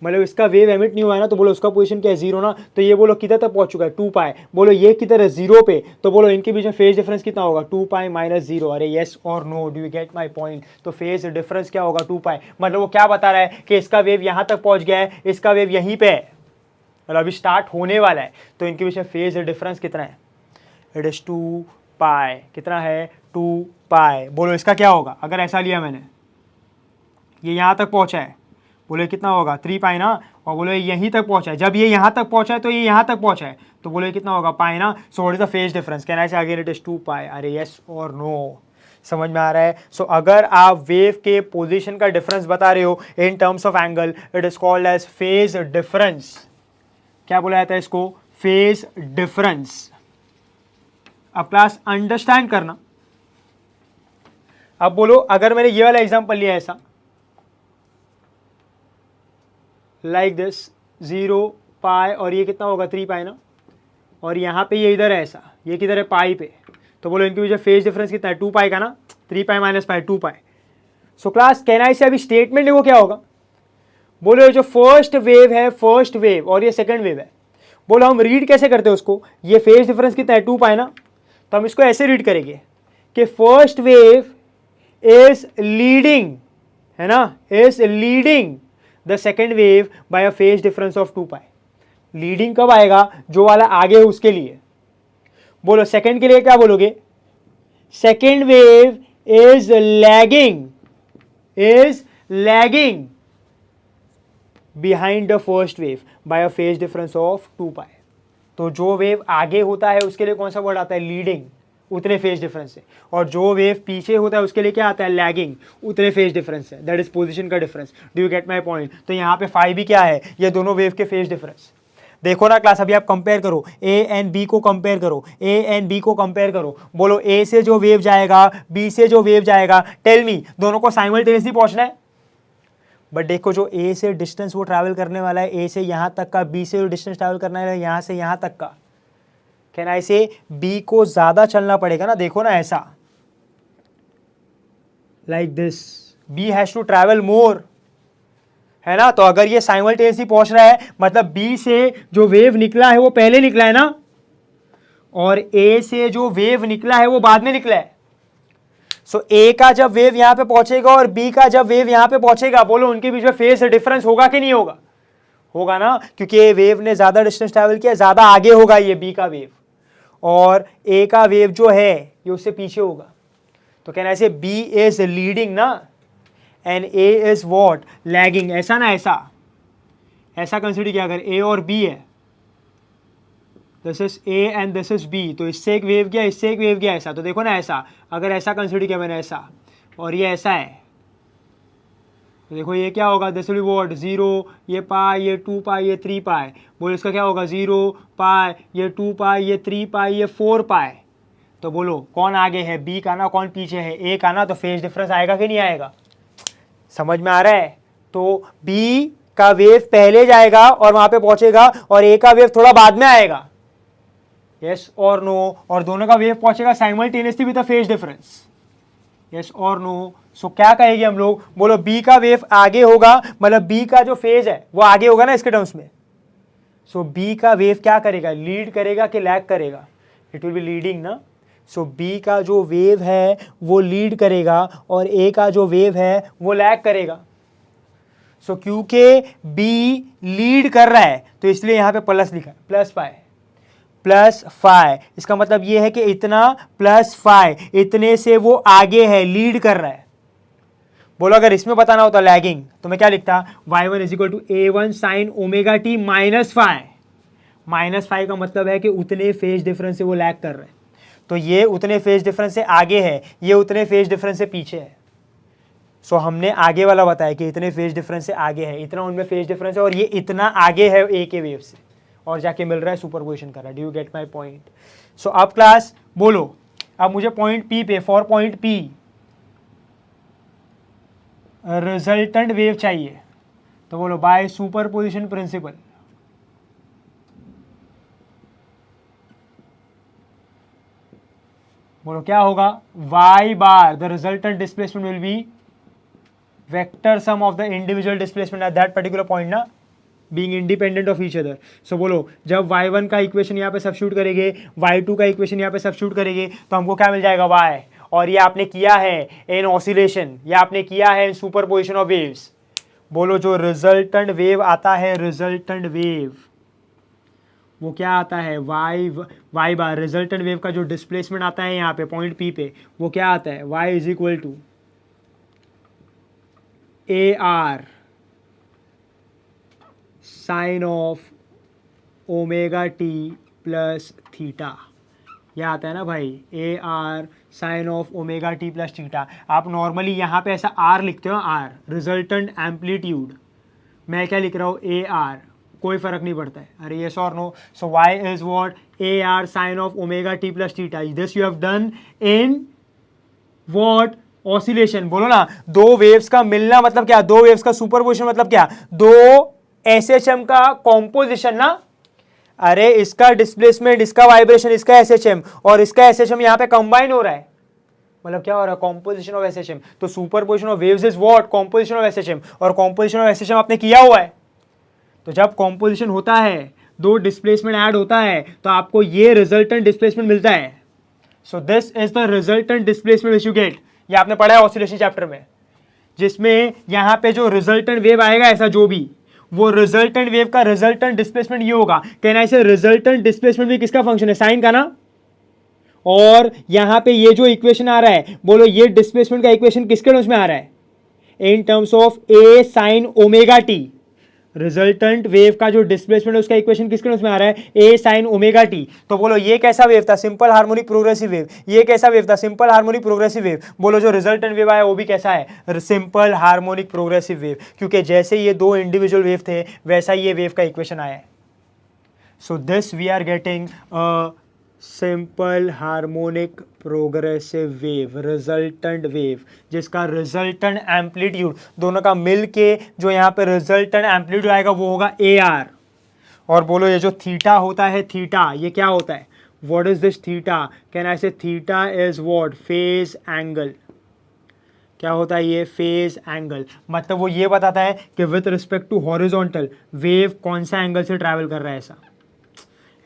मतलब इसका वेव एमिट नहीं हुआ है ना, तो बोलो उसका पोजीशन क्या है 0 ना, तो ये बोलो किधर तक पहुंच चुका है 2 पाई। बोलो ये किधर है 0 पे, तो बोलो इनके बीच में फेज डिफरेंस कितना होगा 2 पाई माइनस 0। अरे यस और no, do you get my point. तो फेज डिफरेंस क्या होगा 2 पाई, मतलब वो क्या बता रहा है कि इसका वेव यहां तक पहुंच गया है, इसका वेव यहीं पे है, मतलब अभी स्टार्ट होने वाला है, तो इनके बीच में फेज डिफरेंस कितना है, इट इज 2 पाई। कितना है 2 पाई। बोलो इसका क्या होगा, अगर ऐसा लिया मैंने, ये यहां तक पहुंचा है, बोले कितना होगा 3 पाई ना, और बोले यहीं तक पहुंचा है, जब ये यहां तक पहुंचा है तो ये यहां तक पहुंचा है, तो बोले कितना होगा पाई ना। सो what is the phase difference, can I से अगेन इट इज 2 पाई। अरे यस और नो, समझ में आ रहा है। सो अगर आप वेव के पोजीशन का डिफरेंस बता रहे हो in terms of angle, it is called as phase difference. क्या बोला जाता है इसको, फेज डिफरेंस। अब क्लास अंडरस्टैंड करना। अब बोलो अगर मैंने ये वाला एग्जांपल लिया ऐसा लाइक दिस 0 पाई, और ये कितना होगा 3 पाई ना, और यहाँ पे ये इधर है ऐसा, ये किधर है पाई पे, तो बोलो इनके बीच फेज डिफरेंस कितना है 2 पाई का ना, 3 पाई माइनस पाई 2 पाई। सो क्लास कहना है इसे अभी स्टेटमेंट देखो क्या होगा। बोलो ये जो फर्स्ट वेव है, फर्स्ट वेव, और ये सेकंड वेव है, बोलो हम रीड कैसे करते हैं उसको, ये फेज डिफरेंस कितना है 2 पाई ना, तो हम इसको ऐसे रीड करेंगे कि फर्स्ट वेव इज लीडिंग, है ना, is leading the second wave by a phase difference of 2 pi. Leading कब आएगा, जो वाला आगे है उसके लिए। बोलो सेकेंड के लिए क्या बोलोगे, second wave is lagging behind the first wave by a phase difference of 2 pi. तो जो वेव आगे होता है उसके लिए कौन सा वर्ड आता है, लीडिंग, उतने फेज डिफरेंस से, और जो वेव पीछे होता है उसके लिए क्या आता है, लैगिंग, उतने फेज डिफरेंस है, दैट इज पोजीशन का difference. Do you get my point. तो यहाँ पे फाई भी क्या है, ये दोनों वेव के फेज डिफरेंस। देखो ना क्लास, अभी आप कंपेयर करो, ए एंड बी को कंपेयर करो, ए एंड बी को कंपेयर करो। बोलो ए से जो वेव जाएगा, बी से जो वेव जाएगा, टेल मी दोनों को साइमल्टेनियसली पहुंचना है। बट देखो जो ए से डिस्टेंस वो ट्रैवल करने वाला है, ए से यहां तक का, बी से जो डिस्टेंस ट्रैवल करना है यहां से यहां तक का, कैन आई से बी को ज्यादा चलना पड़ेगा ना। देखो ना ऐसा like this, B has to travel more, है ना। तो अगर ये साइमल्टेनियसली पहुंच रहा है, मतलब बी से जो वेव निकला है वो पहले निकला है ना, और ए से जो वेव निकला है वो बाद में निकला है। सो ए का जब वेव यहां पे पहुंचेगा और बी का जब वेव यहां पे पहुंचेगा, बोलो उनके बीच में फेज डिफरेंस होगा कि नहीं होगा, होगा ना, क्योंकि वेव ने ज़्यादा डिस्टेंस ट्रैवल किया, ज़्यादा आगे होगा ये बी का वेव, और ए का वेव जो है ये उससे पीछे होगा। तो कहना ऐसे बी इज लीडिंग ना and A is what lagging, ऐसा ना, ऐसा कंसिडर किया, अगर ए और बी है, this is A and this is B, तो इससे एक वेव गया, इससे एक वेव गया, ऐसा। तो देखो ना ऐसा, अगर ऐसा कंसिडर किया मैंने ऐसा, और ये ऐसा है, तो देखो ये क्या होगा, दिस विल बी व्हाट 0, ये पाई, ये 2 पाई, ये 3 पाई, बोलो इसका क्या होगा 0 पाई, ये 2 पाई, ये 3 पाई, ये 4 पाई। तो बोलो कौन आगे है, बी का ना, कौन पीछे है, ए का ना। तो फेज डिफरेंस आएगा कि नहीं आएगा, समझ में आ रहा है। तो बी का वेव पहले जाएगा और वहां पे पहुंचेगा, और ए का वेव थोड़ा बाद में आएगा, यस और नो, और दोनों का वेव पहुंचेगा simultaneously with the phase difference, yes और नो। सो क्या कहेंगे हम लोग, बोलो बी का वेव आगे होगा, मतलब बी का जो फेज है वो आगे होगा ना इसके टर्म्स में। सो बी का वेव क्या करेगा, लीड करेगा कि लैग करेगा, इट विल बी लीडिंग ना। सो बी का जो वेव है वो लीड करेगा, और ए का जो वेव है वो लैग करेगा। सो क्योंकि बी लीड कर रहा है तो इसलिए यहां पे प्लस लिखा है, प्लस फाई। इसका मतलब ये है कि इतना प्लस फाई, इतने से वो आगे है, लीड कर रहा है। बोलो अगर इसमें बताना होता लैगिंग तो मैं क्या लिखता, y1 is equal to a1 sine omega t minus phi का मतलब है कि उतने फेज डिफरेंस से वो लैग कर रहे हैं। तो ये उतने फेज डिफरेंस से आगे है, ये उतने फेज डिफरेंस से पीछे है। सो हमने आगे वाला बताया कि इतने फेज डिफरेंस से आगे है, इतना उनमें फेज डिफरेंस है, और ये इतना आगे है ए के वेव से, और जाके मिल रहा है, सुपरपोजिशन कर रहा है। Do you get my point. So अब क्लास बोलो, अब मुझे पॉइंट पी पे, for point P resultant wave चाहिए। तो बोलो बाय सुपरपोजिशन प्रिंसिपल, बोलो क्या होगा, y bar the resultant displacement will be vector sum of the individual displacement at that particular point ना, being independent of each other. So बोलो जब y1 का इक्वेशन यहाँ पे सब्स्टिट्यूट करेंगे, y2 का इक्वेशन यहाँ पे सब्स्टिट्यूट करेंगे, तो हमको क्या मिल जाएगा y, और ये आपने किया है इन ऑसिलेशन, ये आपने किया है इन सुपरपोजिशन ऑफ वेव्स। बोलो जो रिजल्टेंट वेव आता है, रिजल्टेंट वेव वो क्या आता है, y बार रिजल्टेंट वेव का जो डिस्प्लेसमेंट आता है यहाँ पे पॉइंट P पे, वो क्या आता है, y is equal to AR sine of omega t plus theta. यह आता है ना भाई, AR sine of omega t plus theta. आप नॉर्मली यहाँ पे ऐसा R लिखते हो, R रिजल्टेंट एम्पलीट्यूड, मैं क्या लिख रहा हूँ AR, कोई फर्क नहीं पड़ता है। अरे यस और no. So y is what, AR sine of omega t plus theta. This you have done in what, oscillation. बोलो ना, दो वेव्स का मिलना मतलब क्या, दो वेव्स का सुपरपोजिशन मतलब क्या, दो SHM का कॉम्पोजिशन ना। अरे इसका डिस्प्लेसमेंट, इसका वाइब्रेशन, इसका SHM और इसका SHM यहाँ पे कंबाइन हो रहा है, मतलब क्या हो रहा है, कॉम्पोजिशन ऑफ SHM। तो superposition of waves is what, composition of SHM, और कॉम्पोजिशन ऑफ SHM आपने किया हुआ है। तो जब कॉम्पोजिशन होता है, दो डिस्प्लेसमेंट ऐड होता है, तो आपको ये रिजल्टेंट डिस्प्लेसमेंट मिलता है। So this is the resultant displacement which you get. ये आपने पढ़ा है ऑसिलेशन चैप्टर में, जिसमें यहाँ पे जो रिजल्टेंट वेव आएगा ऐसा जो भी, वो रिजल्टेंट वेव का रिजल्टेंट डिस्प्लेसमेंट ये होगा। कहना इसे रिजल्टेंट डिस्प्लेसमेंट भी किसका फंक्शन है, साइन का ना। और यहां पे ये जो इक्वेशन आ रहा है, बोलो ये डिस्प्लेसमेंट का इक्वेशन किसके टर्म्स में आ रहा है, इन terms of A sign omega T. Resultant wave का जो डिस्प्लेसमेंट है उसका इक्वेशन किसके टर्म्स में आ रहा है, ए साइन ओमेगा टी। तो बोलो ये कैसा वेव था, सिंपल हार्मोनिक प्रोग्रेसिव वेव। ये कैसा वेव था, सिंपल हार्मोनिक प्रोग्रेसिव वेव। बोलो जो रिजल्टेंट वेव आया वो भी कैसा है, सिंपल हार्मोनिक प्रोग्रेसिव वेव, क्योंकि जैसे ये दो इंडिविजुअल वेव थे वैसा ये वेव का इक्वेशन आया है। So this we are getting a simple harmonic progressive wave, resultant wave, जिसका रिजल्टेंट एम्पलीट्यूड दोनों का मिल के जो यहाँ पे रिजल्टेंट एम्पलीट्यूड आएगा वो होगा AR। और बोलो ये जो थीटा होता है, थीटा ये क्या होता है, what is this theta, can I say theta is what, phase angle. क्या होता है ये, फेज एंगल। मतलब वो ये बताता है कि with respect to horizontal wave कौन सा एंगल से ट्रैवल कर रहा है।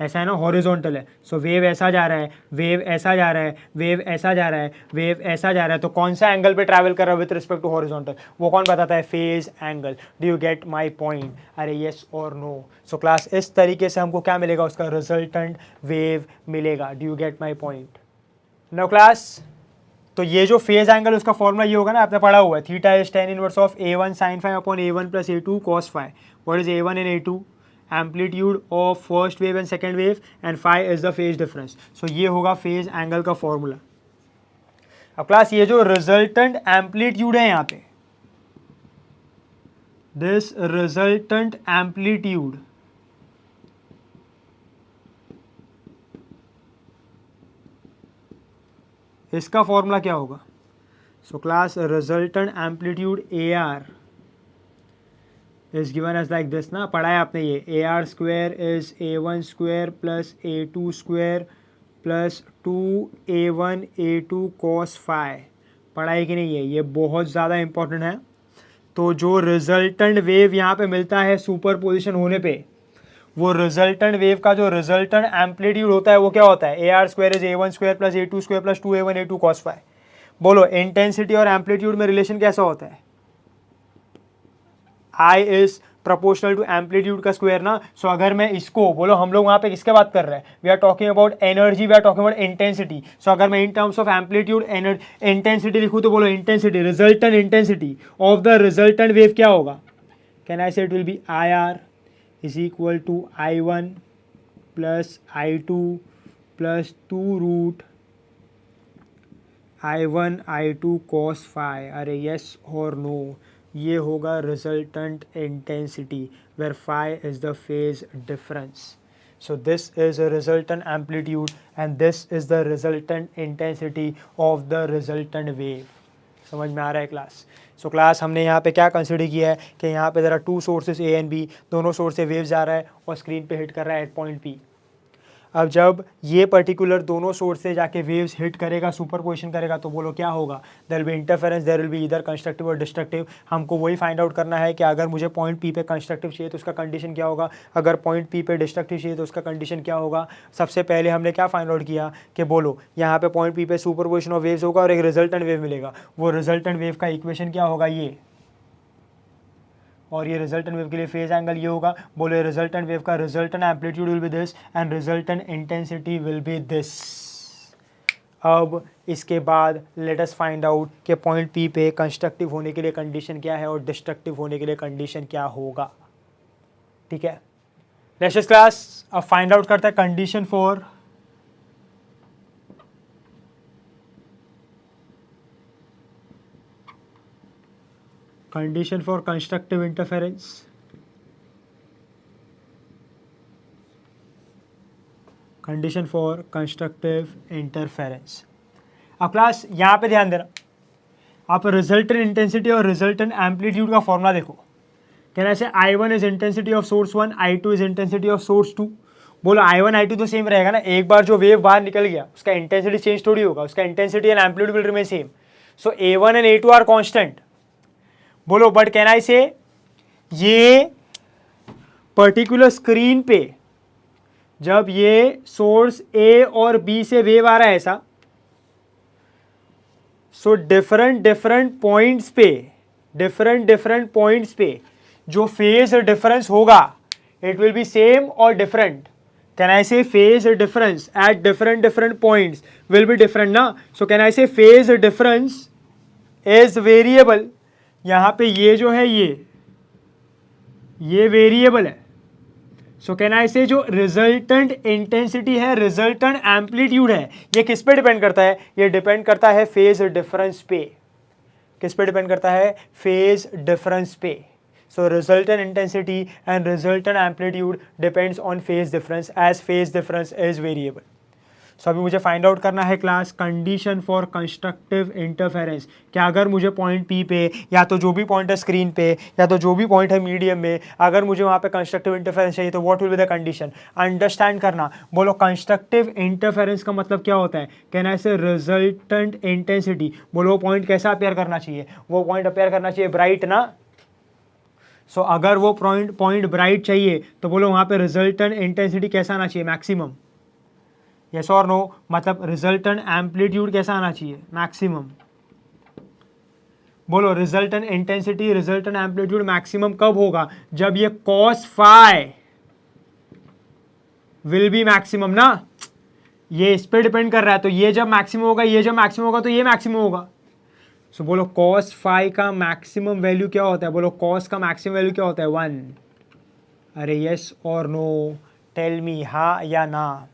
ऐसा है ना, हॉरिजॉन्टल है, सो वेव ऐसा जा रहा है, वेव ऐसा जा रहा है, वेव ऐसा जा रहा है, वेव ऐसा जा रहा है, तो कौन सा एंगल पे ट्रैवल कर रहा है विद रिस्पेक्ट टू हॉरिजॉन्टल, वो कौन बताता है, phase angle. Do you get my point, अरे येस और नो। सो क्लास इस तरीके से हमको क्या मिलेगा, उसका रिजल्टेंट वेव मिलेगा। Do you get my point now class. तो ये जो फेज एंगल उसका फॉर्मूला ये होगा ना, आपने पढ़ा हुआ है, theta is tan inverse of a1 sin phi upon a1 plus a2 cos phi। What is a1 and a2, amplitude of first wave and second wave, and phi is the phase difference. So ये होगा phase angle का formula. अब class ये जो resultant amplitude है यहाँ पे, this resultant amplitude इसका फॉर्मूला क्या होगा। So class resultant amplitude A R is given as like this ना, पढ़ा है आपने ये, A R square is a1 square plus a2 square plus 2a1 a2 cos phi। पढ़ा है कि नहीं है, ये बहुत ज़्यादा इंपॉर्टेंट है। तो जो रिजल्टेंट वेव यहाँ पे मिलता है सुपरपोजिशन होने पे, वो रिजल्टेंट वेव का जो रिजल्टेंट एम्पलीट्यूड होता है वो क्या होता है, A R square is a1 square plus a2 square plus 2a1 a2 cos phi। बोलो इंटेंसिटी और एम्पलीट्यूड में रिलेशन कैसा होता है, I is proportional to amplitude का स्क्वायर ना। सो अगर मैं इसको बोलो, हम लोग वहाँ पे किसके बात कर रहे हैं, we are talking about energy, we are talking about intensity. So अगर मैं in terms of amplitude intensity लिखूँ तो बोलो intensity, resultant intensity of the resultant wave क्या होगा, can I say it will be I R is equal to I1 plus I2 plus 2 root I1 I2 cos phi। अरे yes और no, ये होगा resultant intensity where phi is the phase difference। So this is a resultant amplitude and this is the resultant intensity of the resultant wave। समझ में आ रहा है class. So class हमने यहाँ पे क्या कंसिडर किया है कि यहाँ पे ज़रा 2 सोर्सेज ए एंड बी, दोनों सोर्स से वेव जा रहा है और स्क्रीन पे हिट कर रहा है एट पॉइंट पी। अब जब ये पर्टिकुलर दोनों सोर्स से जाके वेव्स हिट करेगा, सुपरपोजिशन करेगा, तो बोलो क्या होगा, there will be interference, there will be इधर कंस्ट्रक्टिव और डिस्ट्रक्टिव। हमको वही फाइंड आउट करना है कि अगर मुझे पॉइंट पी पे कंस्ट्रक्टिव चाहिए तो उसका कंडीशन क्या होगा, अगर पॉइंट पी पे डिस्ट्रक्टिव चाहिए तो उसका कंडीशन क्या होगा। सबसे पहले हमने क्या फाइंड आउट किया कि बोलो यहाँ पे पॉइंट पी पे सुपरपोजिशन ऑफ वेव्स होगा और एक रिजल्टेंट वेव मिलेगा। वो रिजल्टेंट वेव का इक्वेशन क्या होगा, ये, और ये रिजल्टेंट वेव के लिए फेज एंगल ये होगा। बोले रिजल्टेंट वेव का resultant amplitude will B this and resultant intensity will be this. अब इसके बाद लेट अस फाइंड आउट कि पॉइंट पी पे कंस्ट्रक्टिव होने के लिए कंडीशन क्या है और डिस्ट्रक्टिव होने के लिए कंडीशन क्या होगा। ठीक है, लेट्स क्लास अब फाइंड आउट करता है condition for constructive interference। Condition for constructive interference. अब क्लास यहाँ पे ध्यान देना, आप रिजल्टेंट इंटेंसिटी और रिजल्टेंट एम्पलीट्यूड का फॉर्मूला देखो। कहना ऐसे I1 is intensity of source 1, I2 is intensity of source 2। बोलो I1 I2 तो सेम रहेगा ना, एक बार जो वेव बाहर निकल गया उसका इंटेंसिटी चेंज थोड़ी होगा, उसका intensity and amplitude will remain same. So A1 and A2 are constant. बोलो बट कैन आई से ये पर्टिकुलर स्क्रीन पे जब ये सोर्स ए और बी से वेव आ रहा है ऐसा, सो डिफरेंट पॉइंट्स पे जो फेज डिफरेंस होगा इट विल बी सेम और different. Can I say phase difference at different points will be different ना। So can I say phase difference is variable. यहाँ पे ये जो है ये वेरिएबल है। सो कैन आई से जो रिजल्टेंट इंटेंसिटी है, रिजल्टेंट एम्पलीट्यूड है, ये किस पे डिपेंड करता है, ये डिपेंड करता है फेज डिफरेंस पे। किस पे डिपेंड करता है, फेज डिफरेंस पे। So resultant intensity and resultant amplitude depends on phase difference as phase difference is variable. So अभी मुझे फाइंड आउट करना है class condition for constructive interference. क्या अगर मुझे पॉइंट पी पे या तो जो भी पॉइंट है स्क्रीन पे या तो जो भी पॉइंट है मीडियम में, अगर मुझे वहाँ पे कंस्ट्रक्टिव इंटरफेरेंस चाहिए तो what will be the condition. Understand करना। बोलो कंस्ट्रक्टिव इंटरफेरेंस का मतलब क्या होता है, कैन आई से रिजल्टेंट इंटेंसिटी। बोलो वो पॉइंट कैसा अपेयर करना चाहिए, वो पॉइंट अपेयर करना चाहिए ब्राइट ना। सो अगर वो पॉइंट ब्राइट चाहिए तो बोलो वहाँ पे रिजल्टेंट इंटेंसिटी कैसा आना चाहिए, मैक्सिमम। यस और नो, मतलब रिजल्टेंट एम्पलीट्यूड कैसा आना चाहिए, मैक्सिमम। बोलो resultant intensity, resultant amplitude maximum कब होगा, जब ये cos phi will be maximum ना, ये इस पर डिपेंड कर रहा है। तो ये जब मैक्सिमम होगा, ये जब मैक्सिमम होगा, तो ये मैक्सिमम होगा। सो बोलो cos फाई का मैक्सिमम वैल्यू क्या होता है, बोलो cos का मैक्सिमम वैल्यू क्या होता है, 1। अरे यस और नो, टेल मी, हाँ या ना।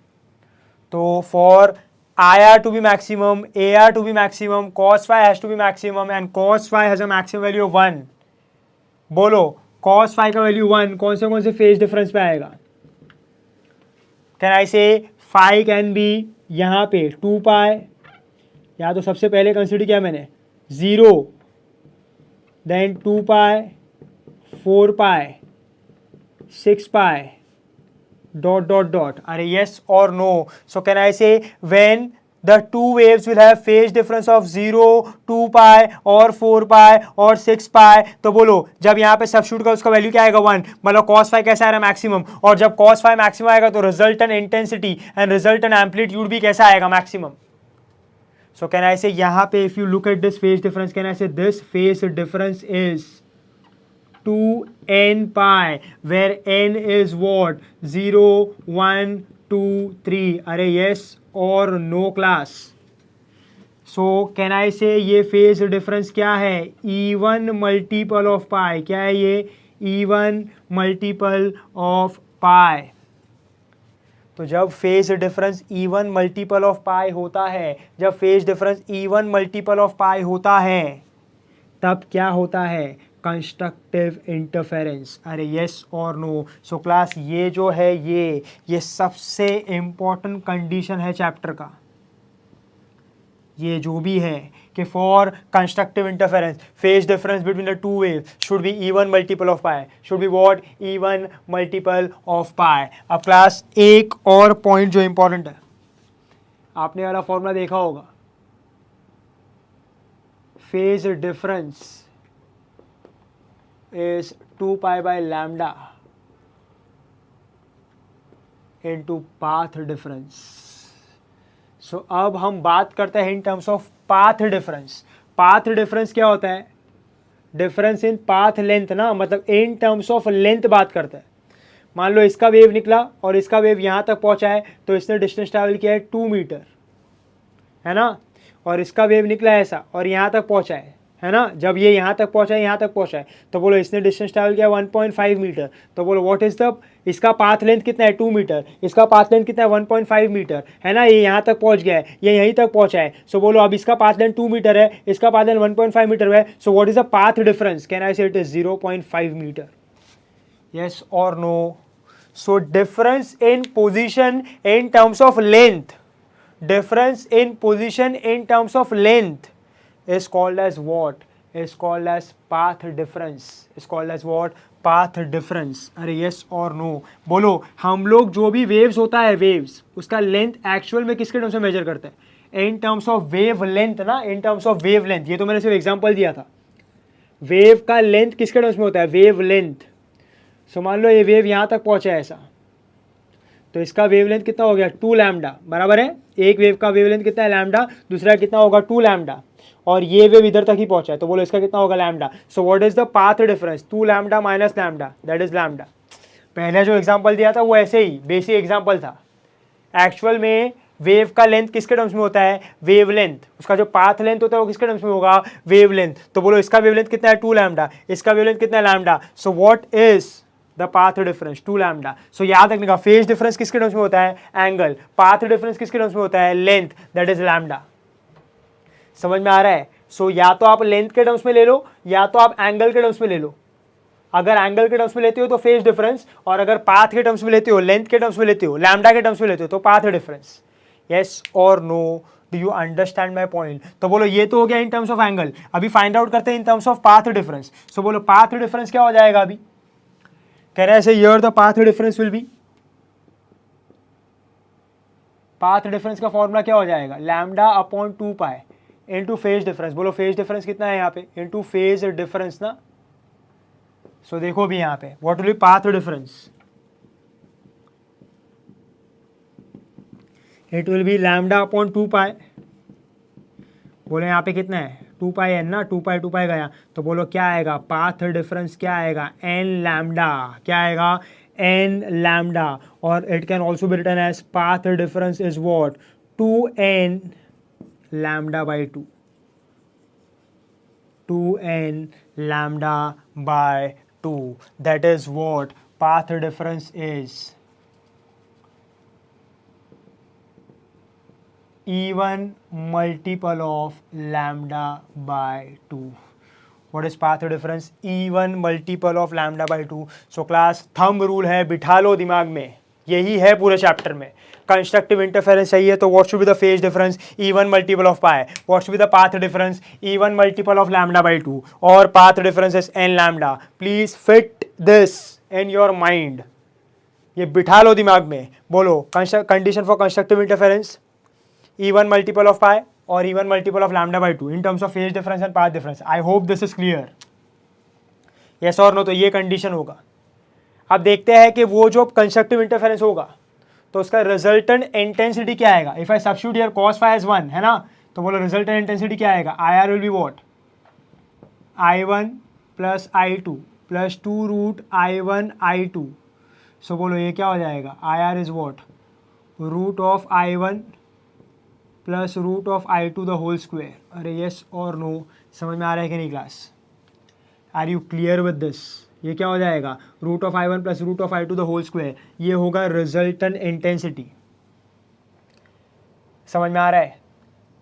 तो for IR to be maximum, AR to be maximum, cos phi has to be maximum and cos phi has a maximum value of 1। बोलो cos phi का वैल्यू 1 कौन से फेज डिफरेंस पे आएगा, कैन आई से phi कैन बी यहाँ पे 2 पाई, या तो सबसे पहले कंसिडर किया मैंने 0, then 2 pi, 4 pi, 6 pi, dot dot dot. Are yes or no? So can I say when the two waves will have phase difference of 0, 2 pi or 4 pi or 6 pi, तो बोलो जब यहाँ पे सब्स्टिट्यूट का उसका value क्या आएगा, 1। मतलब cos phi कैसा आ रहा है, मैक्सिमम। और जब cos phi मैक्सिमम आएगा तो resultant intensity and resultant amplitude भी कैसा आएगा, maximum. So can I say यहाँ पे if you look at this phase difference, can I say this phase difference is 2n pi, where n is what, 0, 1, 2, 3। अरे yes और no class। So can I say ये phase difference क्या है, E1 multiple of pi। क्या है ये, E1 multiple of pi। तो जब phase difference E1 multiple of pi होता है, जब phase difference E1 multiple of pi होता है, तब क्या होता है, कंस्ट्रक्टिव इंटरफेरेंस। अरे यस और नो। सो क्लास ये जो है ये सबसे इंपॉर्टेंट कंडीशन है चैप्टर का, ये जो भी है कि for constructive interference phase difference between the two wave should be E1 multiple of pi, should be what, E1 multiple of pi. अब क्लास एक और पॉइंट जो इंपॉर्टेंट है, आपने वाला फॉर्मूला देखा होगा, phase difference is 2 pi by lambda into path difference। So अब हम बात करते हैं in terms of path difference. Path difference क्या होता है, डिफरेंस इन पाथ लेंथ ना, मतलब इन टर्म्स ऑफ लेंथ बात करते हैं। मान लो इसका वेव निकला और इसका वेव यहाँ तक पहुँचा है, तो इसने डिस्टेंस ट्रैवल किया है 2 मीटर, है ना, और इसका वेव निकला है ऐसा और यहाँ तक पहुँचा है ना। जब ये यहाँ तक पहुँचा है, यहाँ तक पहुँचा है, तो बोलो इसने डिस्टेंस ट्रैवल किया 1.5 मीटर। तो बोलो व्हाट इज द, इसका पाथ लेंथ कितना है 2 मीटर, इसका पाथ लेंथ कितना है 1.5 मीटर, है ना। ये यहाँ तक पहुँच गया है, ये यहीं तक पहुँचा है। सो बोलो अब इसका पाथ लेंथ 2 मीटर है, इसका पाथ लेंथ 1.5 मीटर है। So what is the path difference, can I say it is 0.5 metre, yes और no. So difference in position in terms of length, difference in position in terms of length is called as what, is called as path difference, is called as what, path difference। अरे yes और no, बोलो हम लोग जो भी waves होता है, waves उसका length actual में किसके टर्म्स में मेजर करते हैं, in terms of wave length ना, in terms of wave length। ये तो मैंने सिर्फ एग्जांपल दिया था, वेव का लेंथ किसके टर्म्स में होता है, वेव लेंथ। सो मान लो ये वेव यहाँ तक पहुँचा है ऐसा, तो इसका वेवलेंथ कितना हो गया 2 लैम्डा, बराबर है। एक वेव का वेवलेंथ कितना है लैम्डा, दूसरा कितना होगा 2 लैम्डा, और ये वेव इधर तक ही पहुंचा है, तो बोलो इसका कितना होगा lambda. So what is the path difference, 2 lambda minus lambda, that is lambda. पहले जो एग्जांपल दिया था वो ऐसे ही बेसिक एग्जांपल था। एक्चुअल में वेव का लेंथ किसके टर्म्स में होता है, वेव लेंथ। उसका जो पाथ लेंथ होता है वो किसके टर्म्स में होगा, वेव लेंथ। तो बोलो इसका वेव लेंथ कितना है 2 लैम्डा, इसका वेव लेंथ कितना है lambda. So what is the path difference, 2 lambda. So याद रखने का, फेज डिफरेंस किसके टर्म्स में होता है, एंगल। पाथ डिफरेंस किसके टर्म्स में होता है, लेंथ, दैट इज लैम्डा। समझ में आ रहा है। सो या तो आप लेंथ के टर्म्स में ले लो, या तो आप एंगल के टर्म्स में ले लो। अगर एंगल के टर्म्स में लेते हो तो फेज डिफरेंस, और अगर पाथ के टर्म्स में लेते हो, लेंथ के टर्म्स में लेते हो, लैम्डा के टर्म्स में लेते हो, तो पाथ डिफरेंस। यस और no, do you understand my point. तो बोलो ये तो हो गया इन टर्म्स ऑफ एंगल। अभी फाइंड आउट करते हैं in terms of path difference. So बोलो पाथ डिफरेंस क्या हो जाएगा अभी, can I say here the path difference will be, path difference का फॉर्मूला क्या हो जाएगा, लैम्डा अपॉन 2 पाई इनटू फेज डिफरेंस। बोलो फेज डिफरेंस कितना है यहाँ पे, इनटू फेज डिफरेंस ना। सो देखो भी यहाँ पे what will B path difference, it will B lambda upon 2 पाई। बोले यहाँ पे कितना है 2 पाई एन ना, 2 पाई गया तो बोलो क्या आएगा पाथ डिफरेंस, क्या आएगा एन लैम्डा, क्या आएगा एन लैम्डा। और it can also be written as path difference is what 2n lambda by 2, 2n lambda by 2, that is what path difference is, even multiple of lambda by 2. What is path difference? even multiple of lambda by 2. So class thumb rule है, बिठा लो दिमाग में, यही है पूरे chapter में। Constructive interference चाहिए तो what should be the phase difference, even multiple of pi. What should be the path difference, even multiple of lambda by 2, और path difference is N lambda. Please fit this in your mind, ये बिठा लो दिमाग में। बोलो condition for constructive interference, even multiple of pi और even multiple of lambda by 2 in terms of phase difference and path difference. I hope this is clear, yes और no. तो ये कंडीशन होगा। अब देखते हैं कि वो जो कंस्ट्रक्टिव इंटरफेरेंस होगा तो उसका रिजल्टेंट इंटेंसिटी क्या आएगा। If I substitute here cos phi as 1 है ना, तो बोलो रिजल्टेंट इंटेंसिटी क्या आएगा, IR will be what I1 plus I2 plus 2 root I1 I2। So बोलो ये क्या हो जाएगा, IR is what root of I1 plus root of I2 the whole square. अरे यस और नो, समझ में आ रहा है कि नहीं class, are you clear with this. ये क्या हो जाएगा root of I1 plus root of I2 the whole square, ये होगा रिजल्टेंट इंटेंसिटी। समझ में आ रहा है,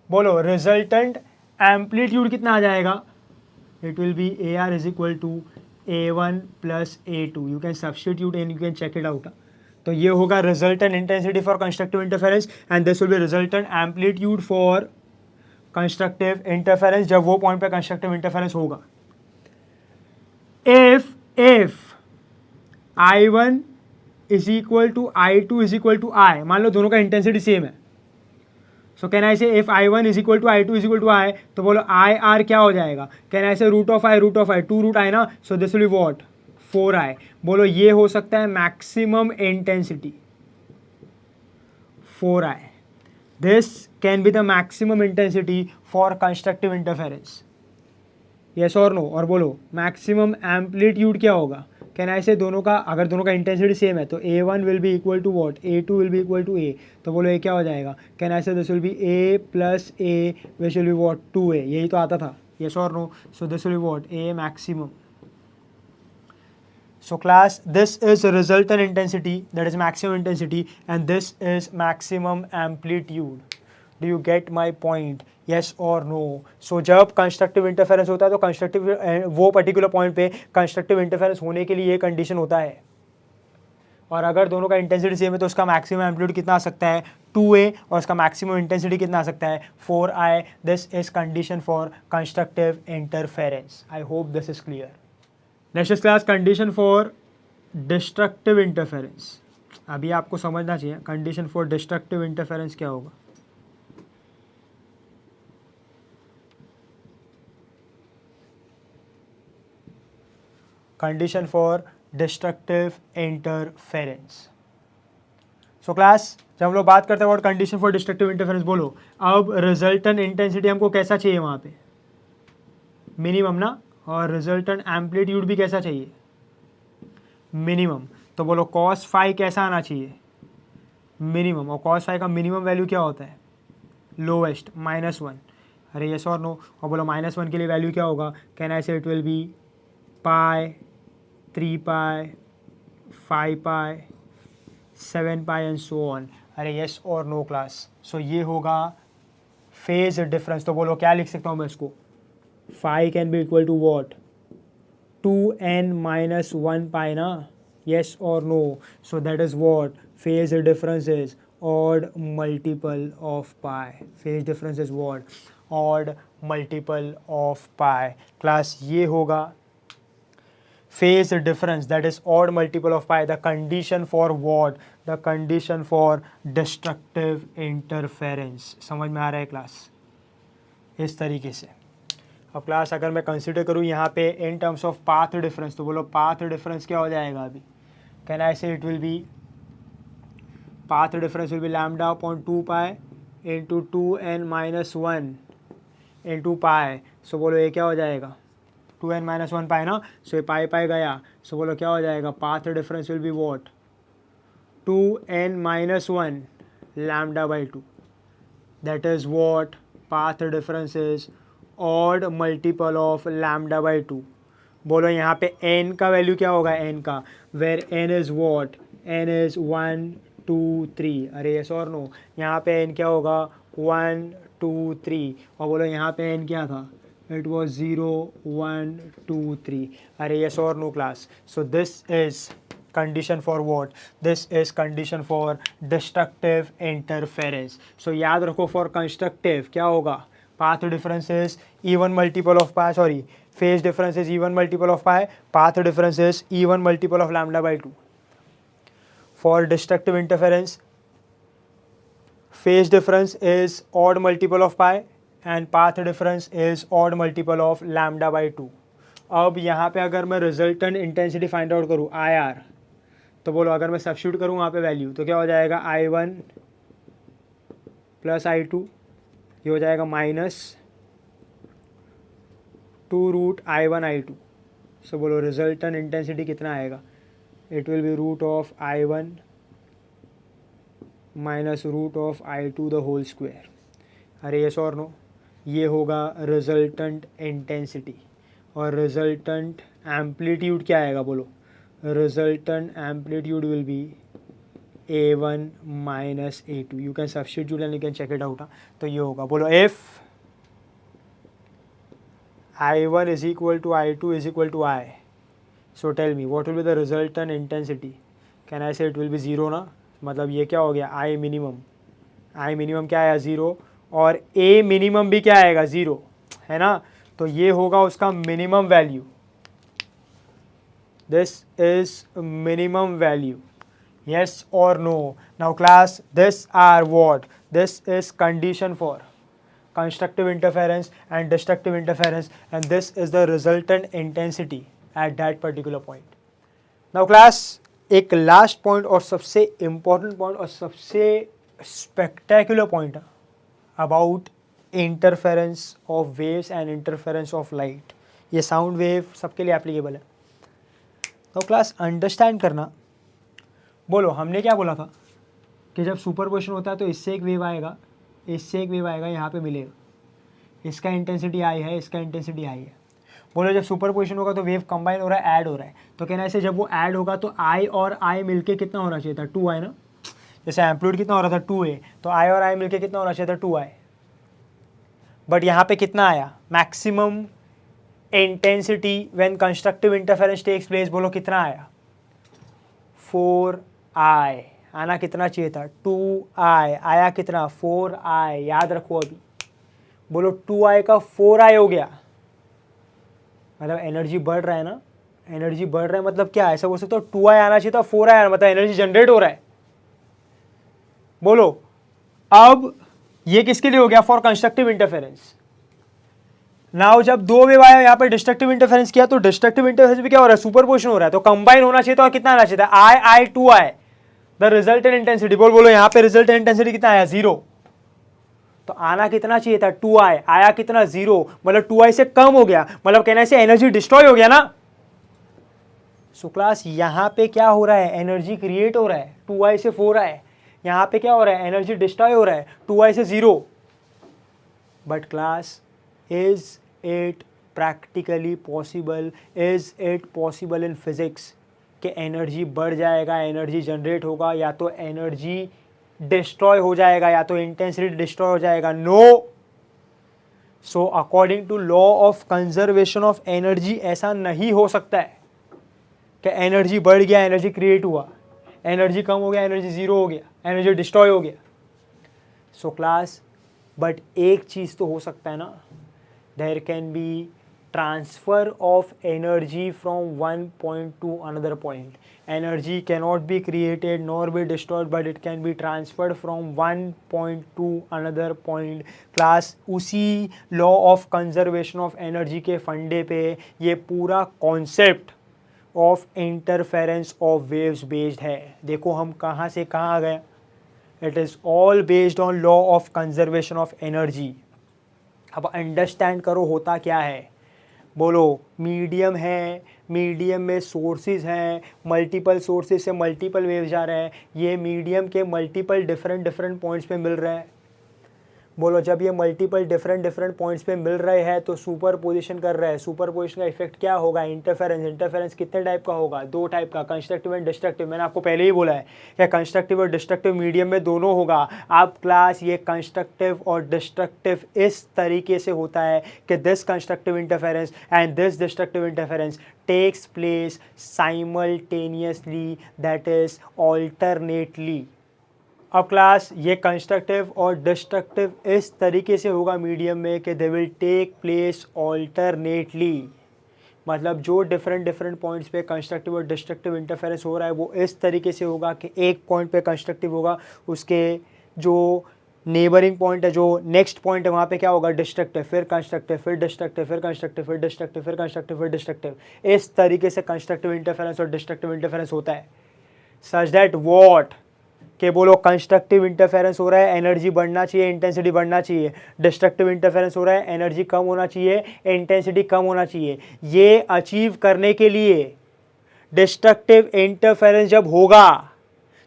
बोलो रिजल्टेंट एम्पलीट्यूड कितना आ जाएगा, it will be AR is equal to A1 plus A2। You can substitute and you can check it out. तो ये होगा resultant intensity for constructive interference and this will be resultant amplitude for constructive interference जब वो point पे constructive interference होगा। if I1 is equal to I2 is equal to I, मान लो दोनों का इंटेंसिटी सेम है, सो कैन आई से if I1 is equal to I2 is equal to I, तो बोलो IR क्या हो जाएगा, can I say root of I 2 root I ना, so this will be what 4I। बोलो ये हो सकता है maximum intensity 4I, this can be the maximum intensity for constructive interference, yes और नो। और बोलो मैक्सिमम एम्पलीट्यूड क्या होगा, कैन आई से दोनों का, अगर दोनों का इंटेंसिटी सेम है तो A1 will be equal to what A2 will be equal to A, तो बोलो ये क्या हो जाएगा, can I say this will be A plus A which will be what 2A, यही तो आता था, यस और no. So this will be what A maximum. So class, this is resultant intensity, that is maximum intensity, and this is maximum amplitude. Do you get my point? Yes or no? So जब constructive interference होता है तो constructive वो particular point पे constructive interference होने के लिए ये कंडीशन होता है, और अगर दोनों का इंटेंसिटी सेम है तो उसका मैक्सिमम एम्पलीट्यूड कितना आ सकता है 2A, और उसका मैक्सिमम इंटेंसिटी कितना आ सकता है 4I। This is condition for constructive interference. I hope this is clear. Next class condition for destructive interference. अभी आपको समझना चाहिए कंडीशन फॉर डिस्ट्रक्टिव इंटरफेरेंस क्या होगा। Condition for destructive interference. So class जब हम लोग बात करते हैं what condition for destructive interference, बोलो अब रिजल्टेंट इंटेंसिटी हमको कैसा चाहिए वहाँ पे, मिनिमम ना, और रिजल्टेंट एम्पलीट्यूड भी कैसा चाहिए, मिनिमम। तो बोलो cos phi कैसा आना चाहिए, मिनिमम, और cos phi का मिनिमम वैल्यू क्या होता है, लोवेस्ट -1। अरे यस और नो। और बोलो -1 के लिए वैल्यू क्या होगा, can I say it will B pi, 3 pi, 5 pi, 7 pi and so on. अरे यस और नो क्लास। सो ये होगा फेज डिफरेंस। तो बोलो क्या लिख सकता हूँ मैं इसको, phi can be equal to what 2n minus 1 pi ना, yes or no? So that is what phase difference is odd multiple of pi. Phase difference is what odd multiple of pi. Class ये होगा phase difference, that is odd multiple of pi, the condition for what, the condition for destructive interference। समझ में आ रहा है class, इस तरीके से। अब क्लास अगर मैं कंसिडर करूँ यहाँ पे इन टर्म्स ऑफ पाथ डिफरेंस, तो बोलो पाथ डिफरेंस क्या हो जाएगा अभी? Can I say it will B path difference will be lambda upon 2 pi into 2n minus 1 into pi. So बोलो ये क्या हो जाएगा? 2n minus 1 pi ना, so ये पाई पाई गया, so बोलो क्या हो जाएगा? path difference will be what? 2n minus 1 lambda by 2. That is what path difference is, odd multiple of lambda by 2. बोलो यहाँ पे n का वैल्यू क्या होगा? n का, where n is what? n is 1 2 3. अरे यस और नो? यहाँ पे n क्या होगा? 1 2 3. और बोलो यहाँ पे n क्या था? It was 0 1 2 3. अरे यस और no class? So this is condition for what? This is condition for destructive interference. So याद रखो फॉर कंस्ट्रक्टिव क्या होगा? Path difference is even multiple of pi, sorry phase difference is even multiple of pi, path difference is even multiple of lambda by 2. For destructive interference, phase difference is odd multiple of pi and path difference is odd multiple of lambda by 2. अब यहाँ पे अगर मैं resultant intensity find out करूँ IR, तो बोलो अगर मैं सब्स्टिट्यूट करूँ वहाँ पे वैल्यू, तो क्या हो जाएगा? I1 प्लस I2, ये हो जाएगा minus 2 root I1 I2. So बोलो रिजल्टेंट इंटेंसिटी कितना आएगा? It will be root of I1 minus root of I2 the whole square. अरे यस और नो? ये होगा रिजल्टेंट इंटेंसिटी. और रिजल्टेंट एम्पलीट्यूड क्या आएगा? बोलो resultant amplitude will be A1 minus A2. You can substitute and you can check it out. तो ये होगा, बोलो if I1 is equal to I2 is equal to I. So tell me what will be the resultant intensity? Can I say it will be 0 ना? मतलब ये क्या हो गया? I minimum. I minimum क्या आया? 0. और A minimum भी क्या आएगा? 0 है ना? तो ये होगा उसका minimum value. This is minimum value. Yes or no? Now class, this are what? This is condition for constructive interference and destructive interference, and this is the resultant intensity at that particular point. Now class, एक last point और सबसे important point और सबसे spectacular point about interference of waves and interference of light. ये sound wave सबके लिए applicable है. Now class, understand करना. बोलो हमने क्या बोला था कि जब सुपरपोजिशन होता है तो इससे एक वेव आएगा, इससे एक वेव आएगा, यहाँ पे मिलेगा. इसका इंटेंसिटी आई है, इसका इंटेंसिटी आई है. बोलो जब सुपरपोजिशन होगा तो वेव कंबाइन हो रहा है, ऐड हो रहा है. तो कहना ऐसे जब वो ऐड होगा तो आई और आई मिलके कितना होना चाहिए था? 2i ना. जैसे एम्पलीट्यूड कितना हो रहा था? 2a. तो आई और आई मिलके कितना होना चाहिए था? 2i. बट यहाँ पे कितना आया? Maximum intensity when constructive interference takes place. बोलो कितना आया? 4i. आना कितना चाहिए था? 2i. आया कितना? 4i. याद रखो अभी. बोलो 2i का 4i हो गया, मतलब एनर्जी बढ़ रहा है ना. एनर्जी बढ़ रहा है मतलब क्या? ऐसा बोल सकते हो 2i आना चाहिए था, 4i आना, मतलब एनर्जी जनरेट हो रहा है. बोलो अब ये किसके लिए हो गया? For constructive interference. नाउ जब दो वेव आया यहाँ पे डिस्ट्रक्टिव इंटरफेरेंस किया तो डिस्ट्रक्टिव इंटरफेरेंस भी क्या हो रहा है? सुपरपोजिशन हो रहा है. तो कंबाइन होना चाहिए था और कितना आना चाहिए था? I 2i. The resultant intensity. बोलो यहाँ पे रिजल्टेंट इंटेंसिटी कितना आया? 0. तो आना कितना चाहिए था? 2i. आया कितना? 0. मतलब 2i से कम हो गया, मतलब कहने से एनर्जी डिस्ट्रॉय हो गया ना. सो क्लास यहाँ पे क्या हो रहा है? एनर्जी क्रिएट हो रहा है. 2i से 4i. यहाँ पे क्या हो रहा है? एनर्जी डिस्ट्रॉय हो रहा है. 2i से 0. But class, is it practically possible? Is it possible in physics कि एनर्जी बढ़ जाएगा, एनर्जी जनरेट होगा, या तो एनर्जी डिस्ट्रॉय हो जाएगा, या तो इंटेंसिटी डिस्ट्रॉय हो जाएगा? No. So according to law of conservation of energy ऐसा नहीं हो सकता है कि एनर्जी बढ़ गया, एनर्जी क्रिएट हुआ, एनर्जी कम हो गया, एनर्जी 0 हो गया, एनर्जी डिस्ट्रॉय हो गया. सो क्लास, बट एक चीज़ तो हो सकता है ना. There can be transfer of energy from one point to another point. Energy cannot be created nor be destroyed, but it can be transferred from one point to another point. Class उसी law of conservation of energy के फंडे पे ये पूरा concept of interference of waves based है. देखो हम कहाँ से कहाँ आ गए. It is all based on law of conservation of energy. अब अंडरस्टैंड करो होता क्या है. बोलो मीडियम है, मीडियम में सोर्सेज हैं, मल्टीपल सोर्सेज से मल्टीपल वेव्स जा रहे हैं. ये मीडियम के मल्टीपल डिफरेंट पॉइंट्स पे मिल रहे हैं. बोलो जब ये मल्टीपल डिफरेंट पॉइंट्स पे मिल रहे हैं तो सुपर पोजिशन कर रहे हैं. सुपर पोजिशन का इफेक्ट क्या होगा. इंटरफेरेंस कितने टाइप का होगा. दो टाइप का, कंस्ट्रक्टिव एंड डिस्ट्रक्टिव. मैंने आपको पहले ही बोला है कि कंस्ट्रक्टिव और डिस्ट्रक्टिव मीडियम में दोनों होगा. आप क्लास ये कंस्ट्रक्टिव और डिस्ट्रक्टिव इस तरीके से होता है कि this constructive interference and this destructive interference takes place simultaneously, that is alternately. अब क्लास ये कंस्ट्रक्टिव और डिस्ट्रक्टिव इस तरीके से होगा मीडियम में कि they will take place alternately. मतलब जो डिफरेंट पॉइंट्स पे कंस्ट्रक्टिव और डिस्ट्रक्टिव इंटरफेरेंस हो रहा है वो इस तरीके से होगा कि एक पॉइंट पे कंस्ट्रक्टिव होगा, उसके जो नेबरिंग पॉइंट है, जो नेक्स्ट पॉइंट है, वहाँ पे क्या होगा डिस्ट्रक्टिव, फिर कंस्ट्रक्टिव, फिर डिस्ट्रक्टिव, फिर कंस्ट्रक्टिव, फिर डिस्ट्रक्टिव, फिर कंस्ट्रक्टिव, फिर डिस्ट्रक्टिव. इस तरीके से कंस्ट्रक्टिव इंटरफेरेंस और डिस्ट्रक्टिव इंटरफेरेंस होता है. सच दैट वॉट कि बोलो कंस्ट्रक्टिव इंटरफेरेंस हो रहा है, एनर्जी बढ़ना चाहिए, इंटेंसिटी बढ़ना चाहिए. डिस्ट्रक्टिव इंटरफेरेंस हो रहा है, एनर्जी कम होना चाहिए, इंटेंसिटी कम होना चाहिए. ये अचीव करने के लिए डिस्ट्रक्टिव इंटरफेरेंस जब होगा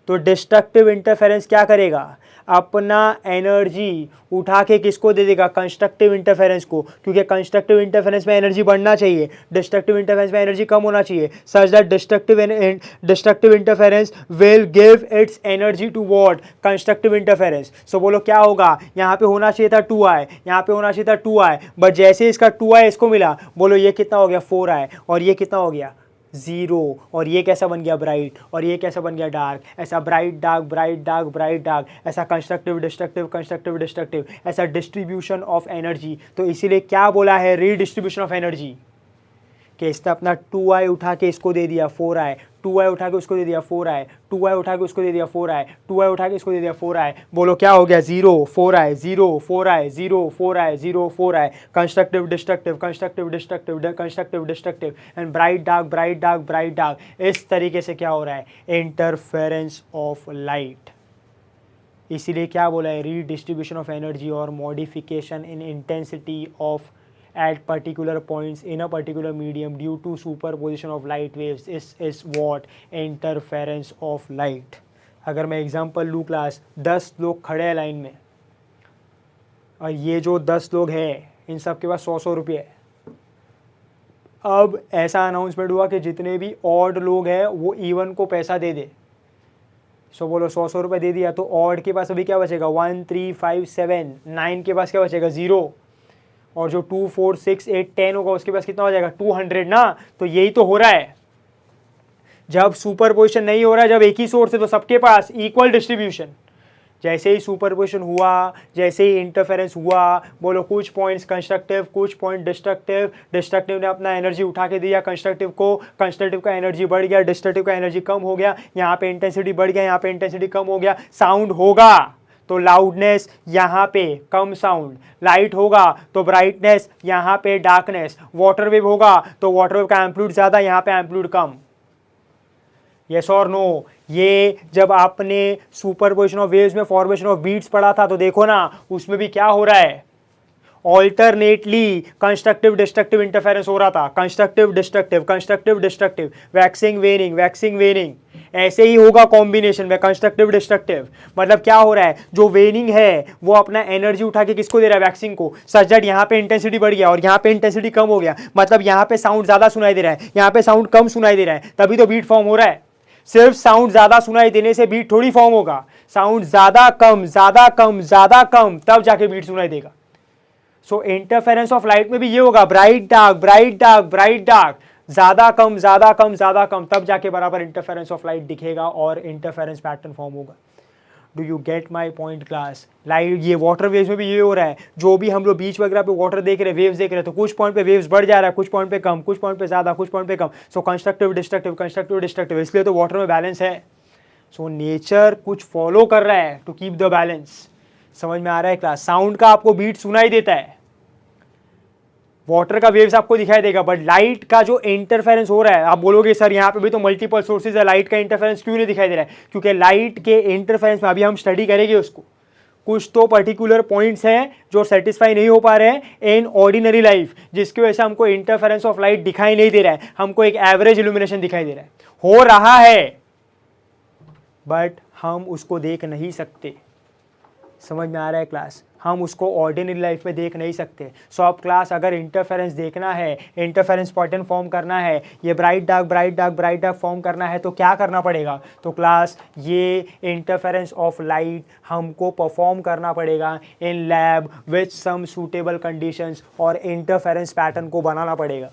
तो डिस्ट्रक्टिव इंटरफेरेंस क्या करेगा, अपना एनर्जी उठा के किसको दे देगा, कंस्ट्रक्टिव इंटरफेरेंस को. क्योंकि कंस्ट्रक्टिव इंटरफेरेंस में एनर्जी बढ़ना चाहिए, डिस्ट्रक्टिव इंटरफेरेंस में एनर्जी कम होना चाहिए. Such that destructive interference will give its energy to what, constructive interference. So बोलो क्या होगा, यहाँ पे होना चाहिए था 2i, यहाँ पे होना चाहिए था 2i, बट जैसे इसका 2i इसको मिला, बोलो ये कितना हो गया 4i, और ये कितना हो गया 0, और ये कैसा बन गया ब्राइट, और ये कैसा बन गया डार्क. ऐसा bright dark bright dark bright dark, ऐसा कंस्ट्रक्टिव डिस्ट्रक्टिव कंस्ट्रक्टिव डिस्ट्रक्टिव, ऐसा डिस्ट्रीब्यूशन ऑफ एनर्जी. तो इसीलिए क्या बोला है रीडिस्ट्रीब्यूशन ऑफ एनर्जी, कि इसने अपना 2i उठा के इसको दे दिया 4i, 2i उठा के उसको दे दिया 4i, 2i उठा के उसको दे दिया 4i, 2i उठा के इसको दे दिया 4i. बोलो क्या हो गया 0 4i 0 4i 0 4i 0 4i. Constructive destructive constructive destructive constructive destructive and bright dark bright dark bright dark. इस तरीके से क्या हो रहा है, इंटरफेरेंस ऑफ लाइट. इसीलिए क्या बोला है, रीडिस्ट्रीब्यूशन ऑफ एनर्जी और modification in intensity of at particular points in a particular medium due to superposition of light waves is what, interference of light. अगर मैं एग्जांपल लूँ क्लास, 10 लोग खड़े हैं लाइन में, और ये जो 10 लोग हैं इन सब के पास 100 रुपये है. अब ऐसा अनाउंसमेंट हुआ कि जितने भी ऑड लोग हैं वो इवन को पैसा दे दे. सो बोलो 100 रुपये दे दिया, तो ऑड के पास अभी क्या बचेगा 1 3 5 7, 9 के पास क्या बचेगा 0, और जो 2 4 6 8 10 होगा उसके पास कितना हो जाएगा 200 ना. तो यही तो हो रहा है जब सुपरपोजिशन नहीं हो रहा है, जब एक ही सोर्स है तो सबके पास इक्वल डिस्ट्रीब्यूशन. जैसे ही सुपरपोजिशन हुआ, जैसे ही इंटरफेरेंस हुआ, बोलो कुछ पॉइंट्स कंस्ट्रक्टिव कुछ पॉइंट डिस्ट्रक्टिव. डिस्ट्रक्टिव ने अपना एनर्जी उठा के दिया कंस्ट्रक्टिव को, कंस्ट्रक्टिव का एनर्जी बढ़ गया, डिस्ट्रक्टिव का एनर्जी कम हो गया. यहाँ पे इंटेंसिटी बढ़ गया, यहाँ पे इंटेंसिटी कम हो गया. साउंड होगा तो लाउडनेस, यहाँ पे कम साउंड. लाइट होगा तो ब्राइटनेस, यहाँ पे डार्कनेस. वाटर वेव होगा तो वाटर वेव का एम्पलीट्यूड ज़्यादा, यहाँ पे एम्पलीट्यूड कम. यस और नो. ये जब आपने सुपरपोजिशन ऑफ वेव्स में फॉर्मेशन ऑफ बीट्स पढ़ा था तो देखो ना उसमें भी क्या हो रहा है, ऑल्टरनेटली कंस्ट्रक्टिव डिस्ट्रक्टिव इंटरफेरेंस हो रहा था. Constructive destructive, waxing वेनिंग. ऐसे ही होगा कॉम्बिनेशन में कंस्ट्रक्टिव डिस्ट्रक्टिव. मतलब क्या हो रहा है, जो वेनिंग है वो अपना एनर्जी उठा के किसको दे रहा है, वैक्सिंग को. सच दैट यहाँ पे इंटेंसिटी बढ़ गया और यहाँ पे इंटेंसिटी कम हो गया. मतलब यहाँ पे साउंड ज्यादा सुनाई दे रहा है, यहाँ पे साउंड कम सुनाई दे रहा है, तभी तो बीट फॉर्म हो रहा है. सिर्फ साउंड ज्यादा सुनाई देने से बीट थोड़ी फॉर्म होगा. साउंड ज्यादा कम तब जाके बीट सुनाई देगा. सो इंटरफेरेंस ऑफ लाइट में भी ये होगा, ब्राइट डार्क, ज्यादा कम, तब जाके बराबर इंटरफेरेंस ऑफ लाइट दिखेगा और इंटरफेरेंस पैटर्न फॉर्म होगा. Do you get my point class? Light, ये वाटर वेव्स में भी ये हो रहा है, जो भी हम लोग बीच वगैरह पे वाटर देख रहे हैं, वेव्स देख रहे हैं, तो कुछ पॉइंट पे वेव्स बढ़ जा रहा है, कुछ पॉइंट पे कम, कुछ पॉइंट पे ज़्यादा, कुछ पॉइंट पे कम. सो कंस्ट्रक्टिव डिस्ट्रक्टिव, इसलिए तो वाटर में बैलेंस है. सो नेचर कुछ फॉलो कर रहा है टू कीप द बैलेंस. समझ में आ रहा है क्लास? साउंड का आपको बीट सुनाई देता है, वाटर का वेव्स आपको दिखाई देगा, बट लाइट का जो इंटरफेरेंस हो रहा है, आप बोलोगे सर यहाँ पे भी तो मल्टीपल सोर्सेज है, लाइट का इंटरफेरेंस क्यों नहीं दिखाई दे रहा है? क्योंकि लाइट के इंटरफेरेंस में अभी हम स्टडी करेंगे उसको. कुछ तो पर्टिकुलर पॉइंट्स हैं जो सेटिस्फाई नहीं हो पा रहे हैं इन ऑर्डिनरी लाइफ, जिसकी वजह से हमको इंटरफेरेंस ऑफ लाइट दिखाई नहीं दे रहा है, हमको एक एवरेज इल्यूमिनेशन दिखाई दे रहा है. हो रहा है बट हम उसको देख नहीं सकते. समझ में आ रहा है क्लास? हम उसको ऑर्डिनरी लाइफ में देख नहीं सकते. सो अब क्लास अगर इंटरफेरेंस देखना है, इंटरफेरेंस पैटर्न फॉर्म करना है, ये ब्राइट डार्क फॉर्म करना है, तो क्या करना पड़ेगा? तो क्लास ये इंटरफेरेंस ऑफ लाइट हमको परफॉर्म करना पड़ेगा in lab with some suitable conditions, और इंटरफेरेंस पैटर्न को बनाना पड़ेगा.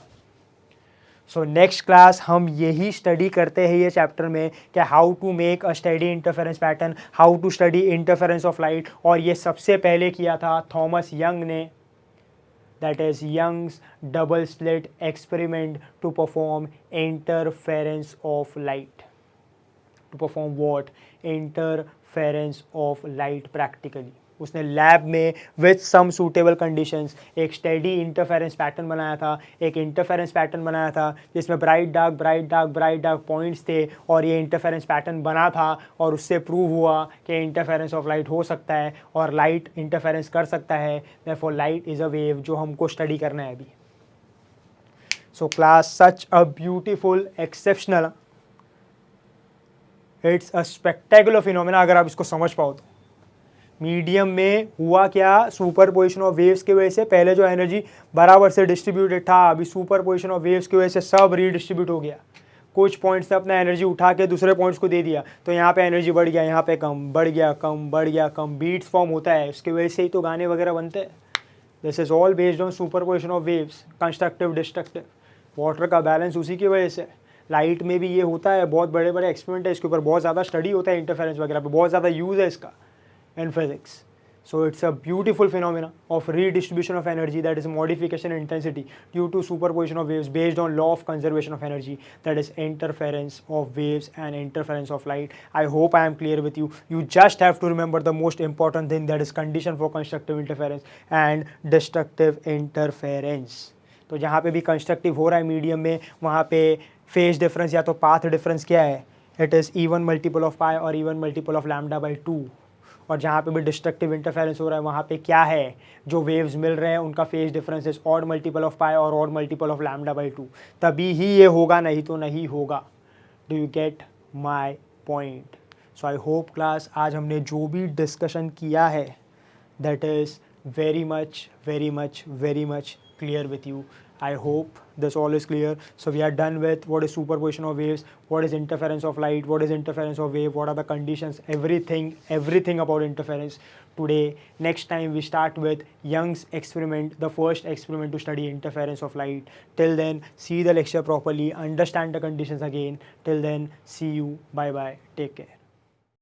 सो नेक्स्ट क्लास हम यही स्टडी करते हैं ये चैप्टर में कि how to make a study interference pattern, how to study interference of light. और ये सबसे पहले किया था थॉमस यंग ने, that is Young's double slit experiment to perform interference of light. To perform what? Interference of light practically. उसने lab में with some suitable conditions एक स्टेडी इंटरफेरेंस पैटर्न बनाया था, एक इंटरफेरेंस पैटर्न बनाया था जिसमें ब्राइट डार्क पॉइंट्स थे, और ये इंटरफेरेंस पैटर्न बना था, और उससे प्रूव हुआ कि इंटरफेरेंस ऑफ लाइट हो सकता है और लाइट इंटरफेरेंस कर सकता है. Therefore light is a wave, जो हमको स्टडी करना है अभी. So class such a beautiful, exceptional, it's a spectacular phenomena अगर आप इसको समझ पाओ तो. मीडियम में हुआ क्या? सुपरपोजिशन ऑफ वेव्स की वजह से पहले जो एनर्जी बराबर से डिस्ट्रीब्यूटेड था, अभी सुपरपोजिशन ऑफ वेव्स की वजह से सब रीडिस्ट्रीब्यूट हो गया. कुछ पॉइंट्स से अपना एनर्जी उठा के दूसरे पॉइंट्स को दे दिया, तो यहाँ पे एनर्जी बढ़ गया, यहाँ पे कम, बढ़ गया कम, बढ़ गया कम, बीट्स फॉर्म होता है. उसकी वजह से ही तो गाने वगैरह बनते हैं. This is all based on superposition of waves, constructive destructive. Water का बैलेंस उसी की वजह से. लाइट में भी ये होता है, बहुत बड़े बड़े एक्सपेरिमेंट है इसके ऊपर, बहुत ज़्यादा स्टडी होता है इंटरफेरेंस वगैरह पे, बहुत ज़्यादा यूज़ है इसका in physics. So it's a beautiful phenomena of redistribution of energy, that is modification in intensity due to superposition of waves based on law of conservation of energy, that is interference of waves and interference of light. I hope I am clear with you. You just have to remember the most important thing, that is condition for constructive interference and destructive interference. तो जहाँ पे भी constructive हो रहा है medium में, वहाँ पे फेज डिफरेंस या तो पाथ डिफरेंस क्या है? It is even multiple of pi और even multiple of lambda by 2. और जहाँ पे भी डिस्ट्रक्टिव इंटरफेरेंस हो रहा है, वहाँ पे क्या है? जो वेव्स मिल रहे हैं उनका phase difference is odd multiple of pi और odd multiple of lambda by 2. तभी ही ये होगा, नहीं तो नहीं होगा. Do you get my point? So I hope class आज हमने जो भी डिस्कशन किया है, that is very much clear with you. I hope this all is clear. So we are done with what is superposition of waves, what is interference of light, what is interference of wave, what are the conditions, everything about interference. Today, next time we start with Young's experiment, the first experiment to study interference of light. Till then, see the lecture properly, understand the conditions again. Till then, see you. Bye bye. Take care.